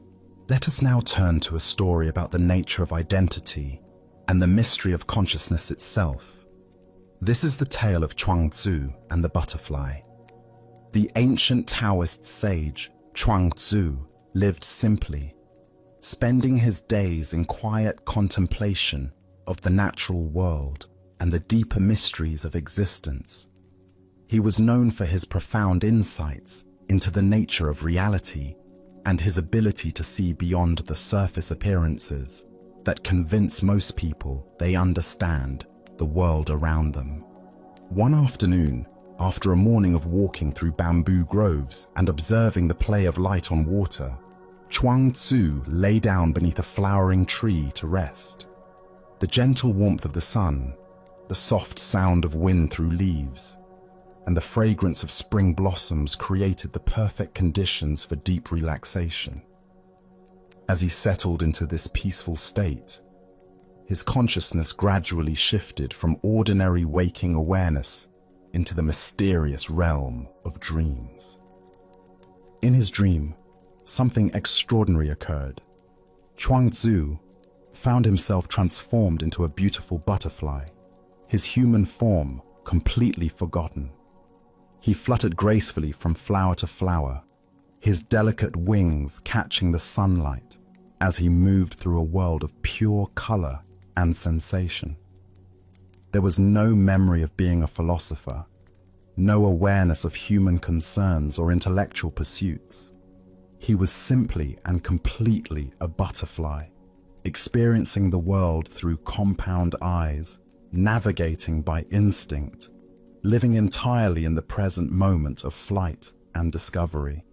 Let us now turn to a story about the nature of identity and the mystery of consciousness itself. This is the tale of Chuang-Tzu and the butterfly. The ancient Taoist sage, Chuang-Tzu, lived simply, spending his days in quiet contemplation of the natural world and the deeper mysteries of existence. He was known for his profound insights into the nature of reality and his ability to see beyond the surface appearances that convince most people they understand the world around them. One afternoon, after a morning of walking through bamboo groves and observing the play of light on water, Chuang-Tzu lay down beneath a flowering tree to rest. The gentle warmth of the sun, the soft sound of wind through leaves, and the fragrance of spring blossoms created the perfect conditions for deep relaxation. As he settled into this peaceful state, his consciousness gradually shifted from ordinary waking awareness into the mysterious realm of dreams. In his dream, something extraordinary occurred. Chuang-Tzu found himself transformed into a beautiful butterfly, his human form completely forgotten. He fluttered gracefully from flower to flower, his delicate wings catching the sunlight as he moved through a world of pure color and sensation. There was no memory of being a philosopher, no awareness of human concerns or intellectual pursuits. He was simply and completely a butterfly, experiencing the world through compound eyes, navigating by instinct, living entirely in the present moment of flight and discovery.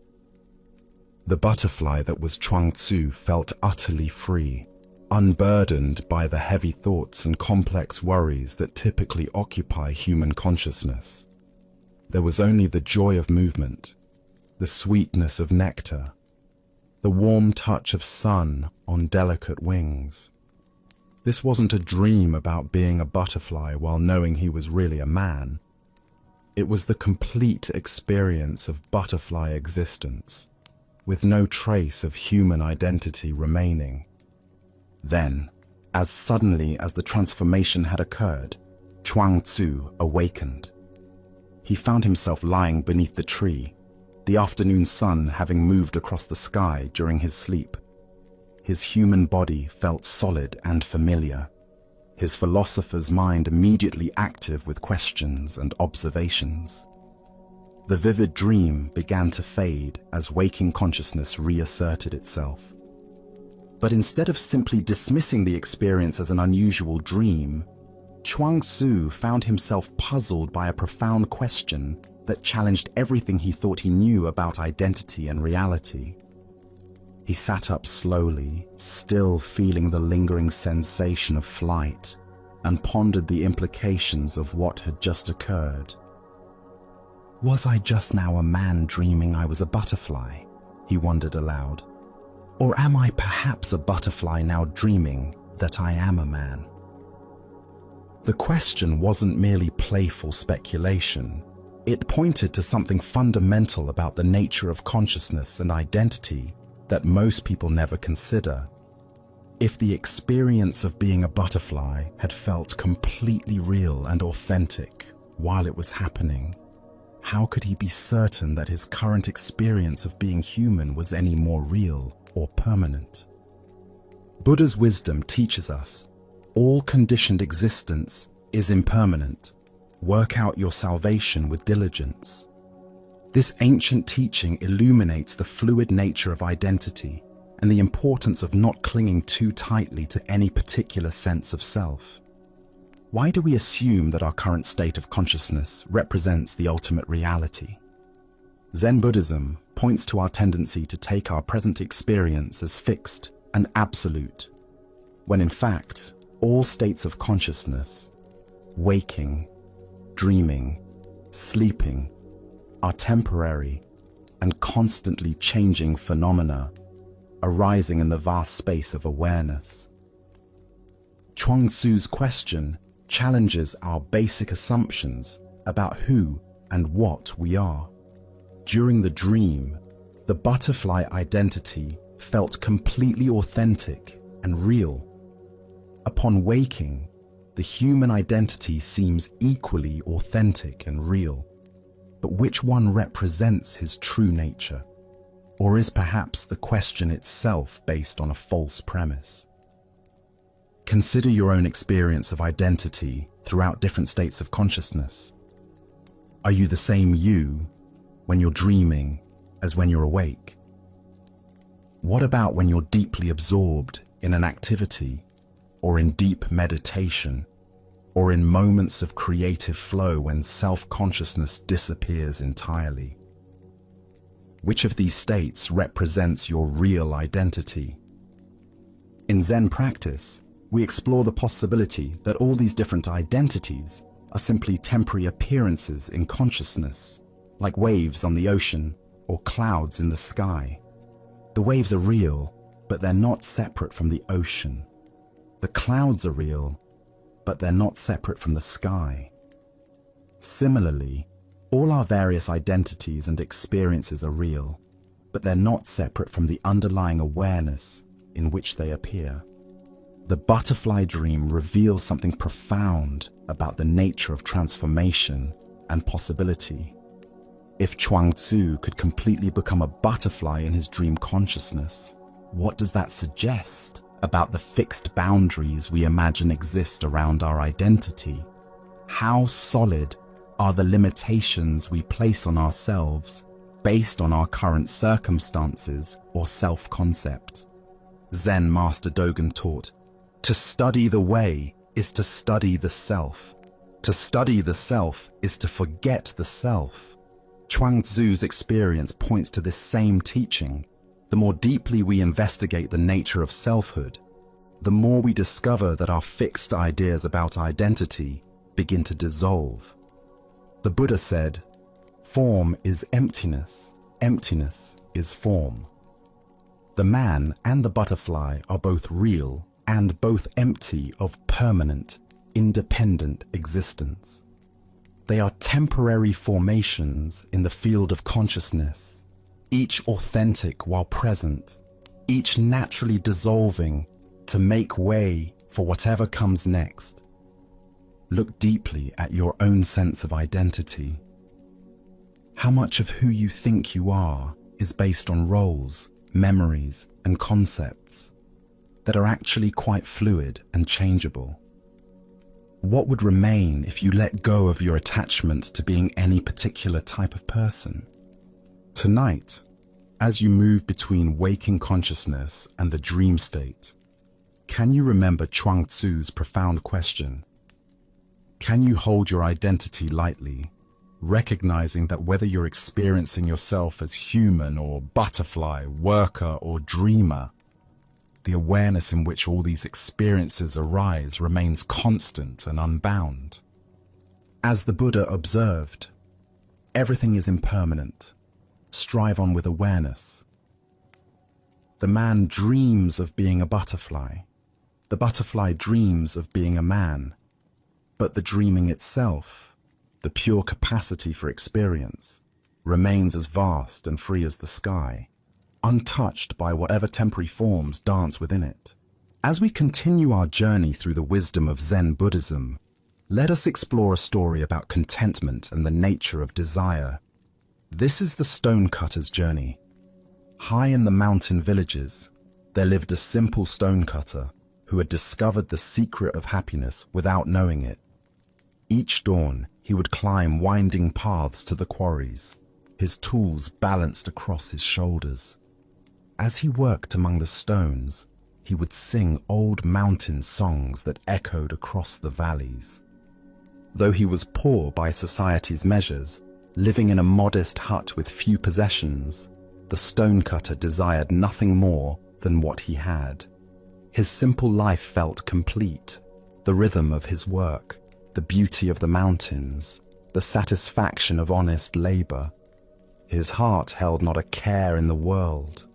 The butterfly that was Chuang-Tzu felt utterly free, unburdened by the heavy thoughts and complex worries that typically occupy human consciousness. There was only the joy of movement, the sweetness of nectar, the warm touch of sun on delicate wings. This wasn't a dream about being a butterfly while knowing he was really a man. It was the complete experience of butterfly existence, with no trace of human identity remaining. Then, as suddenly as the transformation had occurred, Chuang Tzu awakened. He found himself lying beneath the tree, the afternoon sun having moved across the sky during his sleep. His human body felt solid and familiar, his philosopher's mind immediately active with questions and observations. The vivid dream began to fade as waking consciousness reasserted itself. But instead of simply dismissing the experience as an unusual dream, Chuang Tzu found himself puzzled by a profound question that challenged everything he thought he knew about identity and reality. He sat up slowly, still feeling the lingering sensation of flight, and pondered the implications of what had just occurred. Was I just now a man dreaming I was a butterfly? He wondered aloud. Or am I perhaps a butterfly now dreaming that I am a man? The question wasn't merely playful speculation. It pointed to something fundamental about the nature of consciousness and identity that most people never consider. If the experience of being a butterfly had felt completely real and authentic while it was happening, how could he be certain that his current experience of being human was any more real or permanent? Buddha's wisdom teaches us, all conditioned existence is impermanent. Work out your salvation with diligence. This ancient teaching illuminates the fluid nature of identity and the importance of not clinging too tightly to any particular sense of self. Why do we assume that our current state of consciousness represents the ultimate reality? Zen Buddhism points to our tendency to take our present experience as fixed and absolute, when in fact, all states of consciousness, waking, dreaming, sleeping, are temporary and constantly changing phenomena arising in the vast space of awareness. Chuang Tzu's question challenges our basic assumptions about who and what we are. During the dream, the butterfly identity felt completely authentic and real. Upon waking, the human identity seems equally authentic and real. But which one represents his true nature? Or is perhaps the question itself based on a false premise? Consider your own experience of identity throughout different states of consciousness. Are you the same you when you're dreaming as when you're awake? What about when you're deeply absorbed in an activity, or in deep meditation, or in moments of creative flow when self-consciousness disappears entirely? Which of these states represents your real identity? In Zen practice, we explore the possibility that all these different identities are simply temporary appearances in consciousness, like waves on the ocean or clouds in the sky. The waves are real, but they're not separate from the ocean. The clouds are real, but they're not separate from the sky. Similarly, all our various identities and experiences are real, but they're not separate from the underlying awareness in which they appear. The butterfly dream reveals something profound about the nature of transformation and possibility. If Chuang Tzu could completely become a butterfly in his dream consciousness, what does that suggest about the fixed boundaries we imagine exist around our identity? How solid are the limitations we place on ourselves based on our current circumstances or self-concept? Zen Master Dogen taught, to study the way is to study the self. To study the self is to forget the self. Chuang Tzu's experience points to this same teaching. The more deeply we investigate the nature of selfhood, the more we discover that our fixed ideas about identity begin to dissolve. The Buddha said, "Form is emptiness, emptiness is form." The man and the butterfly are both real and both empty of permanent, independent existence. They are temporary formations in the field of consciousness, each authentic while present, each naturally dissolving to make way for whatever comes next. Look deeply at your own sense of identity. How much of who you think you are is based on roles, memories, and concepts that are actually quite fluid and changeable? What would remain if you let go of your attachment to being any particular type of person? Tonight, as you move between waking consciousness and the dream state, can you remember Chuang Tzu's profound question? Can you hold your identity lightly, recognizing that whether you're experiencing yourself as human or butterfly, worker or dreamer, the awareness in which all these experiences arise remains constant and unbound? As the Buddha observed, everything is impermanent. Strive on with awareness. The man dreams of being a butterfly. The butterfly dreams of being a man. But the dreaming itself, the pure capacity for experience, remains as vast and free as the sky, untouched by whatever temporary forms dance within it. As we continue our journey through the wisdom of Zen Buddhism, let us explore a story about contentment and the nature of desire. This is the stonecutter's journey. High in the mountain villages, there lived a simple stonecutter who had discovered the secret of happiness without knowing it. Each dawn, he would climb winding paths to the quarries, his tools balanced across his shoulders. As he worked among the stones, he would sing old mountain songs that echoed across the valleys. Though he was poor by society's measures, living in a modest hut with few possessions, the stonecutter desired nothing more than what he had. His simple life felt complete. The rhythm of his work, the beauty of the mountains, the satisfaction of honest labor. His heart held not a care in the world.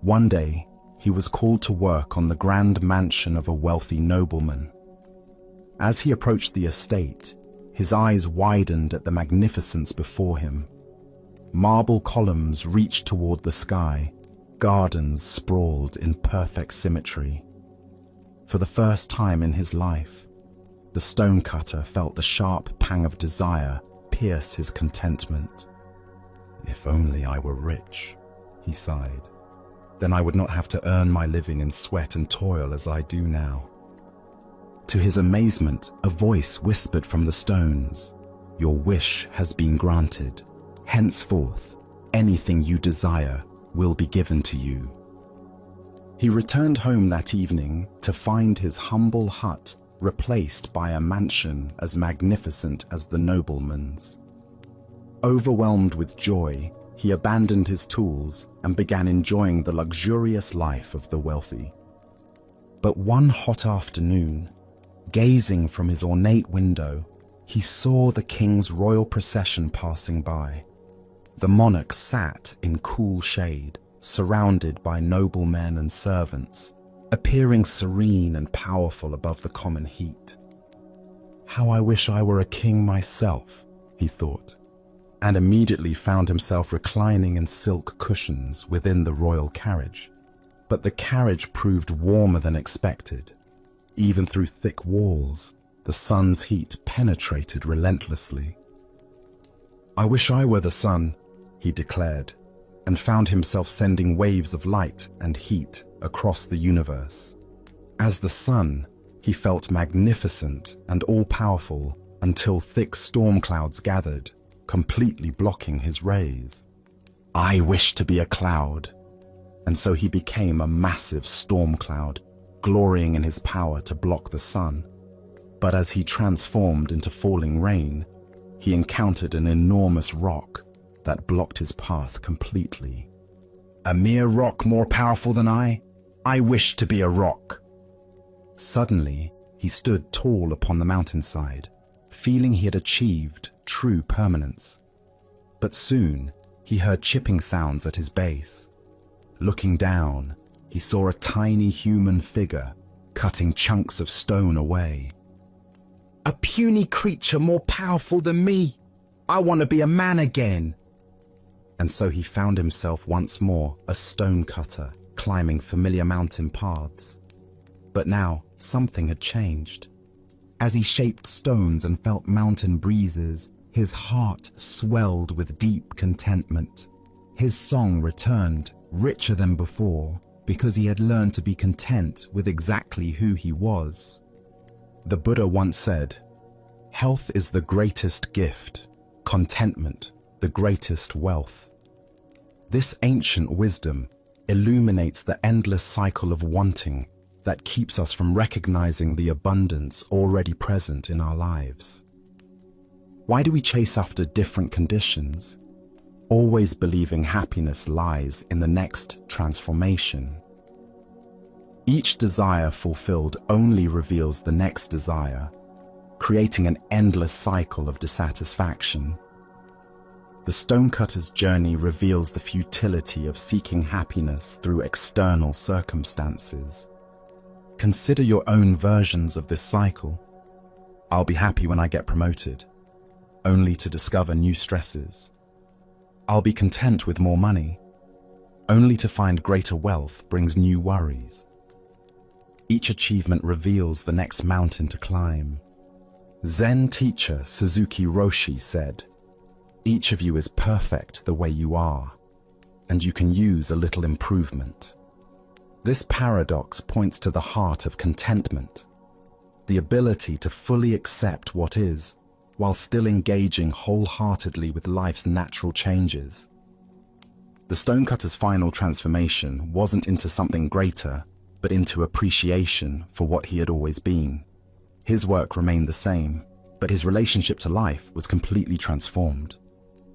One day, he was called to work on the grand mansion of a wealthy nobleman. As he approached the estate, his eyes widened at the magnificence before him. Marble columns reached toward the sky, gardens sprawled in perfect symmetry. For the first time in his life, the stonecutter felt the sharp pang of desire pierce his contentment. "If only I were rich," he sighed. "Then I would not have to earn my living in sweat and toil as I do now." To his amazement, a voice whispered from the stones, "Your wish has been granted. Henceforth, anything you desire will be given to you." He returned home that evening to find his humble hut replaced by a mansion as magnificent as the nobleman's. Overwhelmed with joy, he abandoned his tools and began enjoying the luxurious life of the wealthy. But one hot afternoon, gazing from his ornate window, he saw the king's royal procession passing by. The monarch sat in cool shade, surrounded by noblemen and servants, appearing serene and powerful above the common heat. "How I wish I were a king myself," he thought, and immediately found himself reclining in silk cushions within the royal carriage. But the carriage proved warmer than expected. Even through thick walls, the sun's heat penetrated relentlessly. "I wish I were the sun," he declared, and found himself sending waves of light and heat across the universe. As the sun, he felt magnificent and all-powerful until thick storm clouds gathered, completely blocking his rays. "I wish to be a cloud." And so he became a massive storm cloud, glorying in his power to block the sun. But as he transformed into falling rain, he encountered an enormous rock that blocked his path completely. "A mere rock more powerful than I? I wish to be a rock." Suddenly, he stood tall upon the mountainside, feeling he had achieved true permanence. But soon, he heard chipping sounds at his base. Looking down, he saw a tiny human figure cutting chunks of stone away. "A puny creature more powerful than me! I want to be a man again!" and so he found himself once more a stonecutter, climbing familiar mountain paths. But now something had changed. As he shaped stones and felt mountain breezes, his heart swelled with deep contentment. His song returned, richer than before, because he had learned to be content with exactly who he was. The Buddha once said, "Health is the greatest gift, contentment the greatest wealth." This ancient wisdom illuminates the endless cycle of wanting that keeps us from recognizing the abundance already present in our lives. Why do we chase after different conditions, always believing happiness lies in the next transformation? Each desire fulfilled only reveals the next desire, creating an endless cycle of dissatisfaction. The stonecutter's journey reveals the futility of seeking happiness through external circumstances. Consider your own versions of this cycle. I'll be happy when I get promoted, only to discover new stresses. I'll be content with more money, only to find greater wealth brings new worries. Each achievement reveals the next mountain to climb. Zen teacher Suzuki Roshi said, "Each of you is perfect the way you are, and you can use a little improvement." This paradox points to the heart of contentment, the ability to fully accept what is, while still engaging wholeheartedly with life's natural changes. The stonecutter's final transformation wasn't into something greater, but into appreciation for what he had always been. His work remained the same, but his relationship to life was completely transformed.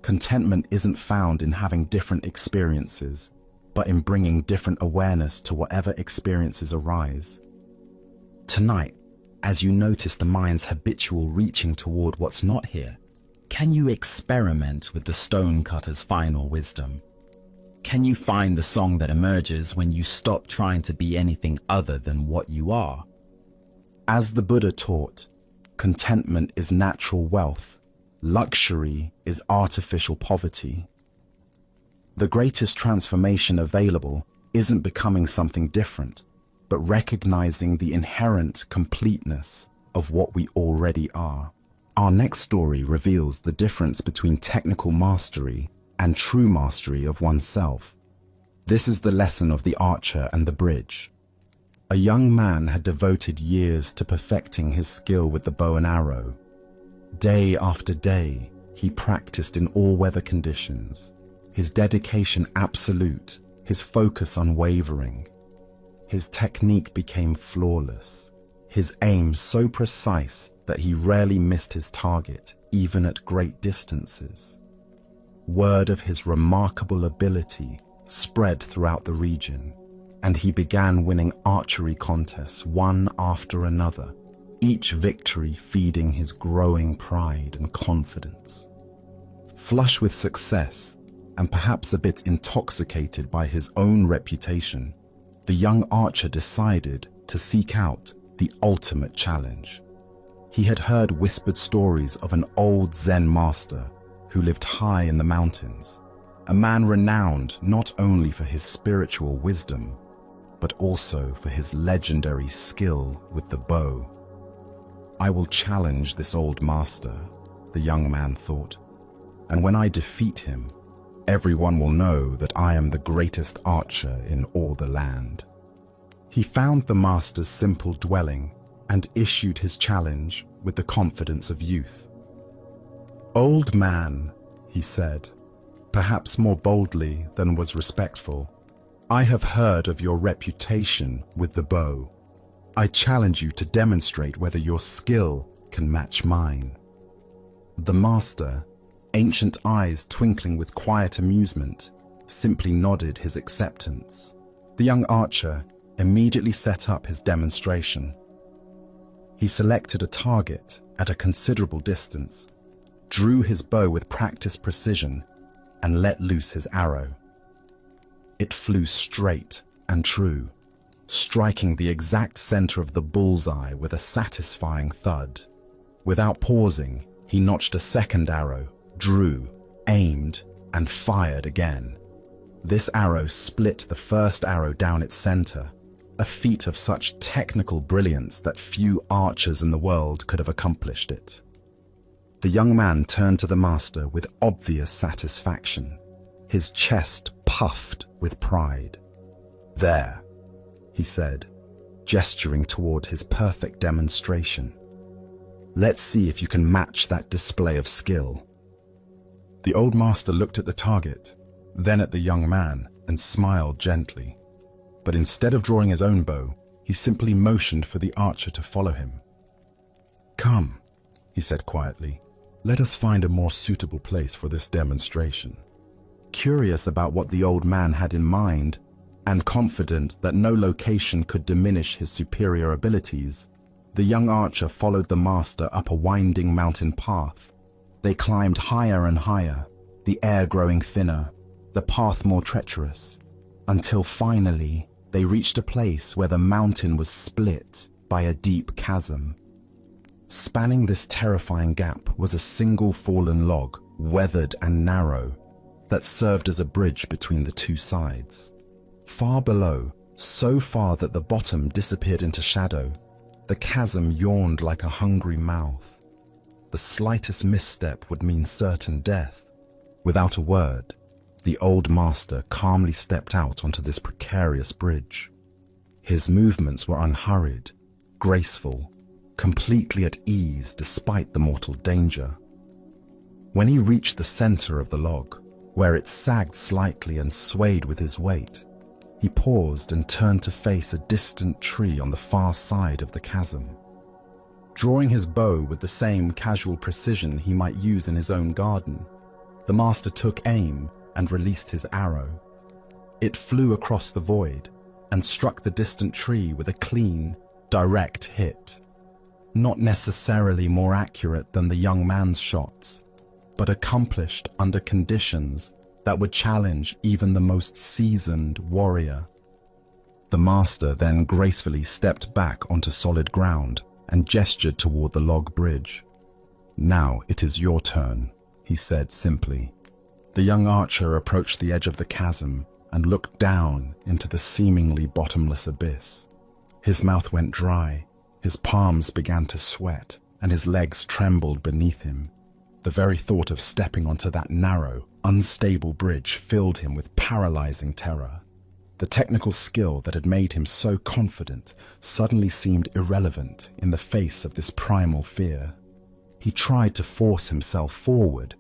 Contentment isn't found in having different experiences, but in bringing different awareness to whatever experiences arise. Tonight, as you notice the mind's habitual reaching toward what's not here, can you experiment with the stonecutter's final wisdom? Can you find the song that emerges when you stop trying to be anything other than what you are? As the Buddha taught, contentment is natural wealth, luxury is artificial poverty. The greatest transformation available isn't becoming something different, but recognizing the inherent completeness of what we already are. Our next story reveals the difference between technical mastery and true mastery of oneself. This is the lesson of the archer and the bridge. A young man had devoted years to perfecting his skill with the bow and arrow. Day after day, he practiced in all weather conditions, his dedication absolute, his focus unwavering. His technique became flawless, his aim so precise that he rarely missed his target, even at great distances. Word of his remarkable ability spread throughout the region, and he began winning archery contests one after another, each victory feeding his growing pride and confidence. Flush with success, and perhaps a bit intoxicated by his own reputation, the young archer decided to seek out the ultimate challenge. He had heard whispered stories of an old Zen master who lived high in the mountains, a man renowned not only for his spiritual wisdom, but also for his legendary skill with the bow. I will challenge this old master, the young man thought, and when I defeat him, everyone will know that I am the greatest archer in all the land. He found the master's simple dwelling and issued his challenge with the confidence of youth. "Old man," he said, perhaps more boldly than was respectful, "I have heard of your reputation with the bow. I challenge you to demonstrate whether your skill can match mine." The master, ancient eyes twinkling with quiet amusement, simply nodded his acceptance. The young archer immediately set up his demonstration. He selected a target at a considerable distance, drew his bow with practiced precision, and let loose his arrow. It flew straight and true, striking the exact center of the bullseye with a satisfying thud. Without pausing, he notched a second arrow, drew, aimed, and fired again. This arrow split the first arrow down its center, a feat of such technical brilliance that few archers in the world could have accomplished it. The young man turned to the master with obvious satisfaction, his chest puffed with pride. "There," he said, gesturing toward his perfect demonstration. "Let's see if you can match that display of skill." The old master looked at the target, then at the young man, and smiled gently. But instead of drawing his own bow, he simply motioned for the archer to follow him. "Come," he said quietly, "let us find a more suitable place for this demonstration." Curious about what the old man had in mind, and confident that no location could diminish his superior abilities, the young archer followed the master up a winding mountain path. They climbed higher and higher, the air growing thinner, the path more treacherous, until finally they reached a place where the mountain was split by a deep chasm. Spanning this terrifying gap was a single fallen log, weathered and narrow, that served as a bridge between the two sides. Far below, so far that the bottom disappeared into shadow, the chasm yawned like a hungry mouth. The slightest misstep would mean certain death. Without a word, the old master calmly stepped out onto this precarious bridge. His movements were unhurried, graceful, completely at ease despite the mortal danger. When he reached the center of the log, where it sagged slightly and swayed with his weight, he paused and turned to face a distant tree on the far side of the chasm. Drawing his bow with the same casual precision he might use in his own garden, the master took aim and released his arrow. It flew across the void and struck the distant tree with a clean, direct hit. Not necessarily more accurate than the young man's shots, but accomplished under conditions that would challenge even the most seasoned warrior. The master then gracefully stepped back onto solid ground and gestured toward the log bridge. "Now it is your turn," he said simply. The young archer approached the edge of the chasm and looked down into the seemingly bottomless abyss. His mouth went dry, his palms began to sweat, and his legs trembled beneath him. The very thought of stepping onto that narrow, unstable bridge filled him with paralyzing terror. The technical skill that had made him so confident suddenly seemed irrelevant in the face of this primal fear. He tried to force himself forward,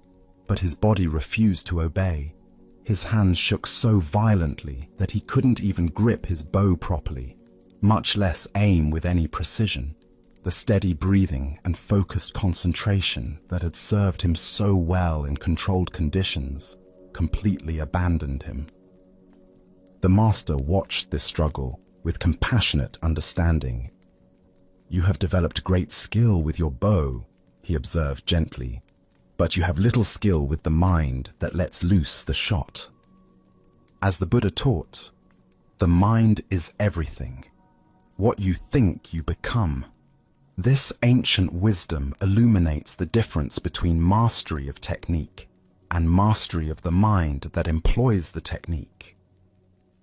but his body refused to obey. His hands shook so violently that he couldn't even grip his bow properly, much less aim with any precision. The steady breathing and focused concentration that had served him so well in controlled conditions completely abandoned him. The master watched this struggle with compassionate understanding. "You have developed great skill with your bow," he observed gently, "but you have little skill with the mind that lets loose the shot." As the Buddha taught, the mind is everything. What you think, you become. This ancient wisdom illuminates the difference between mastery of technique and mastery of the mind that employs the technique.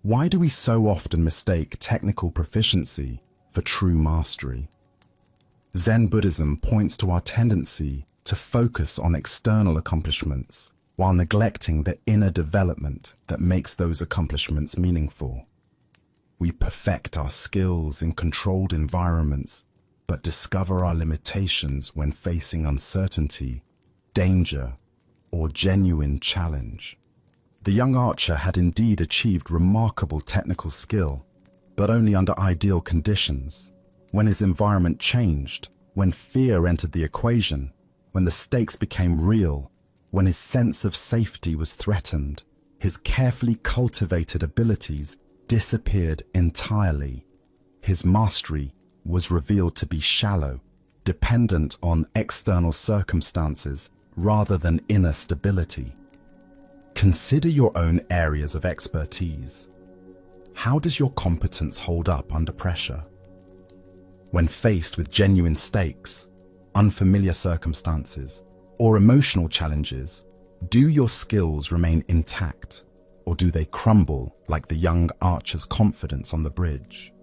Why do we so often mistake technical proficiency for true mastery? Zen Buddhism points to our tendency to focus on external accomplishments while neglecting the inner development that makes those accomplishments meaningful. We perfect our skills in controlled environments, but discover our limitations when facing uncertainty, danger, or genuine challenge. The young archer had indeed achieved remarkable technical skill, but only under ideal conditions. When his environment changed, when fear entered the equation, when the stakes became real, when his sense of safety was threatened, his carefully cultivated abilities disappeared entirely. His mastery was revealed to be shallow, dependent on external circumstances rather than inner stability. Consider your own areas of expertise. How does your competence hold up under pressure? When faced with genuine stakes, unfamiliar circumstances, or emotional challenges, Do your skills remain intact, or do they crumble like the young archer's confidence on the bridge?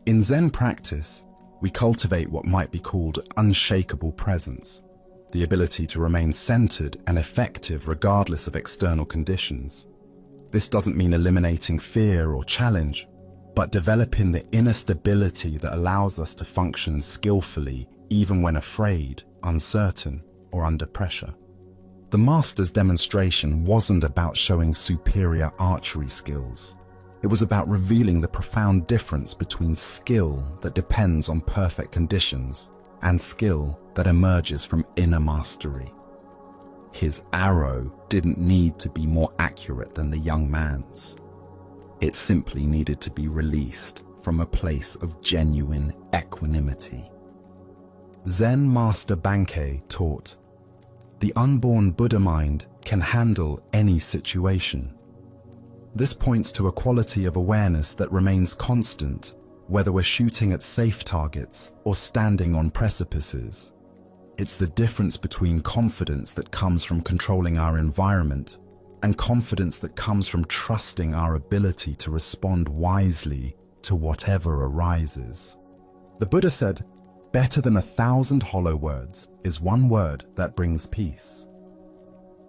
In Zen practice, we cultivate what might be called unshakable presence, the ability to remain centered and effective regardless of external conditions. This doesn't mean eliminating fear or challenge, but developing the inner stability that allows us to function skillfully even when afraid, uncertain, or under pressure. The master's demonstration wasn't about showing superior archery skills. It was about revealing the profound difference between skill that depends on perfect conditions and skill that emerges from inner mastery. His arrow didn't need to be more accurate than the young man's. It simply needed to be released from a place of genuine equanimity. Zen Master Bankei taught, "The unborn Buddha mind can handle any situation." This points to a quality of awareness that remains constant, whether we're shooting at safe targets or standing on precipices. It's the difference between confidence that comes from controlling our environment and confidence that comes from trusting our ability to respond wisely to whatever arises. The Buddha said, "Better than 1,000 hollow words is one word that brings peace."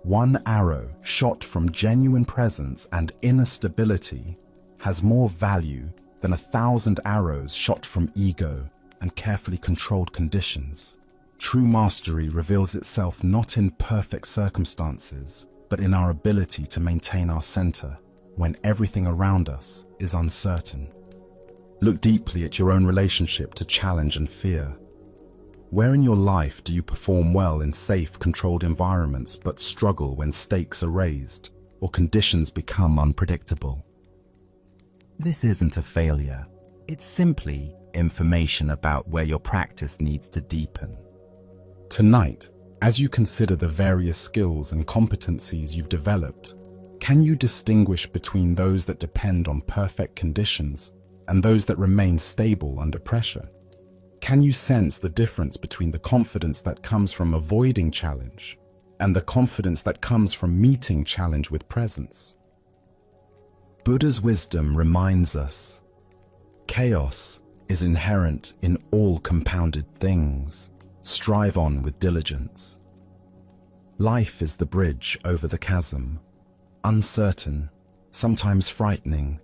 One arrow shot from genuine presence and inner stability has more value than 1,000 arrows shot from ego and carefully controlled conditions. True mastery reveals itself not in perfect circumstances, but in our ability to maintain our center when everything around us is uncertain. Look deeply at your own relationship to challenge and fear. Where in your life do you perform well in safe, controlled environments but struggle when stakes are raised or conditions become unpredictable? This isn't a failure. It's simply information about where your practice needs to deepen. Tonight, as you consider the various skills and competencies you've developed, can you distinguish between those that depend on perfect conditions and those that remain stable under pressure? Can you sense the difference between the confidence that comes from avoiding challenge and the confidence that comes from meeting challenge with presence? Buddha's wisdom reminds us, chaos is inherent in all compounded things. Strive on with diligence. Life is the bridge over the chasm, uncertain, sometimes frightening,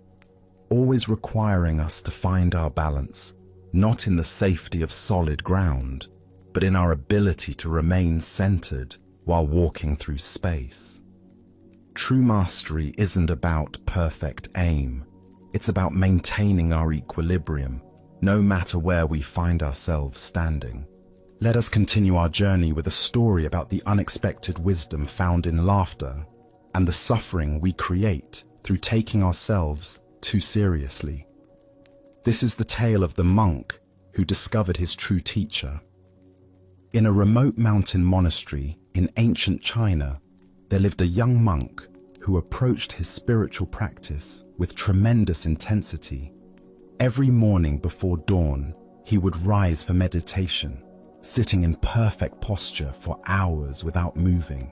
always requiring us to find our balance, not in the safety of solid ground, but in our ability to remain centered while walking through space. True mastery isn't about perfect aim. It's about maintaining our equilibrium, no matter where we find ourselves standing. Let us continue our journey with a story about the unexpected wisdom found in laughter and the suffering we create through taking ourselves too seriously. This is the tale of the monk who discovered his true teacher. In a remote mountain monastery in ancient China, there lived a young monk who approached his spiritual practice with tremendous intensity. Every morning before dawn, he would rise for meditation, sitting in perfect posture for hours without moving.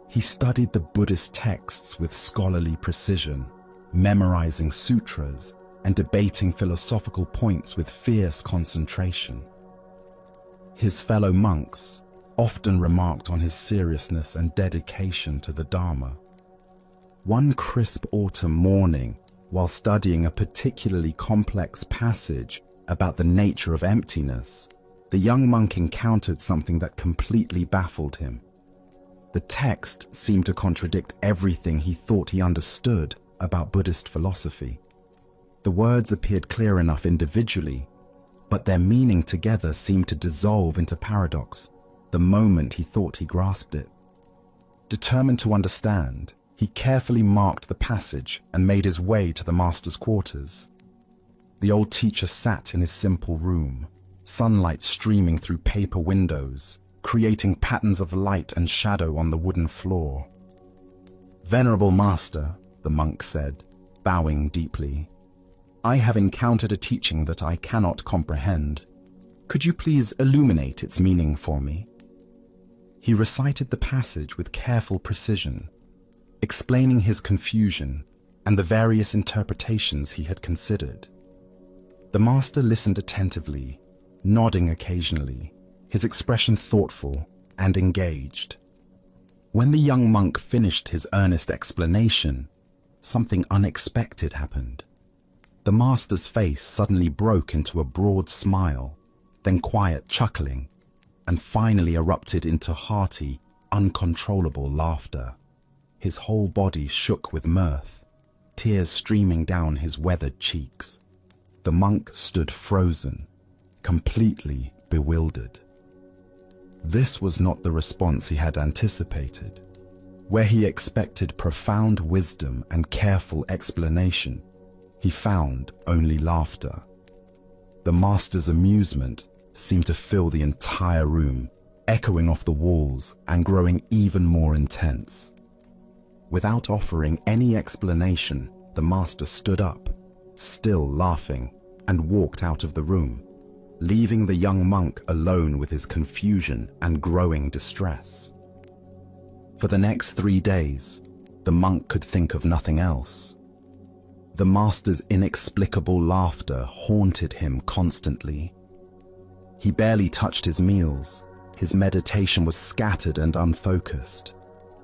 He studied the Buddhist texts with scholarly precision, memorizing sutras and debating philosophical points with fierce concentration. His fellow monks often remarked on his seriousness and dedication to the Dharma. One crisp autumn morning, while studying a particularly complex passage about the nature of emptiness, the young monk encountered something that completely baffled him. The text seemed to contradict everything he thought he understood about Buddhist philosophy. The words appeared clear enough individually, but their meaning together seemed to dissolve into paradox the moment he thought he grasped it. Determined to understand, he carefully marked the passage and made his way to the master's quarters. The old teacher sat in his simple room, sunlight streaming through paper windows, creating patterns of light and shadow on the wooden floor. "Venerable Master," the monk said, bowing deeply, "I have encountered a teaching that I cannot comprehend. Could you please illuminate its meaning for me?" He recited the passage with careful precision, explaining his confusion and the various interpretations he had considered. The master listened attentively, nodding occasionally, his expression thoughtful and engaged. When the young monk finished his earnest explanation, something unexpected happened. The master's face suddenly broke into a broad smile, then quiet chuckling, and finally erupted into hearty, uncontrollable laughter. His whole body shook with mirth, tears streaming down his weathered cheeks. The monk stood frozen, completely bewildered. This was not the response he had anticipated. Where he expected profound wisdom and careful explanation, he found only laughter. The master's amusement seemed to fill the entire room, echoing off the walls and growing even more intense. Without offering any explanation, the master stood up, still laughing, and walked out of the room, leaving the young monk alone with his confusion and growing distress. For the next 3 days, the monk could think of nothing else. The master's inexplicable laughter haunted him constantly. He barely touched his meals, his meditation was scattered and unfocused,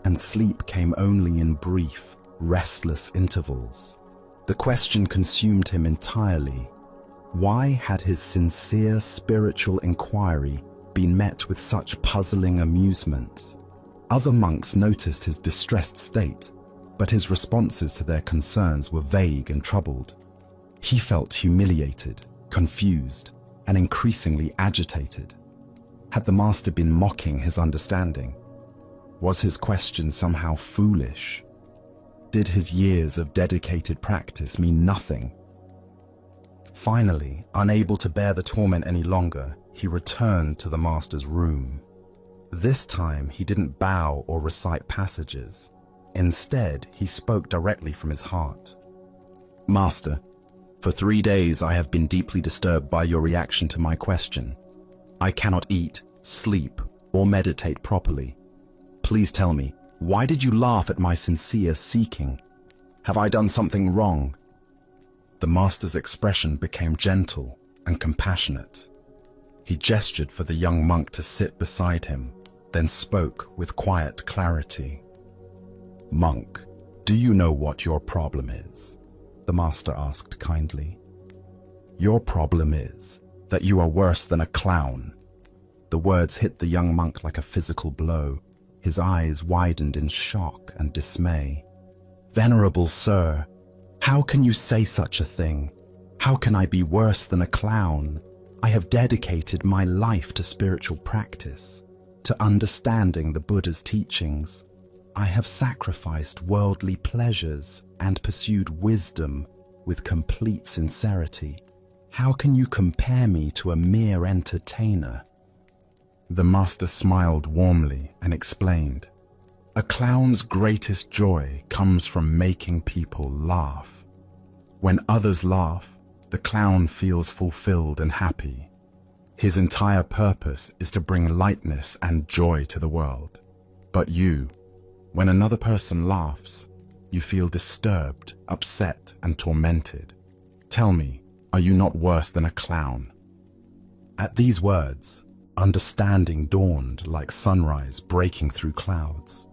and sleep came only in brief, restless intervals. The question consumed him entirely. Why had his sincere spiritual inquiry been met with such puzzling amusement? Other monks noticed his distressed state, but his responses to their concerns were vague and troubled. He felt humiliated, confused, and increasingly agitated. Had the master been mocking his understanding? Was his question somehow foolish? Did his years of dedicated practice mean nothing? Finally, unable to bear the torment any longer, he returned to the master's room. This time, he didn't bow or recite passages. Instead, he spoke directly from his heart. "Master, for 3 days I have been deeply disturbed by your reaction to my question. I cannot eat, sleep, or meditate properly. Please tell me, why did you laugh at my sincere seeking? Have I done something wrong?" The master's expression became gentle and compassionate. He gestured for the young monk to sit beside him, then spoke with quiet clarity. "Monk, do you know what your problem is?" the master asked kindly. "Your problem is that you are worse than a clown." The words hit the young monk like a physical blow. His eyes widened in shock and dismay. "Venerable sir, how can you say such a thing? How can I be worse than a clown? I have dedicated my life to spiritual practice, to understanding the Buddha's teachings. I have sacrificed worldly pleasures and pursued wisdom with complete sincerity. How can you compare me to a mere entertainer?" The master smiled warmly and explained, "A clown's greatest joy comes from making people laugh. When others laugh, the clown feels fulfilled and happy. His entire purpose is to bring lightness and joy to the world. But you, when another person laughs, you feel disturbed, upset, and tormented. Tell me, are you not worse than a clown?" At these words, understanding dawned like sunrise breaking through clouds.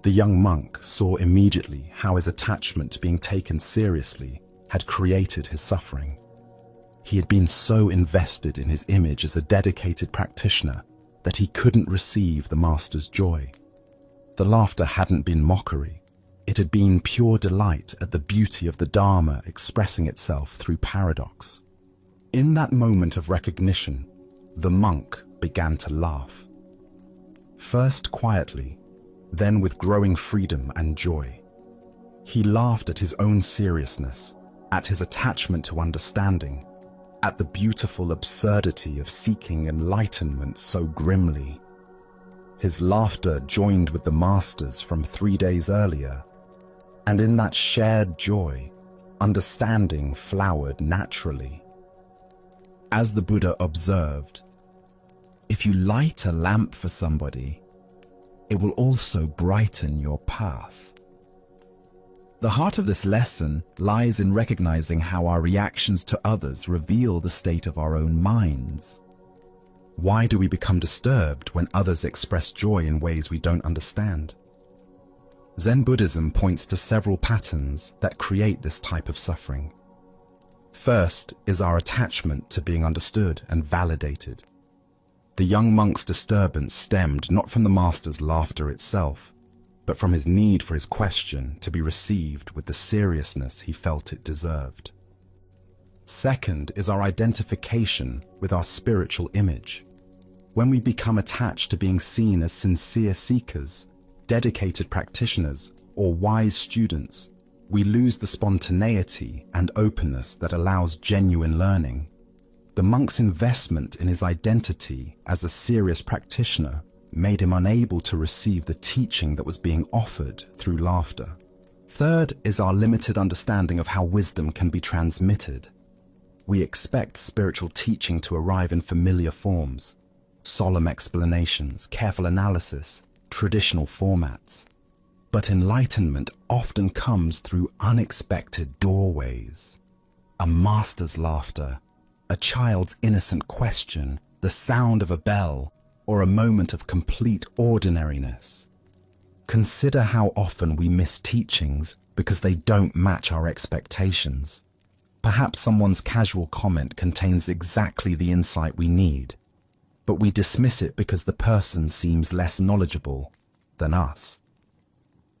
The young monk saw immediately how his attachment to being taken seriously had created his suffering. He had been so invested in his image as a dedicated practitioner that he couldn't receive the master's joy. The laughter hadn't been mockery. It had been pure delight at the beauty of the Dharma expressing itself through paradox. In that moment of recognition, the monk began to laugh. First quietly, then with growing freedom and joy. He laughed at his own seriousness, at his attachment to understanding, at the beautiful absurdity of seeking enlightenment so grimly. His laughter joined with the master's from 3 days earlier, and in that shared joy, understanding flowered naturally. As the Buddha observed, If you light a lamp for somebody, it will also brighten your path. The heart of this lesson lies in recognizing how our reactions to others reveal the state of our own minds. Why do we become disturbed when others express joy in ways we don't understand? Zen Buddhism points to several patterns that create this type of suffering. First is our attachment to being understood and validated. The young monk's disturbance stemmed not from the master's laughter itself, but from his need for his question to be received with the seriousness he felt it deserved. Second is our identification with our spiritual image. When we become attached to being seen as sincere seekers, dedicated practitioners, or wise students, we lose the spontaneity and openness that allows genuine learning. The monk's investment in his identity as a serious practitioner made him unable to receive the teaching that was being offered through laughter. Third is our limited understanding of how wisdom can be transmitted. We expect spiritual teaching to arrive in familiar forms, solemn explanations, careful analysis, traditional formats. But enlightenment often comes through unexpected doorways. A master's laughter, a child's innocent question, the sound of a bell, or a moment of complete ordinariness. Consider how often we miss teachings because they don't match our expectations. Perhaps someone's casual comment contains exactly the insight we need, but we dismiss it because the person seems less knowledgeable than us.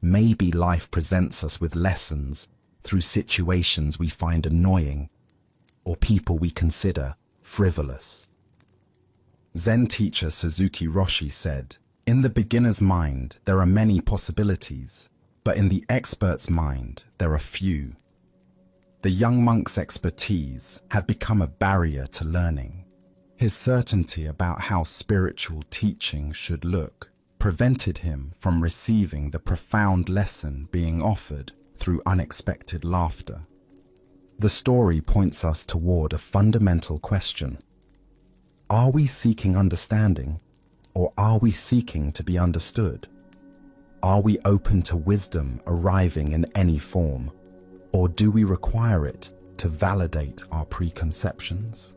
Maybe life presents us with lessons through situations we find annoying or people we consider frivolous. Zen teacher Suzuki Roshi said, "In the beginner's mind, there are many possibilities, but in the expert's mind, there are few." The young monk's expertise had become a barrier to learning. His certainty about how spiritual teaching should look prevented him from receiving the profound lesson being offered through unexpected laughter. The story points us toward a fundamental question. Are we seeking understanding, or are we seeking to be understood? Are we open to wisdom arriving in any form, or do we require it to validate our preconceptions?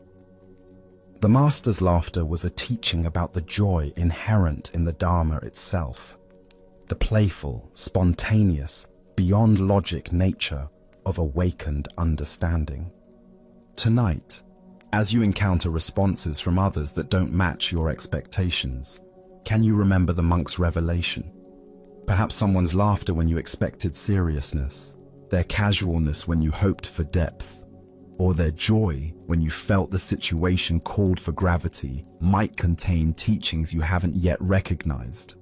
The master's laughter was a teaching about the joy inherent in the Dharma itself, the playful, spontaneous, beyond logic nature of awakened understanding. Tonight, as you encounter responses from others that don't match your expectations, can you remember the monk's revelation? Perhaps someone's laughter when you expected seriousness, their casualness when you hoped for depth, or their joy when you felt the situation called for gravity might contain teachings you haven't yet recognized.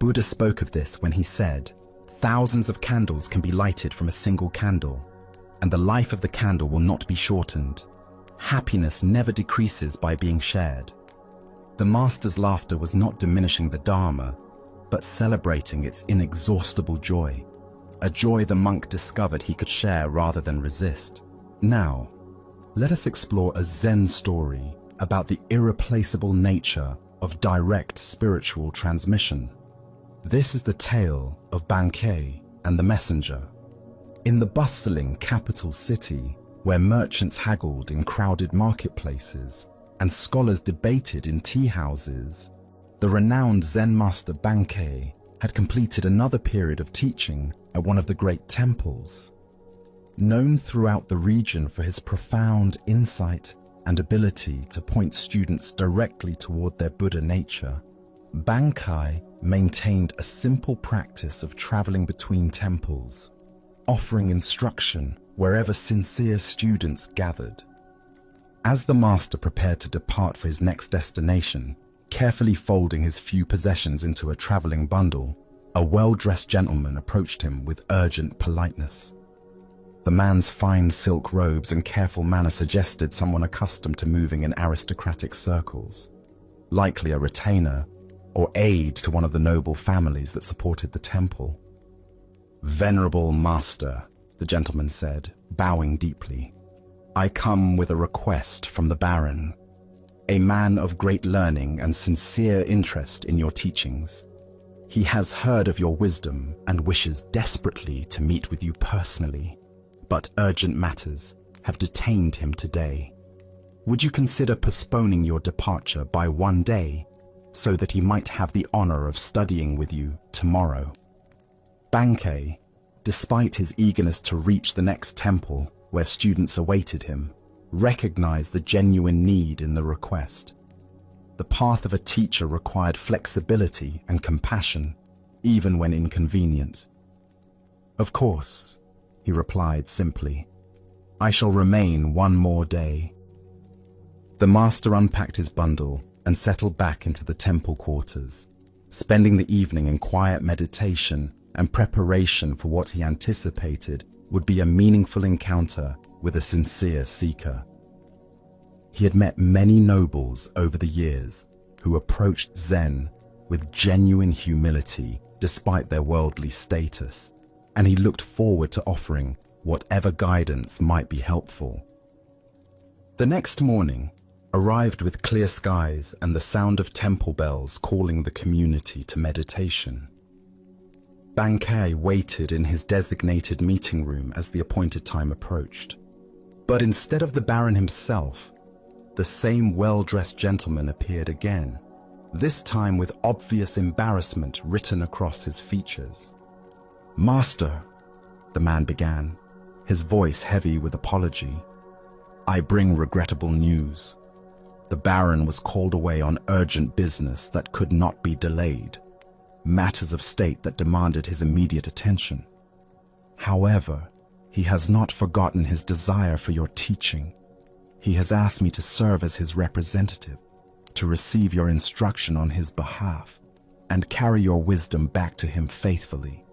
Buddha spoke of this when he said, "Thousands of candles can be lighted from a single candle, and the life of the candle will not be shortened. Happiness never decreases by being shared." The master's laughter was not diminishing the Dharma, but celebrating its inexhaustible joy, a joy the monk discovered he could share rather than resist. Now, let us explore a Zen story about the irreplaceable nature of direct spiritual transmission. This is the tale of Bankei and the messenger. In the bustling capital city, where merchants haggled in crowded marketplaces and scholars debated in tea houses, the renowned Zen master Bankei had completed another period of teaching at one of the great temples. Known throughout the region for his profound insight and ability to point students directly toward their Buddha nature, Bankei maintained a simple practice of traveling between temples, offering instruction wherever sincere students gathered. As the master prepared to depart for his next destination, carefully folding his few possessions into a traveling bundle, a well-dressed gentleman approached him with urgent politeness. The man's fine silk robes and careful manner suggested someone accustomed to moving in aristocratic circles, likely a retainer or aide to one of the noble families that supported the temple. "Venerable master," the gentleman said, bowing deeply, "I come with a request from the Baron." a man of great learning and sincere interest in your teachings. He has heard of your wisdom and wishes desperately to meet with you personally, but urgent matters have detained him today. Would you consider postponing your departure by 1 day so that he might have the honor of studying with you tomorrow? Bankei, despite his eagerness to reach the next temple where students awaited him, recognized the genuine need in the request. The path of a teacher required flexibility and compassion, even when inconvenient. "Of course," he replied simply. "I shall remain 1 more day." The master unpacked his bundle and settled back into the temple quarters, spending the evening in quiet meditation and preparation for what he anticipated would be a meaningful encounter with a sincere seeker. He had met many nobles over the years who approached Zen with genuine humility despite their worldly status, and he looked forward to offering whatever guidance might be helpful. The next morning arrived with clear skies and the sound of temple bells calling the community to meditation. Bankei waited in his designated meeting room as the appointed time approached. But instead of the Baron himself, the same well-dressed gentleman appeared again, this time with obvious embarrassment written across his features. "Master," the man began, his voice heavy with apology, "I bring regrettable news. The Baron was called away on urgent business that could not be delayed, matters of state that demanded his immediate attention. However, he has not forgotten his desire for your teaching. He has asked me to serve as his representative, to receive your instruction on his behalf, and carry your wisdom back to him faithfully."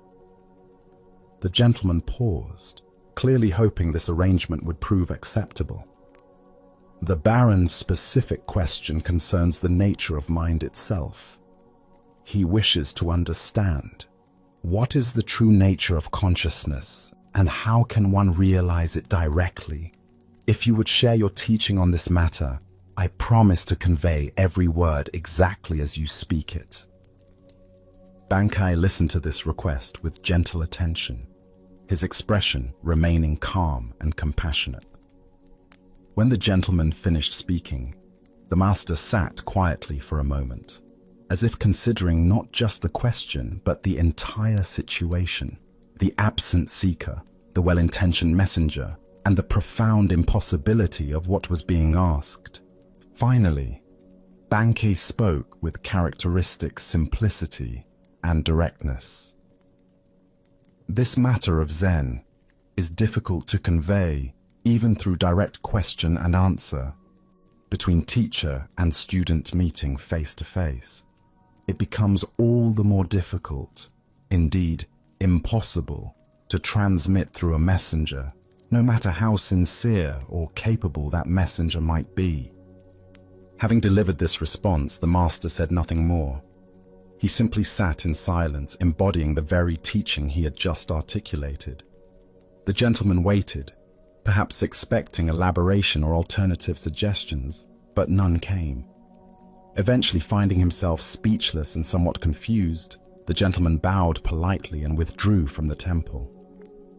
The gentleman paused, clearly hoping this arrangement would prove acceptable. The Baron's specific question concerns the nature of mind itself. He wishes to understand, what is the true nature of consciousness, and how can one realize it directly? If you would share your teaching on this matter, I promise to convey every word exactly as you speak it. Bankei listened to this request with gentle attention, his expression remaining calm and compassionate. When the gentleman finished speaking, the master sat quietly for a moment, as if considering not just the question, but the entire situation, the absent seeker, the well-intentioned messenger, and the profound impossibility of what was being asked. Finally, Bankei spoke with characteristic simplicity and directness. "This matter of Zen is difficult to convey even through direct question and answer, between teacher and student meeting face to face. It becomes all the more difficult, indeed impossible, to transmit through a messenger, no matter how sincere or capable that messenger might be." Having delivered this response, the master said nothing more. He simply sat in silence, embodying the very teaching he had just articulated. The gentleman waited, perhaps expecting elaboration or alternative suggestions, but none came. Eventually, finding himself speechless and somewhat confused, the gentleman bowed politely and withdrew from the temple.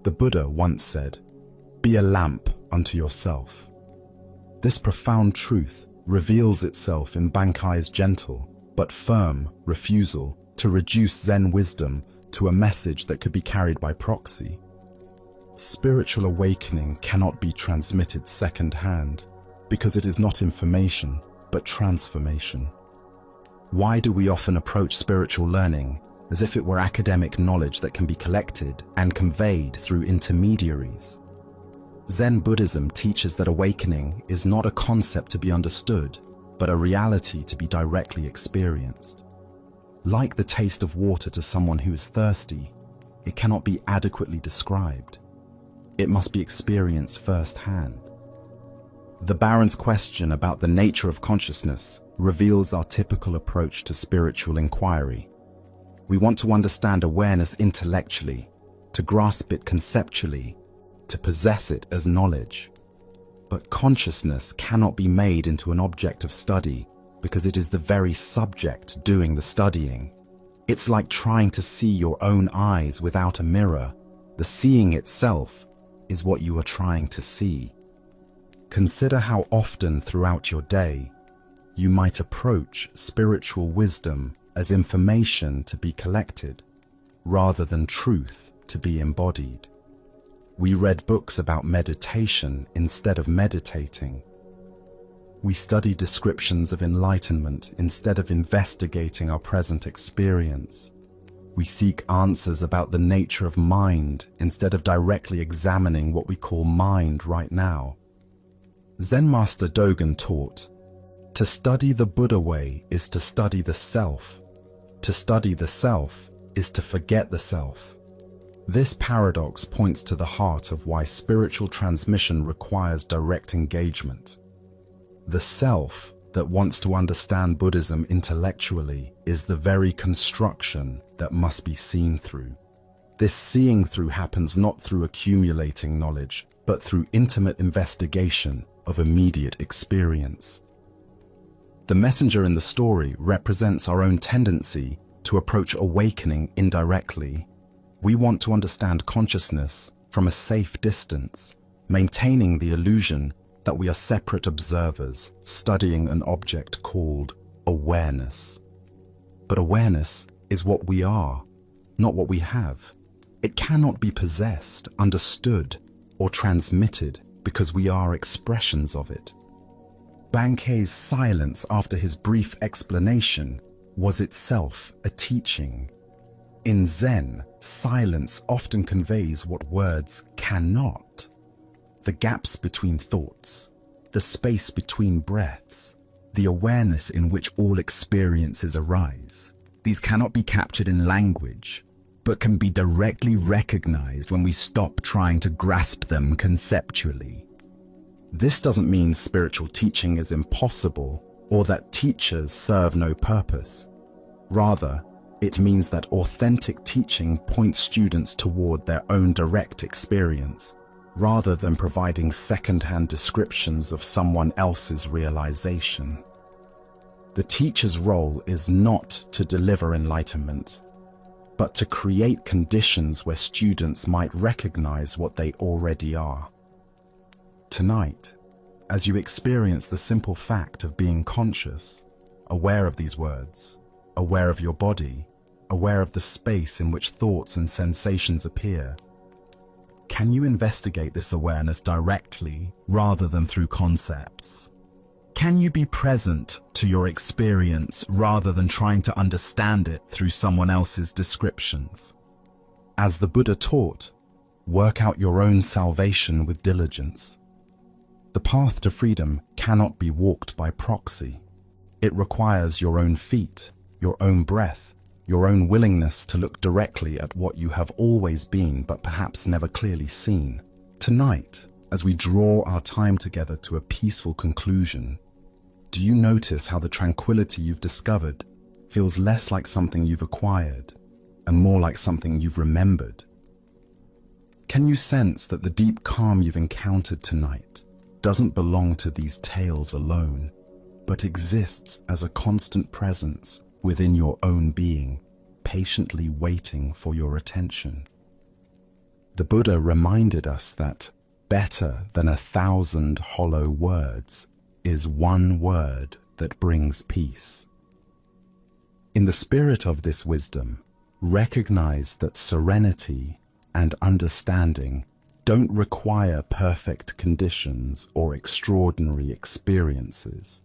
The Buddha once said, "Be a lamp unto yourself." This profound truth reveals itself in Bankei's gentle but firm refusal to reduce Zen wisdom to a message that could be carried by proxy. Spiritual awakening cannot be transmitted second-hand because it is not information, but transformation. Why do we often approach spiritual learning as if it were academic knowledge that can be collected and conveyed through intermediaries? Zen Buddhism teaches that awakening is not a concept to be understood, but a reality to be directly experienced. Like the taste of water to someone who is thirsty, it cannot be adequately described. It must be experienced firsthand. The Baron's question about the nature of consciousness reveals our typical approach to spiritual inquiry. We want to understand awareness intellectually, to grasp it conceptually, to possess it as knowledge. But consciousness cannot be made into an object of study because it is the very subject doing the studying. It's like trying to see your own eyes without a mirror. The seeing itself is what you are trying to see. Consider how often throughout your day you might approach spiritual wisdom as information to be collected, rather than truth to be embodied. We read books about meditation instead of meditating. We study descriptions of enlightenment instead of investigating our present experience. We seek answers about the nature of mind instead of directly examining what we call mind right now. Zen Master Dogen taught, "To study the Buddha way is to study the self. To study the self is to forget the self." This paradox points to the heart of why spiritual transmission requires direct engagement. The self that wants to understand Buddhism intellectually is the very construction that must be seen through. This seeing through happens not through accumulating knowledge, but through intimate investigation of immediate experience. The messenger in the story represents our own tendency to approach awakening indirectly. We want to understand consciousness from a safe distance, maintaining the illusion that we are separate observers studying an object called awareness. But awareness is what we are, not what we have. It cannot be possessed, understood, or transmitted because we are expressions of it. Bankei's silence after his brief explanation was itself a teaching. In Zen, silence often conveys what words cannot. The gaps between thoughts, the space between breaths, the awareness in which all experiences arise. These cannot be captured in language, but can be directly recognized when we stop trying to grasp them conceptually. This doesn't mean spiritual teaching is impossible or that teachers serve no purpose. Rather, it means that authentic teaching points students toward their own direct experience, rather than providing second-hand descriptions of someone else's realization. The teacher's role is not to deliver enlightenment, but to create conditions where students might recognize what they already are. Tonight, as you experience the simple fact of being conscious, aware of these words, aware of your body, aware of the space in which thoughts and sensations appear, can you investigate this awareness directly rather than through concepts? Can you be present to your experience rather than trying to understand it through someone else's descriptions? As the Buddha taught, work out your own salvation with diligence. The path to freedom cannot be walked by proxy. It requires your own feet, your own breath, your own willingness to look directly at what you have always been but perhaps never clearly seen. Tonight, as we draw our time together to a peaceful conclusion, do you notice how the tranquility you've discovered feels less like something you've acquired and more like something you've remembered? Can you sense that the deep calm you've encountered tonight doesn't belong to these tales alone, but exists as a constant presence within your own being, patiently waiting for your attention? The Buddha reminded us that better than 1,000 hollow words is one word that brings peace. In the spirit of this wisdom, recognize that serenity and understanding don't require perfect conditions or extraordinary experiences,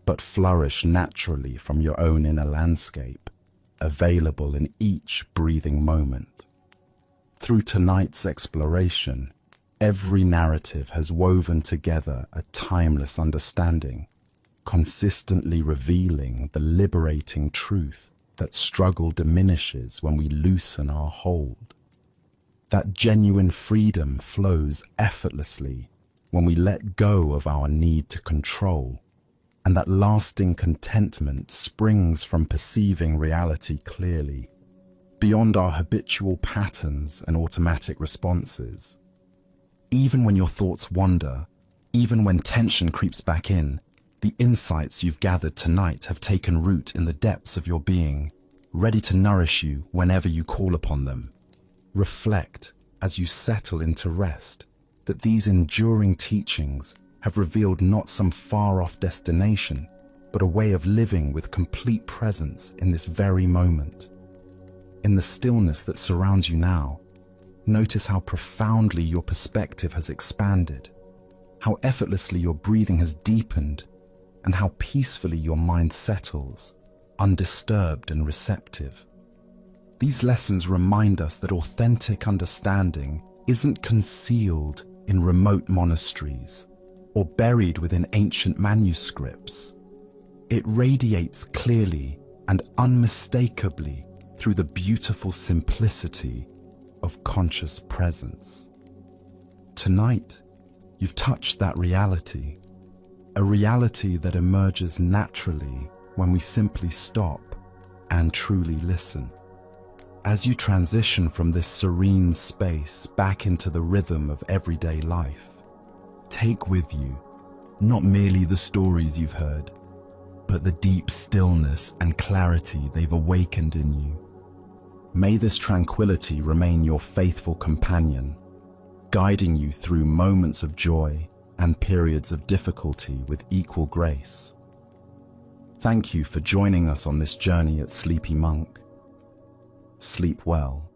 but flourish naturally from your own inner landscape, available in each breathing moment. Through tonight's exploration, every narrative has woven together a timeless understanding, consistently revealing the liberating truth that struggle diminishes when we loosen our hold. That genuine freedom flows effortlessly when we let go of our need to control, and that lasting contentment springs from perceiving reality clearly, beyond our habitual patterns and automatic responses. Even when your thoughts wander, Even when tension creeps back in, the insights you've gathered tonight have taken root in the depths of your being, ready to nourish you whenever you call upon them. Reflect, as you settle into rest, that these enduring teachings have revealed not some far-off destination, but a way of living with complete presence in this very moment. In the stillness that surrounds you now, notice how profoundly your perspective has expanded, how effortlessly your breathing has deepened, and how peacefully your mind settles, undisturbed and receptive. These lessons remind us that authentic understanding isn't concealed in remote monasteries or buried within ancient manuscripts. It radiates clearly and unmistakably through the beautiful simplicity of conscious presence. Tonight, you've touched that reality, a reality that emerges naturally when we simply stop and truly listen. As you transition from this serene space back into the rhythm of everyday life, take with you not merely the stories you've heard, but the deep stillness and clarity they've awakened in you. May this tranquility remain your faithful companion, guiding you through moments of joy and periods of difficulty with equal grace. Thank you for joining us on this journey at Sleepy Monk. Sleep well.